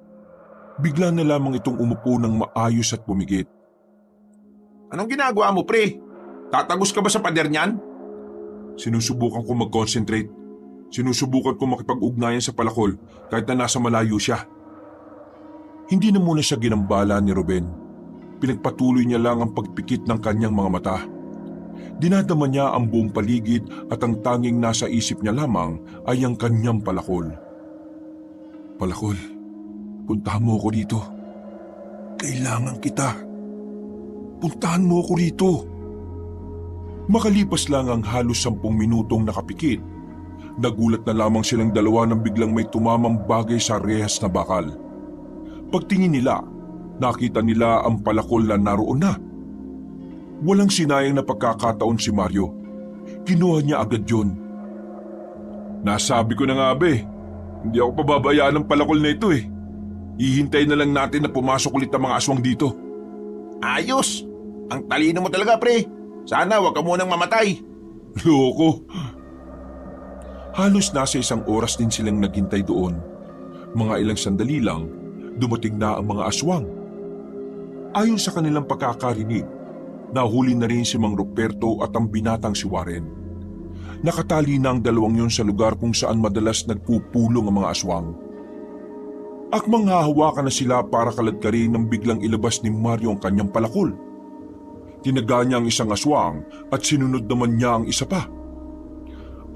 Bigla na lamang itong umupo ng maayos at pumigit. Anong ginagawa mo, pre? Tatagos ka ba sa pader niyan? Sinusubukan ko mag-concentrate. Sinusubukan ko makipag-ugnayan sa palakol kahit na nasa malayo siya. Hindi na muna siya ginambala ni Ruben. Pinagpatuloy niya lang ang pagpikit ng kanyang mga mata. Dinadama niya ang buong paligid at ang tanging nasa isip niya lamang ay ang kanyang palakol. Palakol, puntahan mo ako dito. Kailangan kita. Puntahan mo ako rito. Makalipas lang ang halos 10 minutong nakapikit, nagulat na lamang silang dalawa nang biglang may tumamang bagay sa rehas na bakal. Pagtingin nila, nakita nila ang palakol na naroon na. Walang sinayang na pagkakataon si Mario. Kinuha niya agad yun. Nasabi ko na nga be, hindi ako pababayaan ng palakol na ito eh. Ihintay na lang natin na pumasok ulit ang mga aswang dito. Ayos! Ang talino mo talaga, pre. Sana wag ka munang mamatay. Loko. Halos nasa 1 oras din silang naghintay doon. Mga ilang sandali lang, dumating na ang mga aswang. Ayon sa kanilang pagkakarinig, nahuli na rin si Mang Ruperto at ang binatang si Warren. Nakatali na ang dalawang yun sa lugar kung saan madalas nagpupulong ang mga aswang. Akmang hahawakan na sila para kaladkarin nang biglang ilabas ni Mario ang kanyang palakol. Tinaga niya ang isang aswang at sinunod naman niya ang isa pa.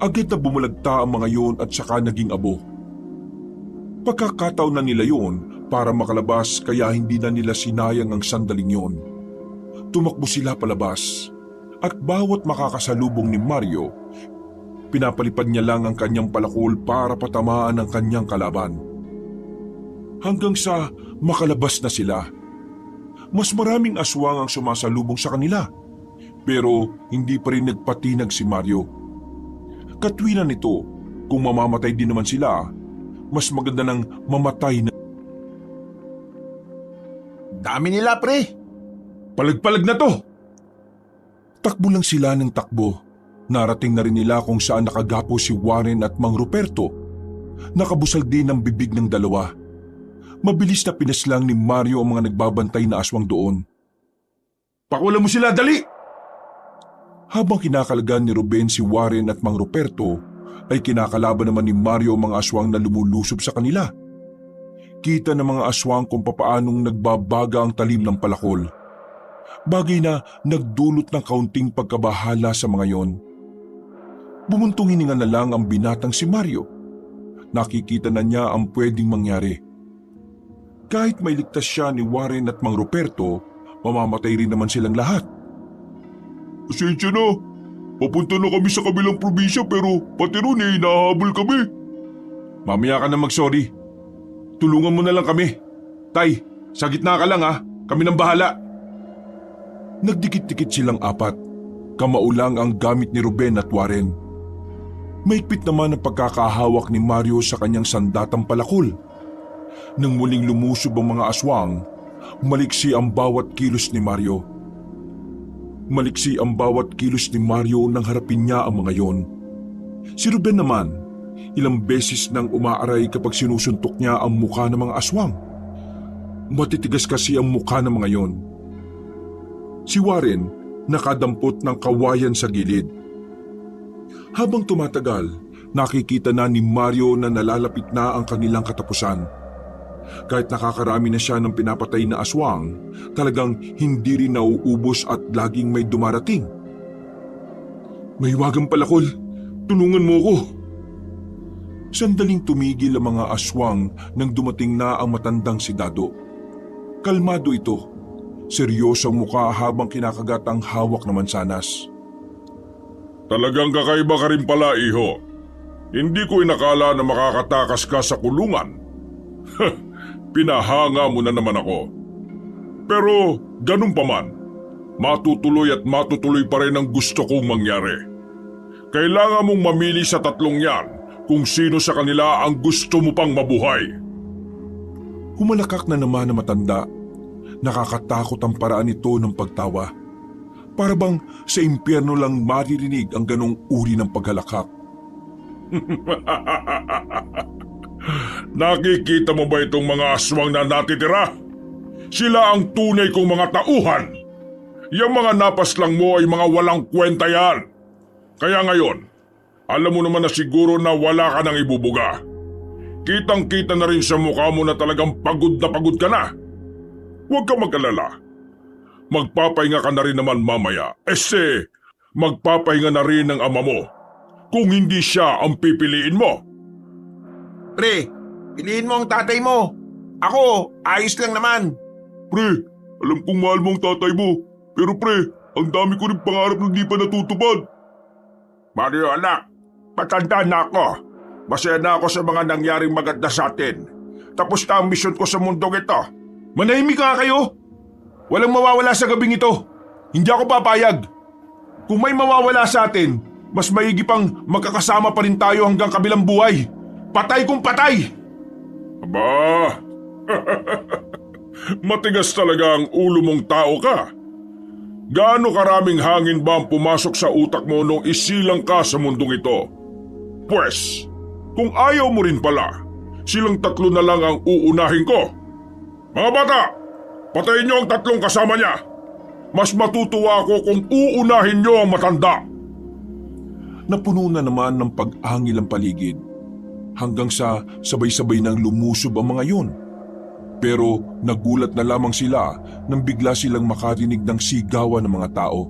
Agad na bumalagta ang mga yun at saka naging abo. Pagkakataon na nila yun para makalabas kaya hindi na nila sinayang ang sandaling yun. Tumakbo sila palabas at bawat makakasalubong ni Mario, pinapalipad niya lang ang kanyang palakol para patamaan ang kanyang kalaban. Hanggang sa makalabas na sila. Mas maraming aswang ang sumasalubong sa kanila, pero hindi pa rin nagpatinag si Mario. Katwiran nito, kung mamamatay din naman sila, mas maganda nang mamatay na. Dami nila, pre. Palag-palag na to! Takbo lang sila ng takbo. Narating na rin nila kung saan nakagapo si Warren at Mang Ruperto. Nakabusal din ang bibig ng dalawa. Mabilis na pinaslang ni Mario ang mga nagbabantay na aswang doon. Pakulan mo sila, dali! Habang kinakalagan ni Ruben si Warren at Mang Ruperto, ay kinakalaban naman ni Mario ang mga aswang na lumulusob sa kanila. Kita ng mga aswang kung papaanong nagbabaga ang talim ng palakol. Bagay na nagdulot ng kaunting pagkabahala sa mga yon. Bumuntong hininga na lang ang binatang si Mario. Nakikita na niya ang pwedeng mangyari. Kahit may ligtas siya ni Warren at Mang Ruperto, mamamatay rin naman silang lahat. Pasensya na. Papunta na kami sa kabilang probinsya pero pati ron nahahabol kami. Mamaya ka na mag-sorry. Tulungan mo na lang kami. Tay, sa gitna ka lang ha. Kami nang bahala. Nagdikit-dikit silang apat. Kamaulang ang gamit ni Ruben at Warren. Maigpit naman ang pagkakahawak ni Mario sa kanyang sandatang palakol. Nang muling lumusob ang mga aswang, maliksi ang bawat kilos ni Mario. Maliksi ang bawat kilos ni Mario nang harapin niya ang mga yon. Si Ruben naman, ilang beses nang umaaray kapag sinusuntok niya ang mukha ng mga aswang. Matitigas kasi ang mukha ng mga yon. Si Warren nakadampot ng kawayan sa gilid. Habang tumatagal, nakikita na ni Mario na nalalapit na ang kanilang katapusan. Kahit nakakarami na siya ng pinapatay na aswang, talagang hindi rin nauubos at laging may dumarating. Mahiwagang palakol, tulungan mo ko. Sandaling tumigil ang mga aswang nang dumating na ang matandang si Dado. Kalmado ito, seryoso ang mukha habang kinakagat ang hawak na mansanas. Talagang kakaiba ka rin pala, iho. Hindi ko inakala na makakatakas ka sa kulungan. Pinahanga mo na naman ako. Pero ganun pa man, matutuloy at matutuloy pa rin ang gusto kong mangyari. Kailangan mong mamili sa tatlong yan kung sino sa kanila ang gusto mo pang mabuhay. Humalakak na naman ang matanda. Nakakatakot ang paraan nito ng pagtawa. Para bang sa impyerno lang maririnig ang ganong uri ng paghalakak. Nakikita mo ba itong mga aswang na natitira? Sila ang tunay kong mga tauhan. Yung mga napaslang mo ay mga walang kwenta yan. Kaya ngayon, alam mo naman na siguro na wala ka nang ibubuga. Kitang-kita na rin sa mukha mo na talagang pagod ka na. Huwag ka mag-alala. Magpapahinga ka na rin naman mamaya. Magpapahinga na rin ng ama mo kung hindi siya ang pipiliin mo. Pre, piliin mo ang tatay mo. Ako, ayos lang naman. Pre, alam kong mahal mo ang tatay mo. Pero pre, ang dami ko rin pangarap na di pa natutupad. Mario anak, patanda na ako. Masaya na ako sa mga nangyaring maganda sa atin. Tapos na ang misyon ko sa mundong ito. Manahimik nga kayo. Walang mawawala sa gabing ito. Hindi ako papayag. Kung may mawawala sa atin, mas maigi pang magkakasama pa rin tayo hanggang kabilang buhay. Patay kung patay! Aba, matigas talaga ang ulo mong tao ka. Gaano karaming hangin ba ang pumasok sa utak mo nung isilang ka sa mundong ito? Pwes, kung ayaw mo rin pala, silang tatlo na lang ang uunahin ko. Mga bata, patayin niyo ang tatlong kasama niya. Mas matutuwa ako kung uunahin niyo ang matanda. Napuno na naman ng pag-angil ang paligid. Hanggang sa sabay-sabay nang lumusob ang mga yun. Pero nagulat na lamang sila nang bigla silang makarinig ng sigawan ng mga tao.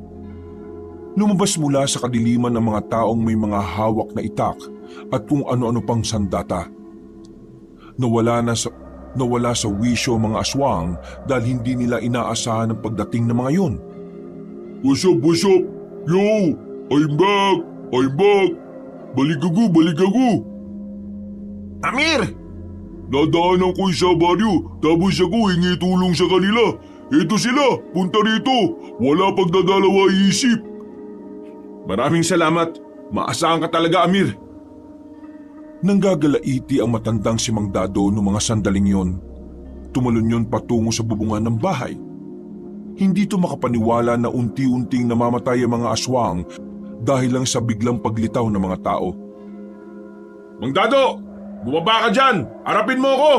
Lumabas mula sa kadiliman ng mga taong may mga hawak na itak at kung ano-ano pang sandata. Nawala sa wisyo ang mga aswang dahil hindi nila inaasahan ang pagdating ng mga yun. What's up? Yo, I'm back! Baligagu! Amir! Nadaanan ko yung baryo, tapos ako hingi tulong sa kanila. Ito sila, punta rito. Wala pagdadalawa isip. Maraming salamat. Maasahan ka talaga, Amir. Nanggagalaiti ang matandang si Mang Dado noong mga sandaling yon. Tumalon yun patungo sa bubungan ng bahay. Hindi to makapaniwala na unti-unting namamatay ang mga aswang dahil lang sa biglang paglitaw ng mga tao. Mang Dado! Bumaba ka dyan! Harapin mo ako!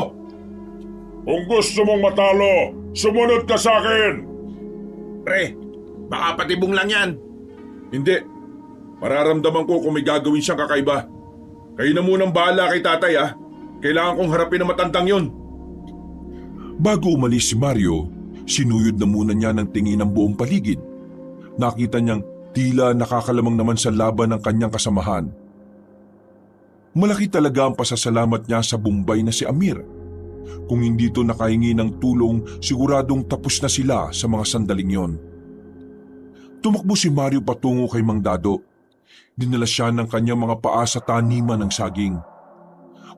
Kung gusto mong matalo, sumunod ka sa akin. Pre, baka patibong lang yan. Hindi. Mararamdaman ko kung may gagawin siyang kakaiba. Kayo na munang bahala kay tatay ah. Kailangan kong harapin ang matandang yon. Bago umalis si Mario, sinuyod na muna niya ng tingin ang buong paligid. Nakita niyang tila nakakalamang naman sa laban ng kanyang kasamahan. Malaki talaga ang pasasalamat niya sa Bombay na si Amir. Kung hindi to nakahingi ng tulong, siguradong tapos na sila sa mga sandaling yon. Tumakbo si Mario patungo kay Mang Dado. Dinala siya ng kanyang mga paa sa taniman ng saging.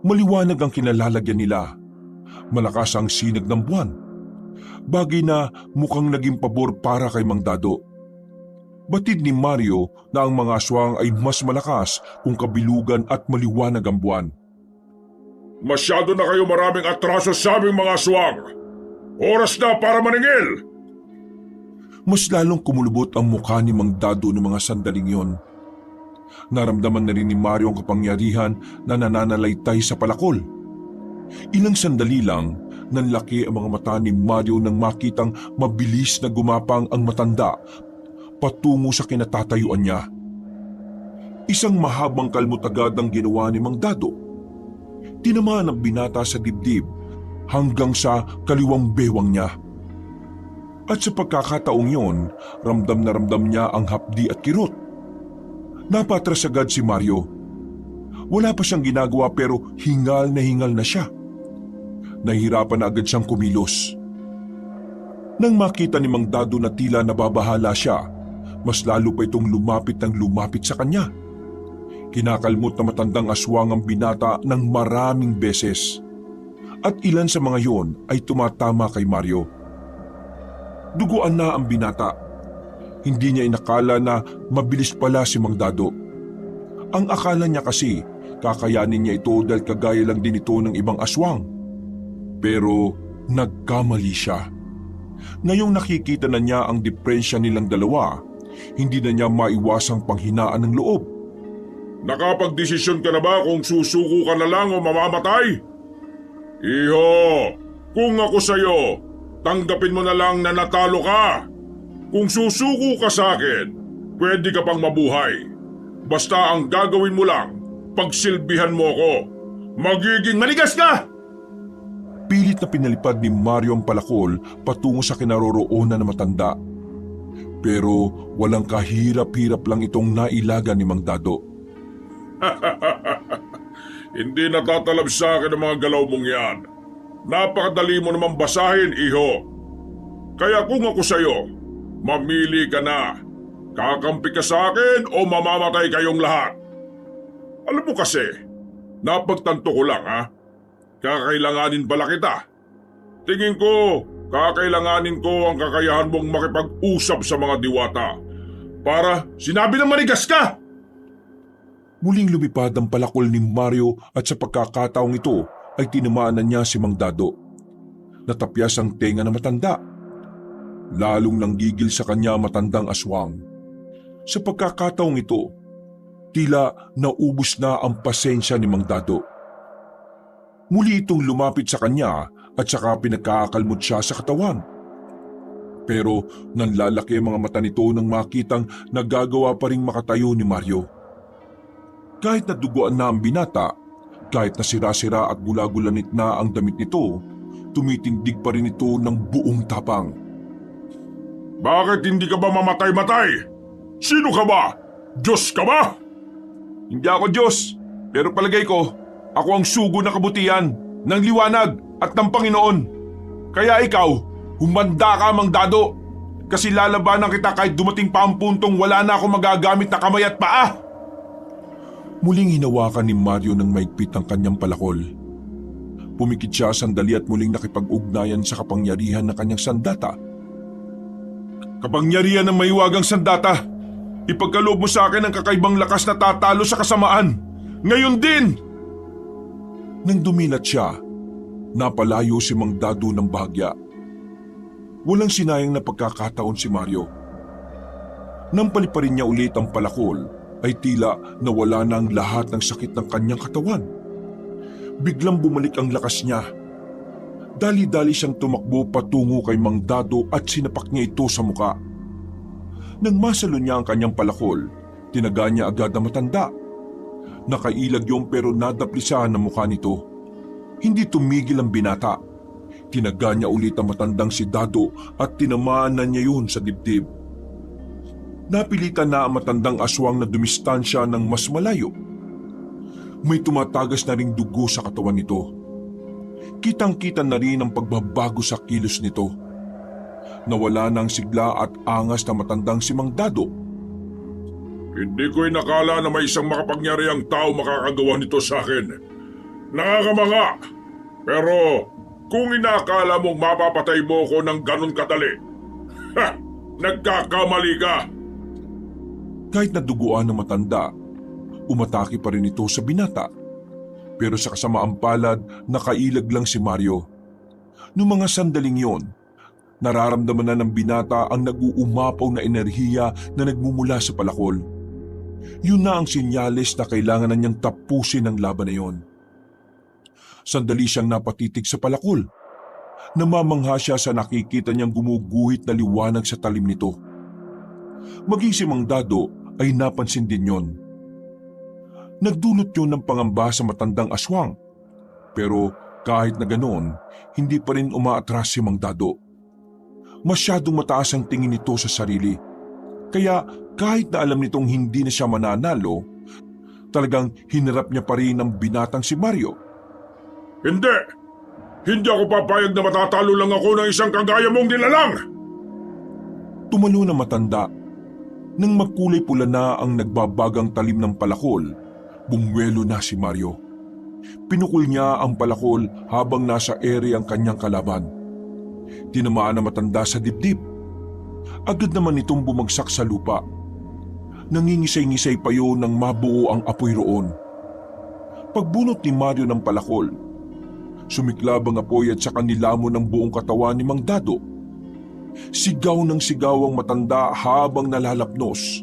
Maliwanag ang kinalalagyan nila. Malakas ang sinag ng buwan. Bagay na mukhang naging pabor para kay Mang Dado. Batid ni Mario na ang mga aswang ay mas malakas kung kabilugan at maliwanag ang buwan. Masyado na kayo maraming atraso sa aming mga aswang. Oras na para maningil! Mas lalong kumulubot ang mukha ni Mang Dado ng mga sandaling yon. Naramdaman na rin ni Mario ang kapangyarihan na nananalaytay sa palakol. Ilang sandali lang, nanlaki ang mga mata ni Mario nang makitang mabilis na gumapang ang matanda patungo sa kinatatayuan niya. Isang mahabang kalmot agad ang ginawa ni Mang Dado. Tinamaan ang binata sa dibdib hanggang sa kaliwang bewang niya. At sa pagkakataong yon, ramdam na ramdam niya ang hapdi at kirot. Napatras agad si Mario. Wala pa siyang ginagawa pero hingal na siya. Nahihirapan na agad siyang kumilos. Nang makita ni Mang Dado na tila nababahala siya, mas lalo pa itong lumapit sa kanya. Kinakalmot na matandang aswang ang binata ng maraming beses. At ilan sa mga yon ay tumatama kay Mario. Duguan na ang binata. Hindi niya inakala na mabilis pala si Mang Dado. Ang akala niya kasi kakayanin niya ito dahil kagaya lang din ito ng ibang aswang. Pero nagkamali siya. Ngayong nakikita na niya ang diferensya nilang dalawa, hindi na niya maiwasang panghinaan ng loob. Nakapagdesisyon ka na ba kung susuko ka na lang o mamamatay? Iho, kung ako sa'yo, tanggapin mo na lang na natalo ka. Kung susuko ka sa akin, pwede ka pang mabuhay. Basta ang gagawin mo lang, pagsilbihan mo ako. Magiging manigas ka! Pilit na pinalipad ni Mario ang palakol patungo sa kinaroroonan na matanda. Pero walang kahirap-hirap lang itong nailaga ni Mang Dado. Hindi natatalab sa akin ang mga galaw mong yan. Napakadali mo naman basahin, iho. Kaya kung ako sa'yo, mamili ka na. Kakampi ka sa akin o mamamatay kayong lahat. Alam mo kasi, napagtanto ko lang ha. Kakailanganin pala kita. Tingin ko, kakailanganin ko ang kakayahan mong makipag-usap sa mga diwata. Para sinabi na manigas ka! Muling lumipad ang palakol ni Mario at sa pagkakataong ito ay tinamaan na niya si Mang Dado. Natapyas ang tenga na matanda. Lalong nanggigil sa kanya matandang aswang. Sa pagkakataong ito, tila naubos na ang pasensya ni Mang Dado. Muli itong lumapit sa kanya at saka pinagkakakalmot siya sa katawan. Pero nanlalaki ang mga mata nito nang makitang nagagawa pa ring makatayo ni Mario. Kahit naduguan na ang binata, kahit nasira-sira at gulagulanit na ang damit nito, tumitindig pa rin ito ng buong tapang. Bakit hindi ka ba mamatay-matay? Sino ka ba? Diyos ka ba? Hindi ako Diyos, pero palagay ko, ako ang sugo ng kabutihan, ng liwanag at ng Panginoon. Kaya ikaw, humanda ka Mang Dado, kasi lalabanan kita kahit dumating pa ang puntong wala na akong magagamit na kamay at paa. Muling hinawakan ni Mario ng maigpit ang kanyang palakol. Pumikit siya sandali at muling nakipag-ugnayan sa kapangyarihan ng kanyang sandata. Kapangyarihan ng mahiwagang sandata, ipagkaloob mo sa akin ang kakaibang lakas na tatalo sa kasamaan. Ngayon din! Nang dumilat siya, napalayo si Mang Dado ng bahagya. Walang sinayang na pagkakataon si Mario. Nang paliparin niya ulit ang palakol, ay tila nawala na ang lahat ng sakit ng kanyang katawan. Biglang bumalik ang lakas niya. Dali-dali siyang tumakbo patungo kay Mang Dado at sinapak niya ito sa muka. Nang masalo niya ang kanyang palakol, tinaga niya agad ang matanda. Nakailag yung pero nadaplisahan ang mukha nito. Hindi tumigil ang binata. Tinaga niya ulit ang matandang si Dado at tinamaan na niya yun sa dibdib. Napilitan na ang matandang aswang na dumistansya ng mas malayo. May tumatagas na ring dugo sa katawan nito. Kitang-kita na rin ang pagbabago sa kilos nito. Nawala na ang sigla at angas na matandang si Mang Dado. Hindi ko inakala na may isang makapangyarihang tao makakagawa nito sa akin. Nakakamanga. Pero kung inakala mong mapapatay mo ko ng ganun kadali, nagkakamali ka. Kahit naduguan ng matanda, umatake pa rin ito sa binata. Pero sa kasamaang palad, nakailag lang si Mario. Noong mga sandaling yon, nararamdaman na ng binata ang nag-uumapaw na enerhiya na nagmumula sa palakol. Yun na ang sinyales na kailangan na niyang tapusin ang laban na yon. Sandali siyang napatitig sa palakol. Namamangha siya sa nakikita niyang gumuguhit na liwanag sa talim nito. Maging si Mang Dado ay napansin din yon. Nagdulot yun ng pangamba sa matandang aswang. Pero Kahit na ganoon, hindi pa rin umaatras si Mang Dado. Masyadong mataas ang tingin nito sa sarili. Kaya kahit na alam nitong hindi na siya mananalo, talagang hinarap niya pa rin ang binatang si Mario. Hindi! Hindi ako papayag na matatalo lang ako ng isang kagaya mong nilalang! Tumalo na matanda. Nang magkulay pula na ang nagbabagang talim ng palakol, bumuelo na si Mario. Pinukul niya ang palakol habang nasa ere ang kanyang kalaban. Tinamaan na matanda sa dibdib. Agad naman itong bumagsak sa lupa. Nangingisay-ngisay pa yun nang mabuo ang apoy roon. Pagbunot ni Mario ng palakol, sumiklab ang apoy at saka nilamon ng buong katawan ni Mang Dado. Sigaw ng sigaw ang matanda habang nalalapnos.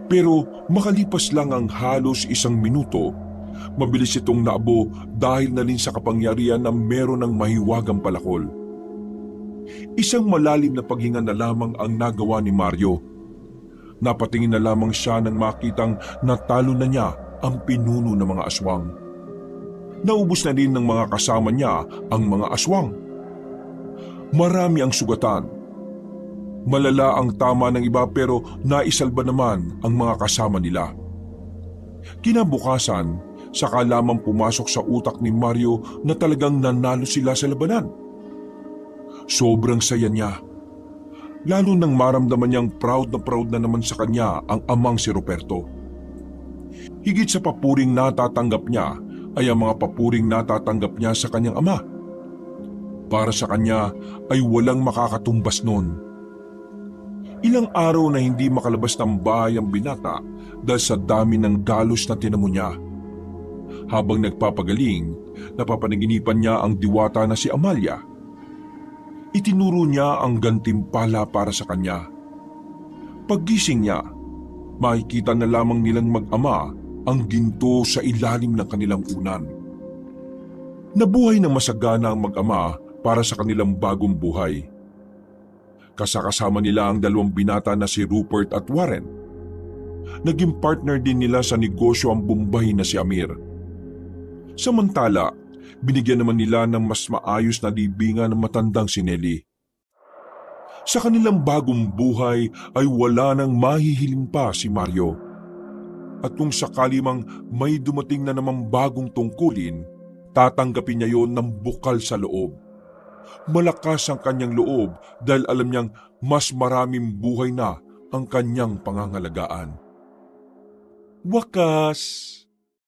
Pero makalipas lang ang halos 1 minuto, mabilis itong naabo dahil na rin sa kapangyarihan na meron ng mahiwagang palakol. Isang malalim na paghinga na lamang ang nagawa ni Mario. Napatingin na lamang siya nang makitang natalo na niya ang pinuno ng mga aswang. Naubos na rin ng mga kasama niya ang mga aswang. Marami ang sugatan. Malala ang tama ng iba pero naisalba naman ang mga kasama nila. Kinabukasan, saka lamang pumasok sa utak ni Mario na talagang nanalo sila sa labanan. Sobrang saya niya. Lalo nang maramdaman niyang proud na naman sa kanya ang amang si Ruperto. Higit sa papuring natatanggap niya ay ang mga papuring natatanggap niya sa kanyang ama. Para sa kanya ay walang makakatumbas noon. Ilang araw na hindi makalabas ng bahay ang binata dahil sa dami ng galos na tinamo niya. Habang nagpapagaling, napapanaginipan niya ang diwata na si Amalia. Itinuro niya ang gantimpala para sa kanya. Paggising niya, makikita na lamang nilang mag-ama ang ginto sa ilalim ng kanilang unan. Nabuhay ng masagana ang mag-ama para sa kanilang bagong buhay. Kasakasama nila ang 2 binata na si Rupert at Warren. Naging partner din nila sa negosyo ang Bombay na si Amir. Samantala, binigyan naman nila ng mas maayos na libingan ng matandang si Nelly. Sa kanilang bagong buhay ay wala nang mahihiling pa si Mario. At kung sakali mang may dumating na namang bagong tungkulin, tatanggapin niya yon ng bukal sa loob. Malakas ang kanyang loob dahil alam niyang mas maraming buhay na ang kanyang pangangalagaan. Wakas!